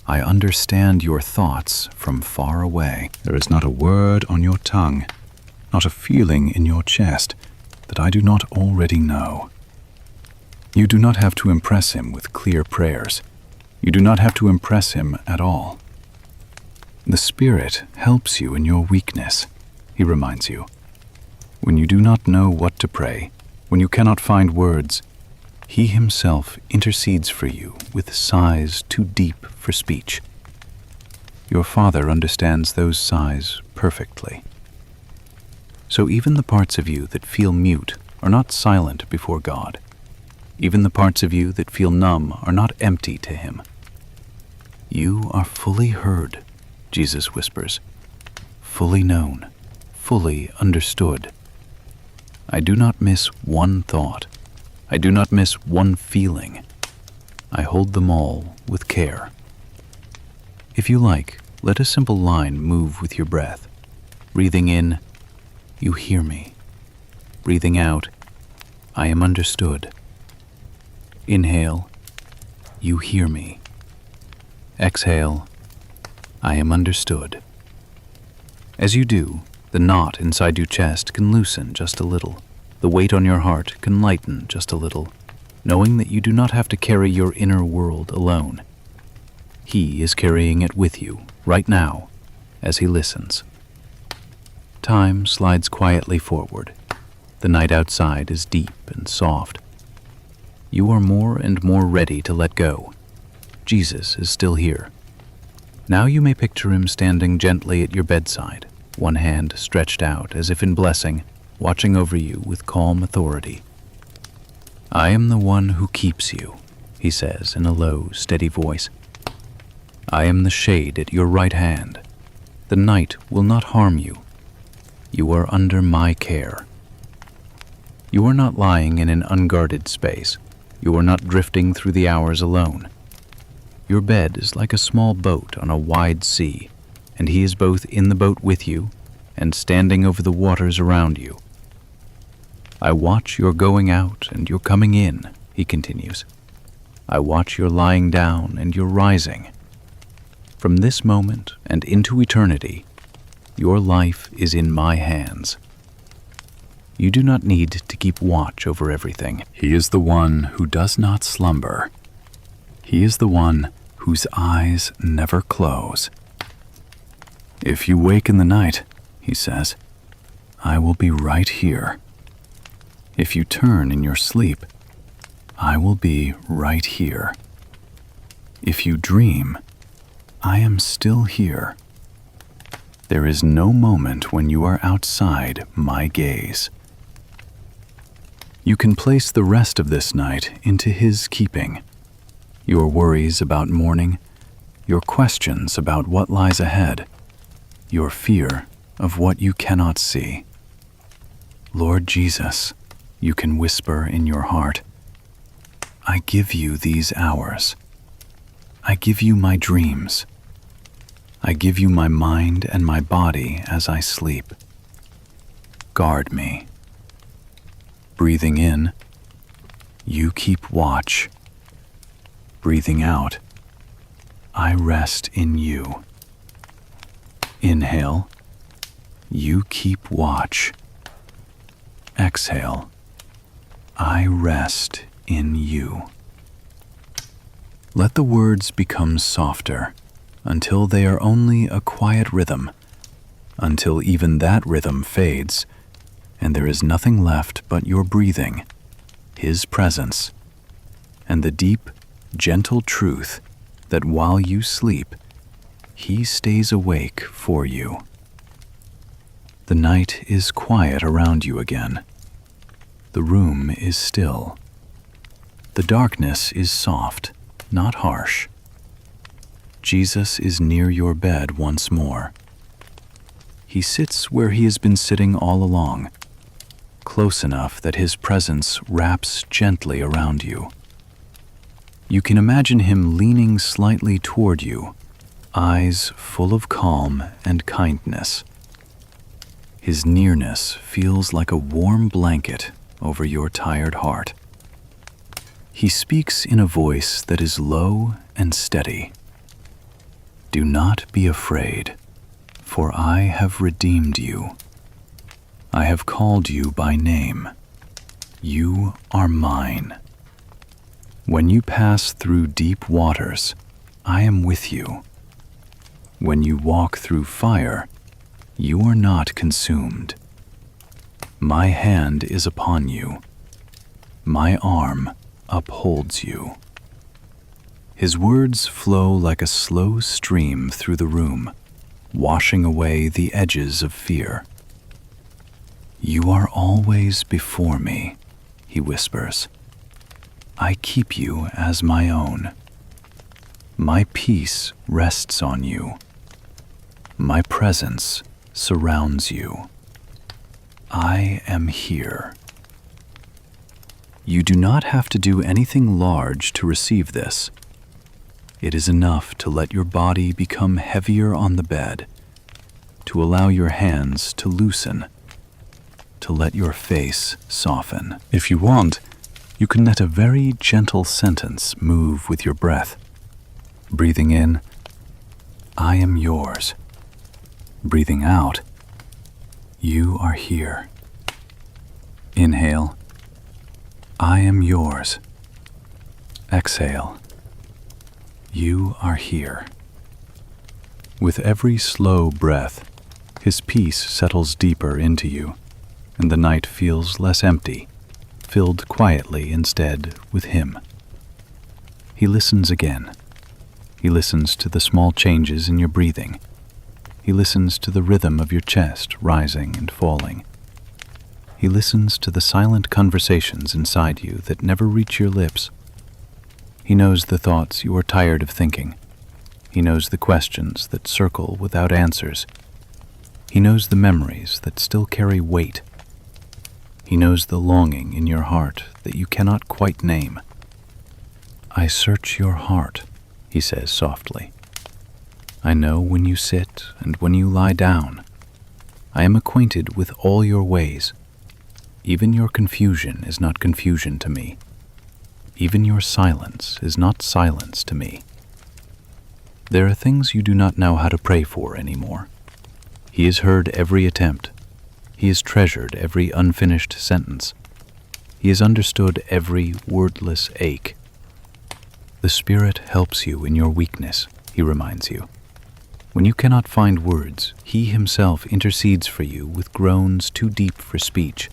I understand your thoughts from far away. There is not a word on your tongue, not a feeling in your chest that I do not already know." You do not have to impress him with clear prayers. You do not have to impress him at all. The Spirit helps you in your weakness, he reminds you. When you do not know what to pray, when you cannot find words, he himself intercedes for you with sighs too deep for speech. Your Father understands those sighs perfectly. So even the parts of you that feel mute are not silent before God. Even the parts of you that feel numb are not empty to him. "You are fully heard," Jesus whispers, "fully known, fully understood. I do not miss one thought. I do not miss one feeling. I hold them all with care." If you like, let a simple line move with your breath. Breathing in, "You hear me." Breathing out, "I am understood." Inhale, "You hear me." Exhale, "I am understood." As you do, the knot inside your chest can loosen just a little. The weight on your heart can lighten just a little, knowing that you do not have to carry your inner world alone. He is carrying it with you, right now, as he listens. Time slides quietly forward. The night outside is deep and soft. You are more and more ready to let go. Jesus is still here. Now you may picture him standing gently at your bedside, one hand stretched out as if in blessing, watching over you with calm authority. "I am the one who keeps you," he says in a low, steady voice. "I am the shade at your right hand. The night will not harm you. You are under my care. You are not lying in an unguarded space. You are not drifting through the hours alone. Your bed is like a small boat on a wide sea, and he is both in the boat with you and standing over the waters around you. I watch your going out and your coming in, he continues. I watch your lying down and your rising. From this moment and into eternity, your life is in my hands. You do not need to keep watch over everything. He is the one who does not slumber. He is the one whose eyes never close. If you wake in the night, he says, I will be right here. If you turn in your sleep, I will be right here. If you dream, I am still here. There is no moment when you are outside my gaze. You can place the rest of this night into his keeping. Your worries about morning, your questions about what lies ahead, your fear of what you cannot see. Lord Jesus, you can whisper in your heart, I give you these hours. I give you my dreams. I give you my mind and my body as I sleep. Guard me. Breathing in, you keep watch. Breathing out, I rest in you. Inhale, you keep watch. Exhale, I rest in you. Let the words become softer until they are only a quiet rhythm, until even that rhythm fades and there is nothing left but your breathing, his presence, and the deep, gentle truth that while you sleep, he stays awake for you. The night is quiet around you again. The room is still. The darkness is soft, not harsh. Jesus is near your bed once more. He sits where he has been sitting all along, close enough that his presence wraps gently around you. You can imagine him leaning slightly toward you, eyes full of calm and kindness. His nearness feels like a warm blanket over your tired heart. He speaks in a voice that is low and steady. Do not be afraid, for I have redeemed you. I have called you by name. You are mine. When you pass through deep waters, I am with you. When you walk through fire, you are not consumed. My hand is upon you. My arm upholds you. His words flow like a slow stream through the room, washing away the edges of fear. You are always before me, he whispers. I keep you as my own. My peace rests on you. My presence surrounds you. I am here. You do not have to do anything large to receive this. It is enough to let your body become heavier on the bed, to allow your hands to loosen, to let your face soften. If you want, you can let a very gentle sentence move with your breath. Breathing in, I am yours. Breathing out, you are here. Inhale, I am yours. Exhale, you are here. With every slow breath, his peace settles deeper into you, and the night feels less empty, filled quietly instead with him. He listens again. He listens to the small changes in your breathing. He listens to the rhythm of your chest rising and falling. He listens to the silent conversations inside you that never reach your lips. He knows the thoughts you are tired of thinking, He knows the questions that circle without answers. He knows the memories that still carry weight. He knows the longing in your heart that you cannot quite name. I search your heart, he says softly. I know when you sit and when you lie down. I am acquainted with all your ways. Even your confusion is not confusion to me. Even your silence is not silence to me. There are things you do not know how to pray for anymore. He has heard every attempt. He has treasured every unfinished sentence. He has understood every wordless ache. The Spirit helps you in your weakness, he reminds you. When you cannot find words, he himself intercedes for you with groans too deep for speech.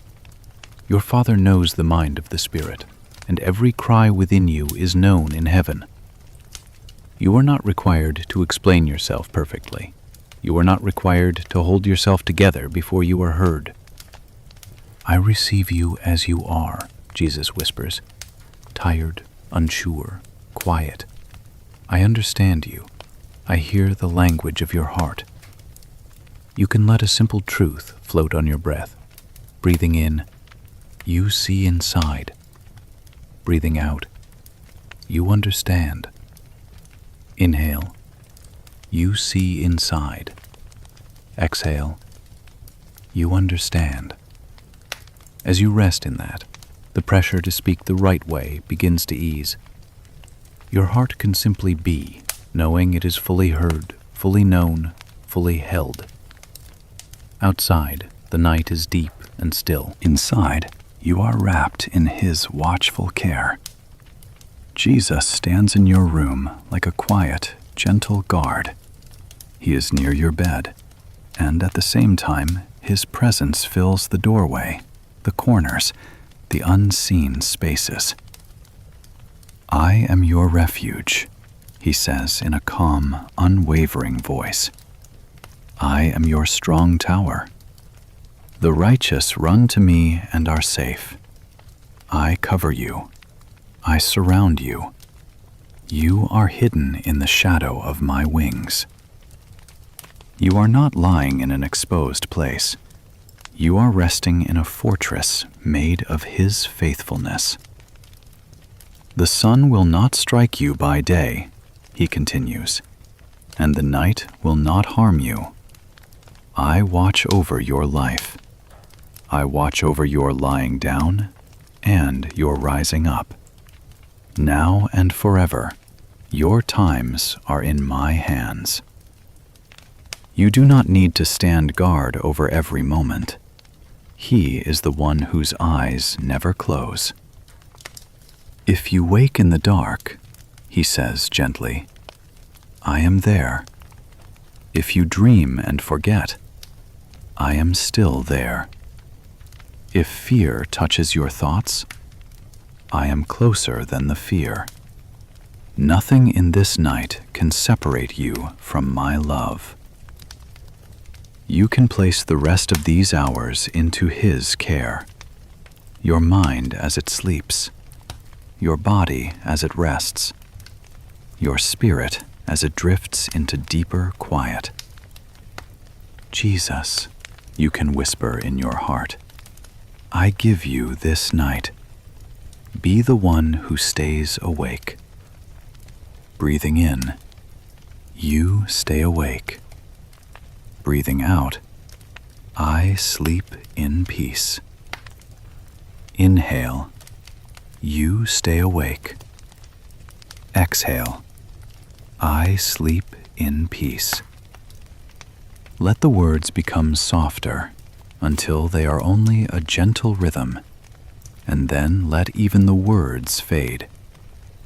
Your Father knows the mind of the Spirit, and every cry within you is known in heaven. You are not required to explain yourself perfectly. You are not required to hold yourself together before you are heard. I receive you as you are, Jesus whispers, tired, unsure, quiet. I understand you. I hear the language of your heart. You can let a simple truth float on your breath. Breathing in, you see inside. Breathing out, you understand. Inhale, you see inside. Exhale, you understand. As you rest in that, the pressure to speak the right way begins to ease. Your heart can simply be, knowing it is fully heard, fully known, fully held. Outside, the night is deep and still. Inside, you are wrapped in his watchful care. Jesus stands in your room like a quiet, gentle guard. He is near your bed, and at the same time, his presence fills the doorway, the corners, the unseen spaces. I am your refuge, he says in a calm, unwavering voice. I am your strong tower. The righteous run to me and are safe. I cover you. I surround you. You are hidden in the shadow of my wings. You are not lying in an exposed place. You are resting in a fortress made of his faithfulness. The sun will not strike you by day, he continues, and the night will not harm you. I watch over your life. I watch over your lying down and your rising up. Now and forever, your times are in my hands. You do not need to stand guard over every moment. He is the one whose eyes never close. If you wake in the dark, he says gently, I am there. If you dream and forget, I am still there. If fear touches your thoughts, I am closer than the fear. Nothing in this night can separate you from my love. You can place the rest of these hours into his care. Your mind as it sleeps, your body as it rests, your spirit as it drifts into deeper quiet. Jesus, you can whisper in your heart, I give you this night. Be the one who stays awake. Breathing in, you stay awake. Breathing out, I sleep in peace. Inhale, you stay awake. Exhale, I sleep in peace. Let the words become softer until they are only a gentle rhythm, and then let even the words fade,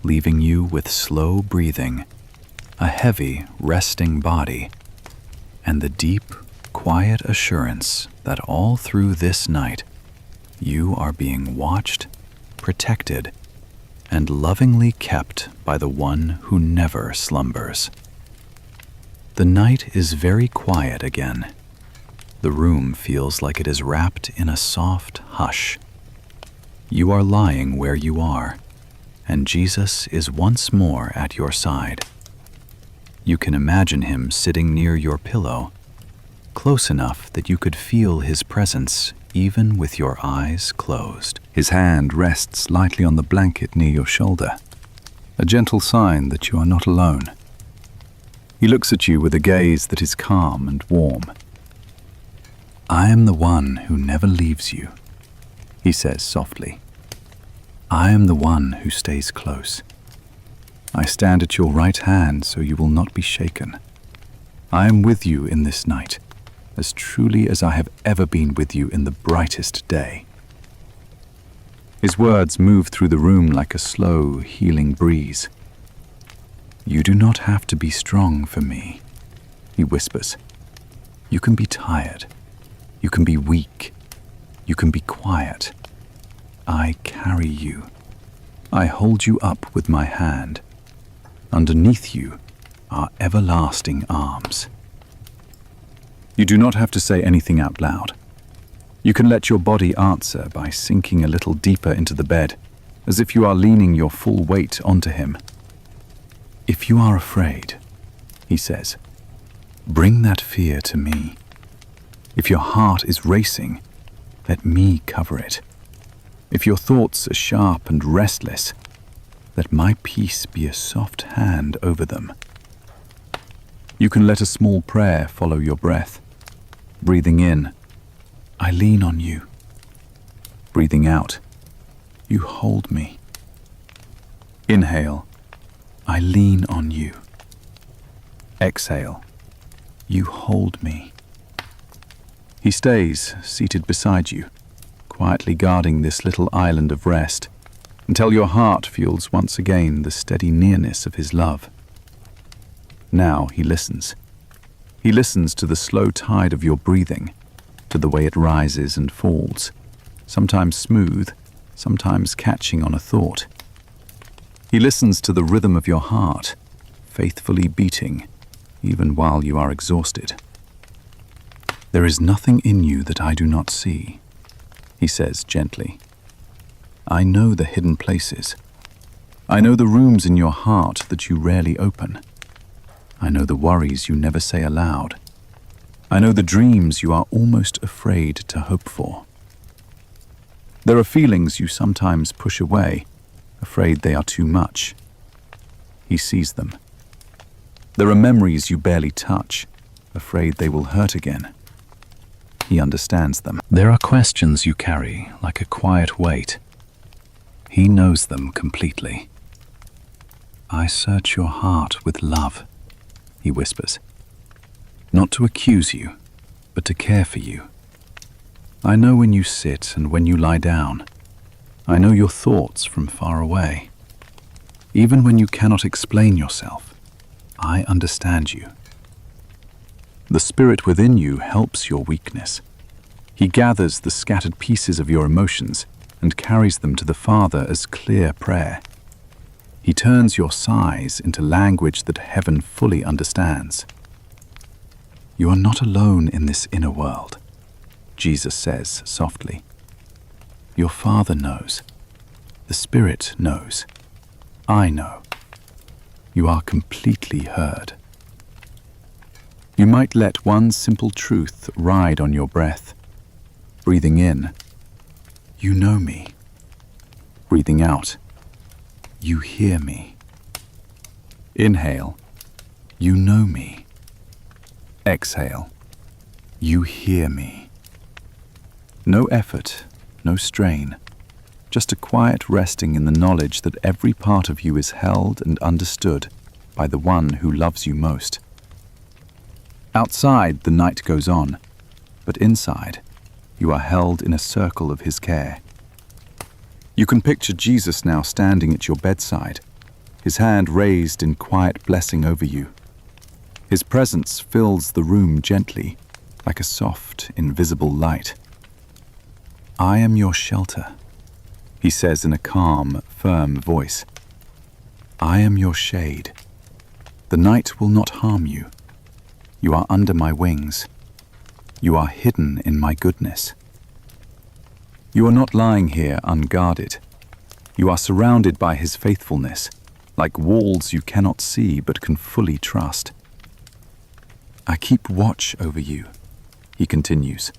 leaving you with slow breathing, a heavy, resting body, and the deep, quiet assurance that all through this night you are being watched, protected, and lovingly kept by the one who never slumbers. The night is very quiet again. The room feels like it is wrapped in a soft hush. You are lying where you are, and Jesus is once more at your side. You can imagine him sitting near your pillow, close enough that you could feel his presence even with your eyes closed. His hand rests lightly on the blanket near your shoulder, a gentle sign that you are not alone. He looks at you with a gaze that is calm and warm. "I am the one who never leaves you," he says softly. "I am the one who stays close. I stand at your right hand so you will not be shaken. I am with you in this night, as truly as I have ever been with you in the brightest day." His words move through the room like a slow, healing breeze. "You do not have to be strong for me," he whispers. "You can be tired. You can be weak. You can be quiet. I carry you. I hold you up with my hand. Underneath you are everlasting arms." You do not have to say anything out loud. You can let your body answer by sinking a little deeper into the bed, as if you are leaning your full weight onto him. "If you are afraid," he says, "bring that fear to me. If your heart is racing, let me cover it. If your thoughts are sharp and restless, let my peace be a soft hand over them." You can let a small prayer follow your breath. Breathing in, "I lean on you." Breathing out, "You hold me." Inhale, "I lean on you." Exhale, "You hold me." He stays seated beside you, quietly guarding this little island of rest, until your heart feels once again the steady nearness of his love. Now he listens. He listens to the slow tide of your breathing, to the way it rises and falls, sometimes smooth, sometimes catching on a thought. He listens to the rhythm of your heart, faithfully beating, even while you are exhausted. "There is nothing in you that I do not see," he says gently. "I know the hidden places. I know the rooms in your heart that you rarely open. I know the worries you never say aloud. I know the dreams you are almost afraid to hope for. There are feelings you sometimes push away, afraid they are too much. He sees them. There are memories you barely touch, afraid they will hurt again. He understands them. There are questions you carry like a quiet weight. He knows them completely. "I search your heart with love," he whispers. "Not to accuse you, but to care for you. I know when you sit and when you lie down. I know your thoughts from far away. Even when you cannot explain yourself, I understand you. The spirit within you helps your weakness. He gathers the scattered pieces of your emotions and carries them to the Father as clear prayer. He turns your sighs into language that heaven fully understands. You are not alone in this inner world," Jesus says softly. "Your Father knows. The Spirit knows. I know. You are completely heard." You might let one simple truth ride on your breath. Breathing in, "You know me." Breathing out, "You hear me." Inhale, "You know me." Exhale, "You hear me." No effort, no strain, just a quiet resting in the knowledge that every part of you is held and understood by the one who loves you most. Outside, the night goes on, but inside, you are held in a circle of his care. You can picture Jesus now standing at your bedside, his hand raised in quiet blessing over you. His presence fills the room gently, like a soft, invisible light. "I am your shelter," he says in a calm, firm voice. "I am your shade. The night will not harm you. You are under my wings. You are hidden in my goodness. You are not lying here unguarded. You are surrounded by his faithfulness, like walls you cannot see but can fully trust. I keep watch over you, he continues.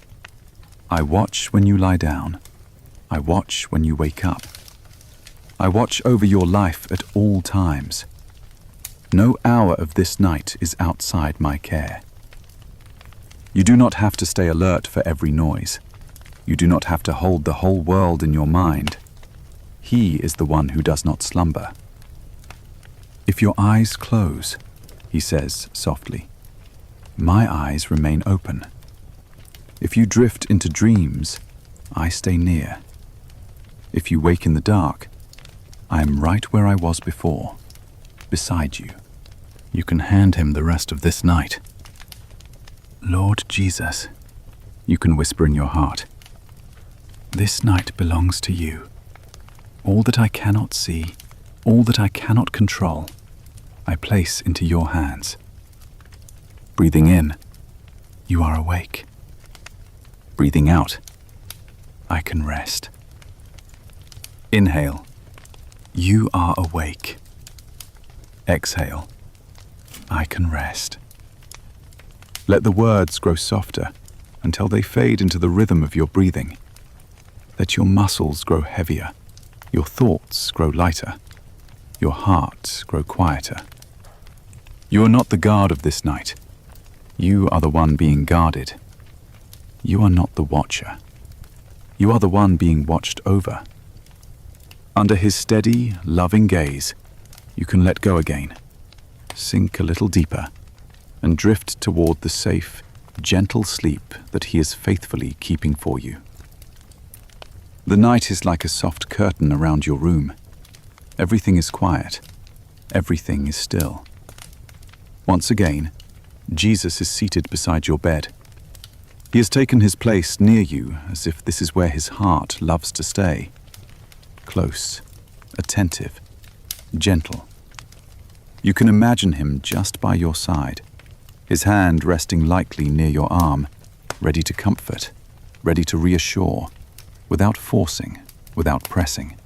I watch when you lie down. I watch when you wake up. I watch over your life at all times. No hour of this night is outside my care. You do not have to stay alert for every noise. You do not have to hold the whole world in your mind. He is the one who does not slumber. If your eyes close, he says softly, my eyes remain open. If you drift into dreams, I stay near. If you wake in the dark, I am right where I was before, beside you. You can hand him the rest of this night. Lord Jesus, you can whisper in your heart, this night belongs to you. All that I cannot see, all that I cannot control, I place into your hands. Breathing in, you are awake. Breathing out, I can rest. Inhale, you are awake. Exhale, I can rest. Let the words grow softer until they fade into the rhythm of your breathing. Let your muscles grow heavier, your thoughts grow lighter, your heart grow quieter. You are not the guard of this night. You are the one being guarded. You are not the watcher. You are the one being watched over. Under his steady, loving gaze, you can let go again, sink a little deeper, and drift toward the safe, gentle sleep that he is faithfully keeping for you. The night is like a soft curtain around your room. Everything is quiet. Everything is still. Once again, Jesus is seated beside your bed. He has taken his place near you as if this is where his heart loves to stay. Close, attentive, gentle. You can imagine him just by your side, his hand resting lightly near your arm, ready to comfort, ready to reassure, without forcing, without pressing.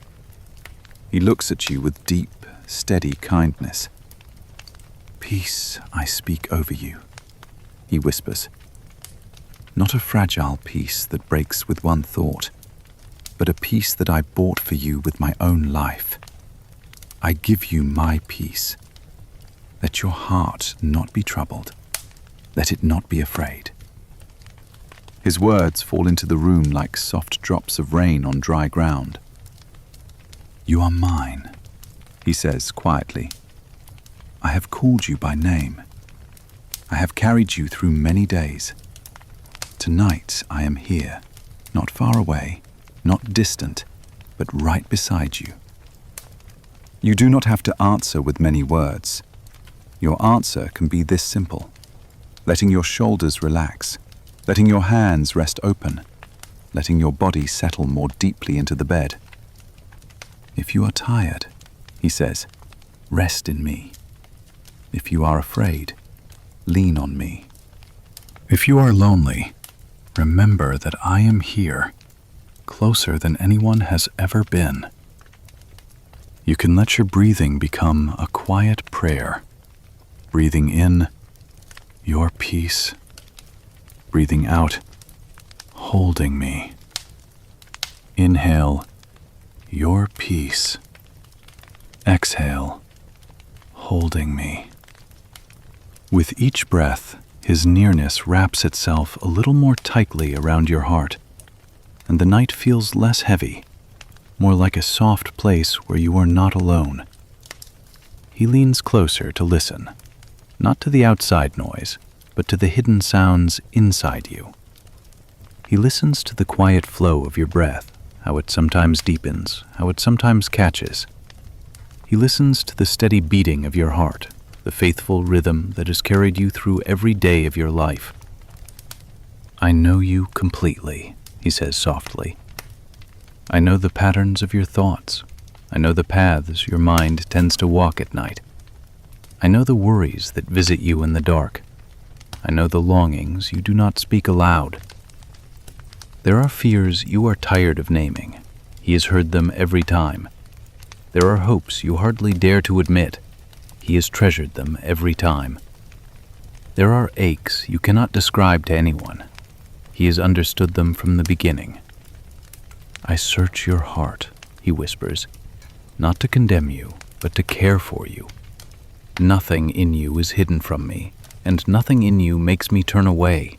He looks at you with deep, steady kindness. Peace I speak over you, he whispers. Not a fragile peace that breaks with one thought, but a peace that I bought for you with my own life. I give you my peace. Let your heart not be troubled. Let it not be afraid. His words fall into the room like soft drops of rain on dry ground. You are mine, he says quietly. I have called you by name. I have carried you through many days. Tonight I am here, not far away, not distant, but right beside you. You do not have to answer with many words. Your answer can be this simple: letting your shoulders relax, letting your hands rest open, letting your body settle more deeply into the bed. If you are tired, he says, rest in me. If you are afraid, lean on me. If you are lonely, remember that I am here, closer than anyone has ever been. You can let your breathing become a quiet prayer. Breathing in, your peace. Breathing out, holding me. Inhale, your peace. Exhale, holding me. With each breath, his nearness wraps itself a little more tightly around your heart, and the night feels less heavy, more like a soft place where you are not alone. He leans closer to listen, not to the outside noise, but to the hidden sounds inside you. He listens to the quiet flow of your breath, how it sometimes deepens, how it sometimes catches. He listens to the steady beating of your heart, the faithful rhythm that has carried you through every day of your life. I know you completely, he says softly. I know the patterns of your thoughts. I know the paths your mind tends to walk at night. I know the worries that visit you in the dark. I know the longings you do not speak aloud. There are fears you are tired of naming. He has heard them every time. There are hopes you hardly dare to admit. He has treasured them every time. There are aches you cannot describe to anyone. He has understood them from the beginning. I search your heart, he whispers, not to condemn you, but to care for you. Nothing in you is hidden from me, and nothing in you makes me turn away.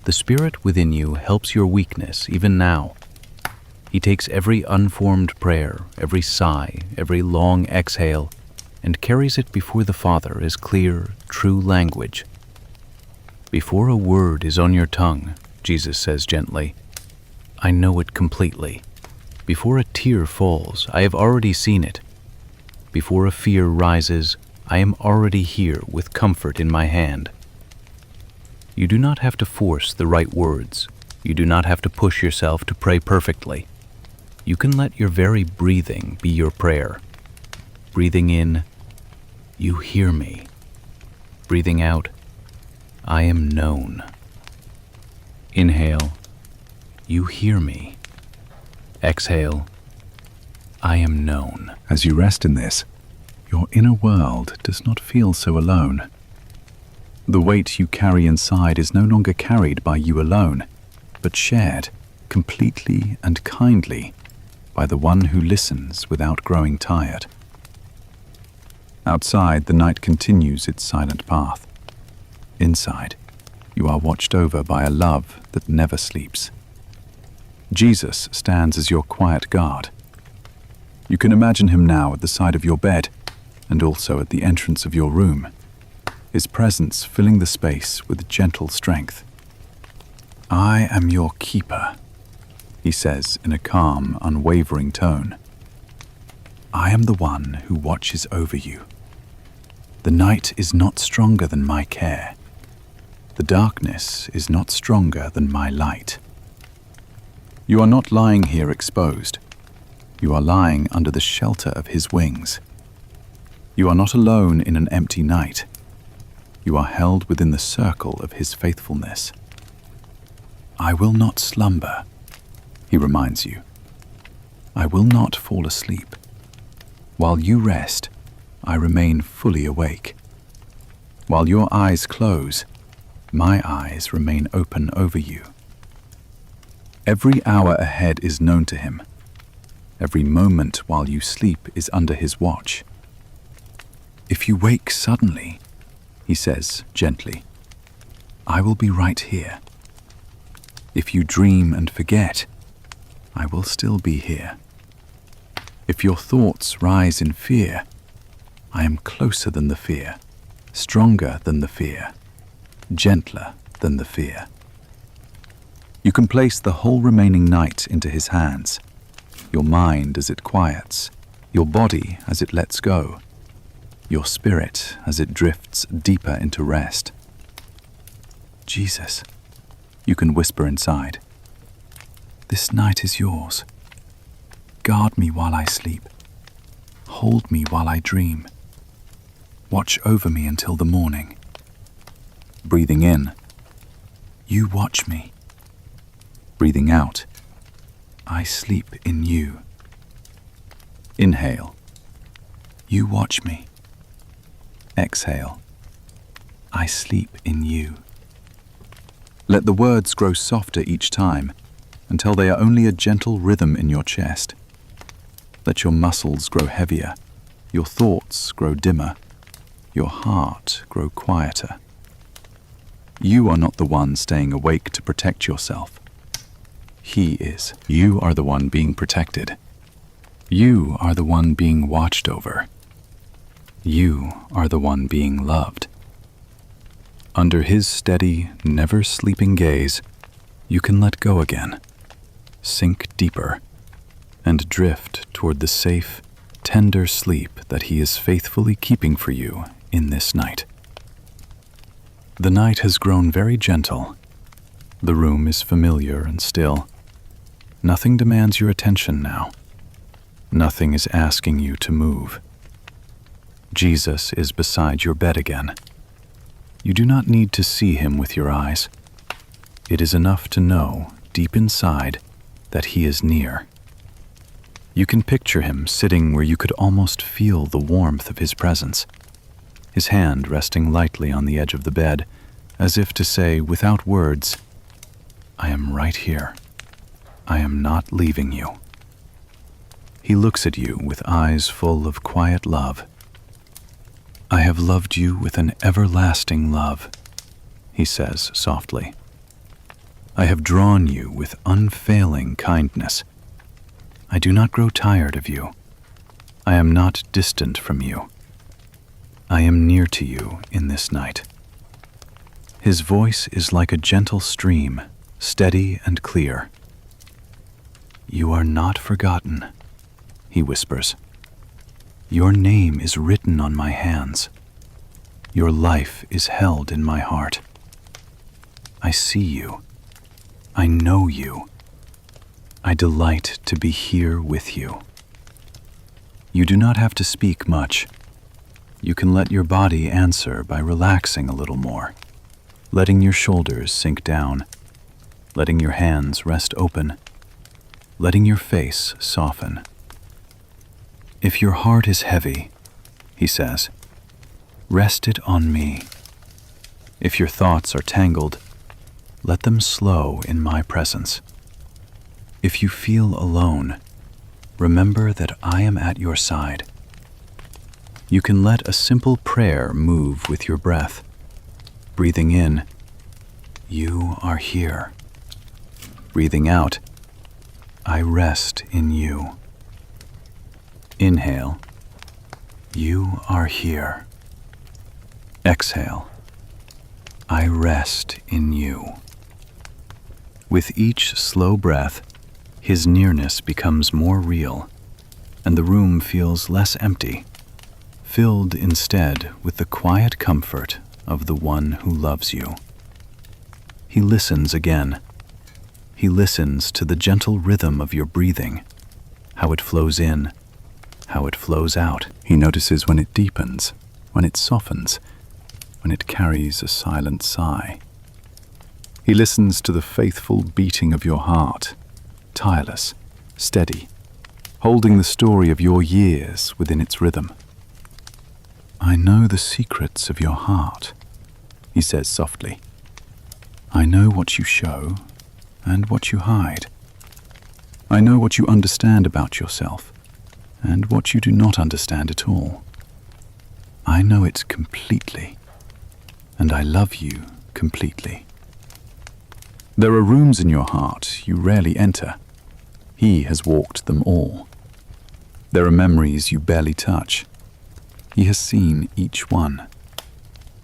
The Spirit within you helps your weakness even now. He takes every unformed prayer, every sigh, every long exhale, and carries it before the Father as clear, true language. Before a word is on your tongue, Jesus says gently, I know it completely. Before a tear falls, I have already seen it. Before a fear rises, I am already here with comfort in my hand. You do not have to force the right words. You do not have to push yourself to pray perfectly. You can let your very breathing be your prayer. Breathing in, you hear me. Breathing out, I am known. Inhale, you hear me. Exhale, I am known. As you rest in this, your inner world does not feel so alone. The weight you carry inside is no longer carried by you alone, but shared completely and kindly by the one who listens without growing tired. Outside, the night continues its silent path. Inside, you are watched over by a love that never sleeps. Jesus stands as your quiet guard. You can imagine him now at the side of your bed and also at the entrance of your room, his presence filling the space with gentle strength. I am your keeper, he says in a calm, unwavering tone. I am the one who watches over you. The night is not stronger than my care. The darkness is not stronger than my light. You are not lying here exposed. You are lying under the shelter of his wings. You are not alone in an empty night. You are held within the circle of his faithfulness. I will not slumber, he reminds you. I will not fall asleep. While you rest, I remain fully awake. While your eyes close, my eyes remain open over you. Every hour ahead is known to him. Every moment while you sleep is under his watch. If you wake suddenly, he says gently, I will be right here. If you dream and forget, I will still be here. If your thoughts rise in fear, I am closer than the fear, stronger than the fear, gentler than the fear. You can place the whole remaining night into his hands, your mind as it quiets, your body as it lets go, your spirit as it drifts deeper into rest. Jesus, you can whisper inside, this night is yours. Guard me while I sleep. Hold me while I dream. Watch over me until the morning. Breathing in, you watch me. Breathing out, I sleep in you. Inhale, you watch me. Exhale, I sleep in you. Let the words grow softer each time until they are only a gentle rhythm in your chest. Let your muscles grow heavier, your thoughts grow dimmer, your heart grow quieter. You are not the one staying awake to protect yourself. He is. You are the one being protected. You are the one being watched over. You are the one being loved. Under his steady, never-sleeping gaze, you can let go again, sink deeper, and drift toward the safe, tender sleep that he is faithfully keeping for you in this night. The night has grown very gentle. The room is familiar and still. Nothing demands your attention now. Nothing is asking you to move. Jesus is beside your bed again. You do not need to see him with your eyes. It is enough to know, deep inside, that he is near. You can picture him sitting where you could almost feel the warmth of his presence, his hand resting lightly on the edge of the bed, as if to say, without words, "I am right here. I am not leaving you." He looks at you with eyes full of quiet love. "I have loved you with an everlasting love," he says softly. "I have drawn you with unfailing kindness. I do not grow tired of you. I am not distant from you. I am near to you in this night." His voice is like a gentle stream, steady and clear. "You are not forgotten," he whispers. "Your name is written on my hands. Your life is held in my heart. I see you. I know you. I delight to be here with you." You do not have to speak much. You can let your body answer by relaxing a little more, letting your shoulders sink down, letting your hands rest open, letting your face soften. "If your heart is heavy," he says, "rest it on me. If your thoughts are tangled, let them slow in my presence. If you feel alone, remember that I am at your side." You can let a simple prayer move with your breath, breathing in, "You are here." Breathing out, "I rest in you." Inhale, "You are here." Exhale, "I rest in you." With each slow breath, his nearness becomes more real, and the room feels less empty, filled instead with the quiet comfort of the one who loves you. He listens again. He listens to the gentle rhythm of your breathing, how it flows in, how it flows out. He notices when it deepens, when it softens, when it carries a silent sigh. He listens to the faithful beating of your heart, tireless, steady, holding the story of your years within its rhythm. "I know the secrets of your heart," he says softly. "I know what you show and what you hide. I know what you understand about yourself and what you do not understand at all. I know it completely, and I love you completely. There are rooms in your heart you rarely enter. He has walked them all. There are memories you barely touch. He has seen each one.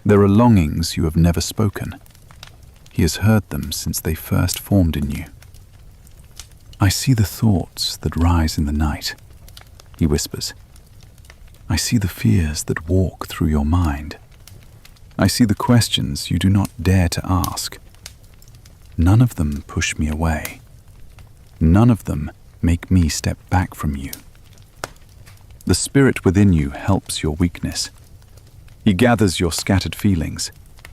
There are longings you have never spoken. He has heard them since they first formed in you. I see the thoughts that rise in the night," he whispers. "I see the fears that walk through your mind. I see the questions you do not dare to ask. None of them push me away. None of them make me step back from you. The spirit within you helps your weakness. He gathers your scattered feelings,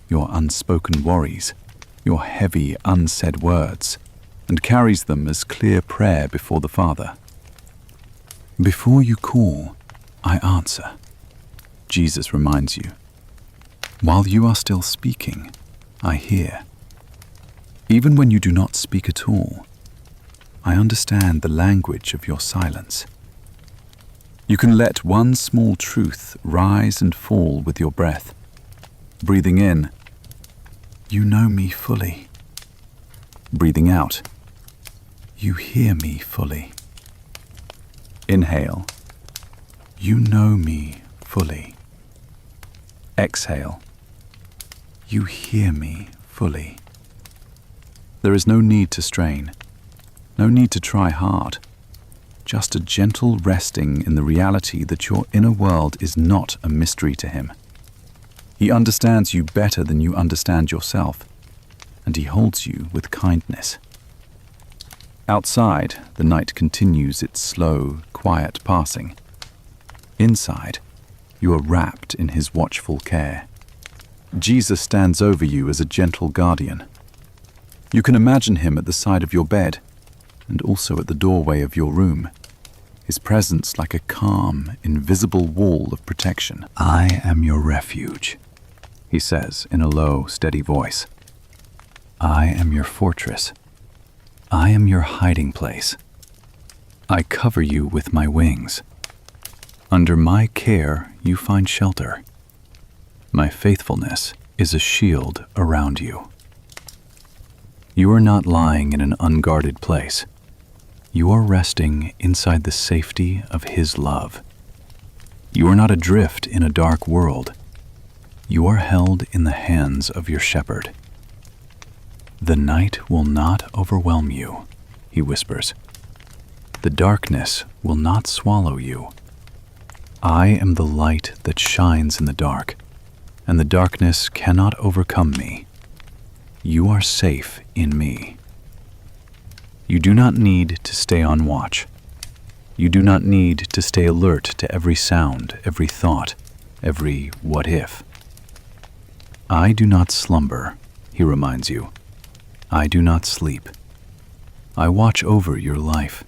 your unspoken worries, your heavy, unsaid words, and carries them as clear prayer before the Father. Before you call, I answer," Jesus reminds you. "While you are still speaking, I hear. Even when you do not speak at all, I understand the language of your silence." You can let one small truth rise and fall with your breath. Breathing in, "You know me fully." Breathing out, "You hear me fully." Inhale, "You know me fully." Exhale, "You hear me fully." There is no need to strain, no need to try hard, just a gentle resting in the reality that your inner world is not a mystery to him. He understands you better than you understand yourself, and he holds you with kindness. Outside, the night continues its slow, quiet passing. Inside, you are wrapped in his watchful care. Jesus stands over you as a gentle guardian. You can imagine him at the side of your bed, and also at the doorway of your room. His presence like a calm, invisible wall of protection. I am your refuge. He says in a low, steady voice. I am your fortress. I am your hiding place. I cover you with my wings. Under my care, you find shelter. My faithfulness is a shield around you. You are not lying in an unguarded place. You are resting inside the safety of His love. You are not adrift in a dark world. You are held in the hands of your shepherd. The night will not overwhelm you, He whispers. The darkness will not swallow you. I am the light that shines in the dark, and the darkness cannot overcome me. You are safe in me. You do not need to stay on watch. You do not need to stay alert to every sound, every thought, every what if. I do not slumber, He reminds you. I do not sleep. I watch over your life.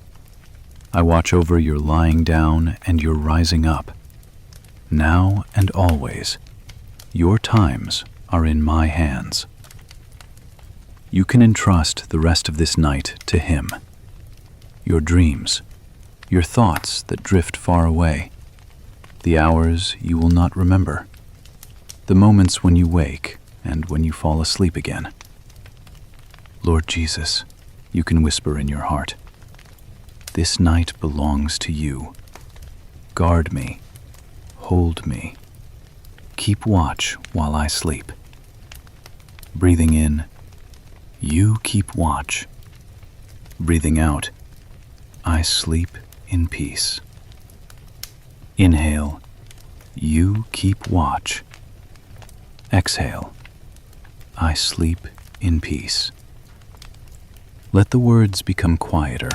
I watch over your lying down and your rising up. Now and always, your times are in my hands. You can entrust the rest of this night to Him. Your dreams, your thoughts that drift far away, the hours you will not remember, the moments when you wake and when you fall asleep again. Lord Jesus, you can whisper in your heart, this night belongs to you. Guard me, hold me, keep watch while I sleep. Breathing in, you keep watch. Breathing out, I sleep in peace. Inhale, you keep watch. Exhale, I sleep in peace. Let the words become quieter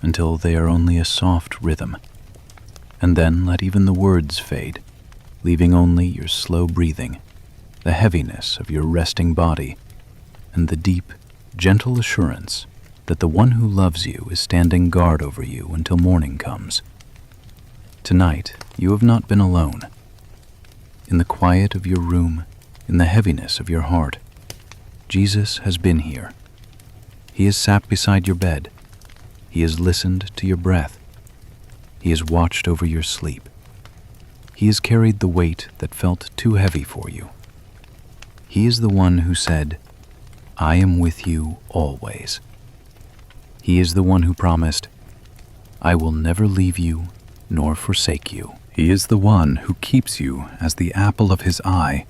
until they are only a soft rhythm, and then let even the words fade, leaving only your slow breathing, the heaviness of your resting body, and the deep, gentle assurance that the one who loves you is standing guard over you until morning comes. Tonight, you have not been alone. In the quiet of your room, in the heaviness of your heart, Jesus has been here. He has sat beside your bed. He has listened to your breath. He has watched over your sleep. He has carried the weight that felt too heavy for you. He is the one who said, I am with you always. He is the one who promised, I will never leave you nor forsake you. He is the one who keeps you as the apple of His eye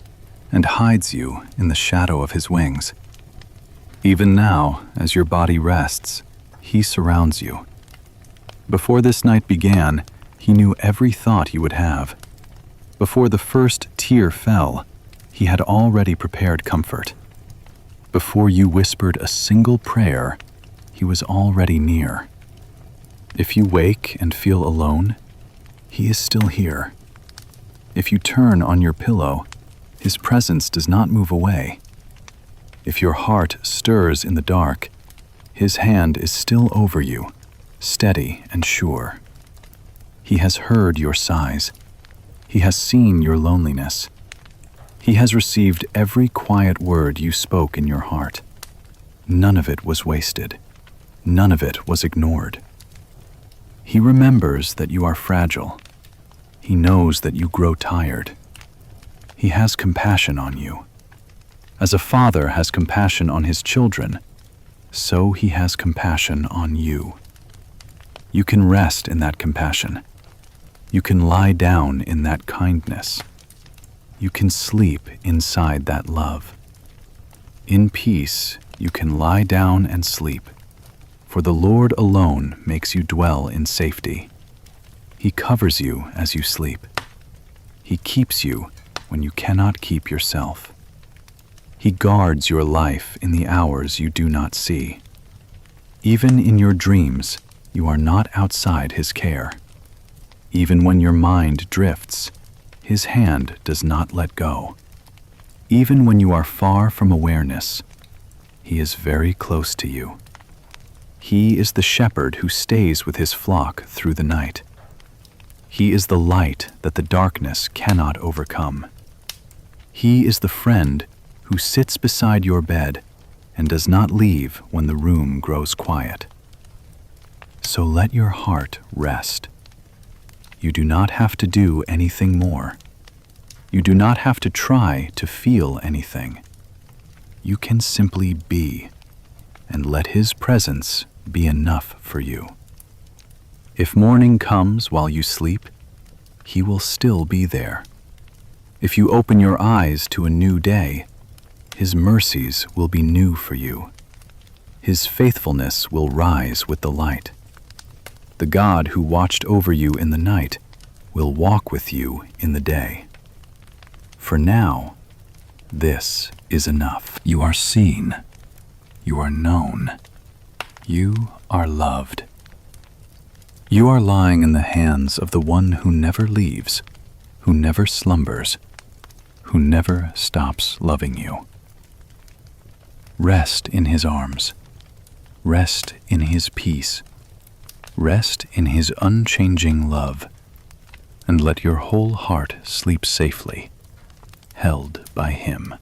and hides you in the shadow of His wings. Even now, as your body rests, He surrounds you. Before this night began, He knew every thought you would have. Before the first tear fell, He had already prepared comfort. Before you whispered a single prayer, He was already near. If you wake and feel alone, He is still here. If you turn on your pillow, His presence does not move away. If your heart stirs in the dark, His hand is still over you, steady and sure. He has heard your sighs. He has seen your loneliness. He has received every quiet word you spoke in your heart. None of it was wasted. None of it was ignored. He remembers that you are fragile. He knows that you grow tired. He has compassion on you. As a father has compassion on his children, so He has compassion on you. You can rest in that compassion. You can lie down in that kindness. You can sleep inside that love. In peace, you can lie down and sleep, for the Lord alone makes you dwell in safety. He covers you as you sleep. He keeps you when you cannot keep yourself. He guards your life in the hours you do not see. Even in your dreams, you are not outside His care. Even when your mind drifts, His hand does not let go. Even when you are far from awareness, He is very close to you. He is the shepherd who stays with His flock through the night. He is the light that the darkness cannot overcome. He is the friend who sits beside your bed and does not leave when the room grows quiet. So let your heart rest. You do not have to do anything more. You do not have to try to feel anything. You can simply be, and let His presence be enough for you. If morning comes while you sleep, He will still be there. If you open your eyes to a new day, His mercies will be new for you. His faithfulness will rise with the light. The God who watched over you in the night will walk with you in the day. For now, this is enough. You are seen. You are known. You are loved. You are lying in the hands of the one who never leaves, who never slumbers, who never stops loving you. Rest in His arms. Rest in His peace. Rest in His unchanging love, and let your whole heart sleep safely, held by Him.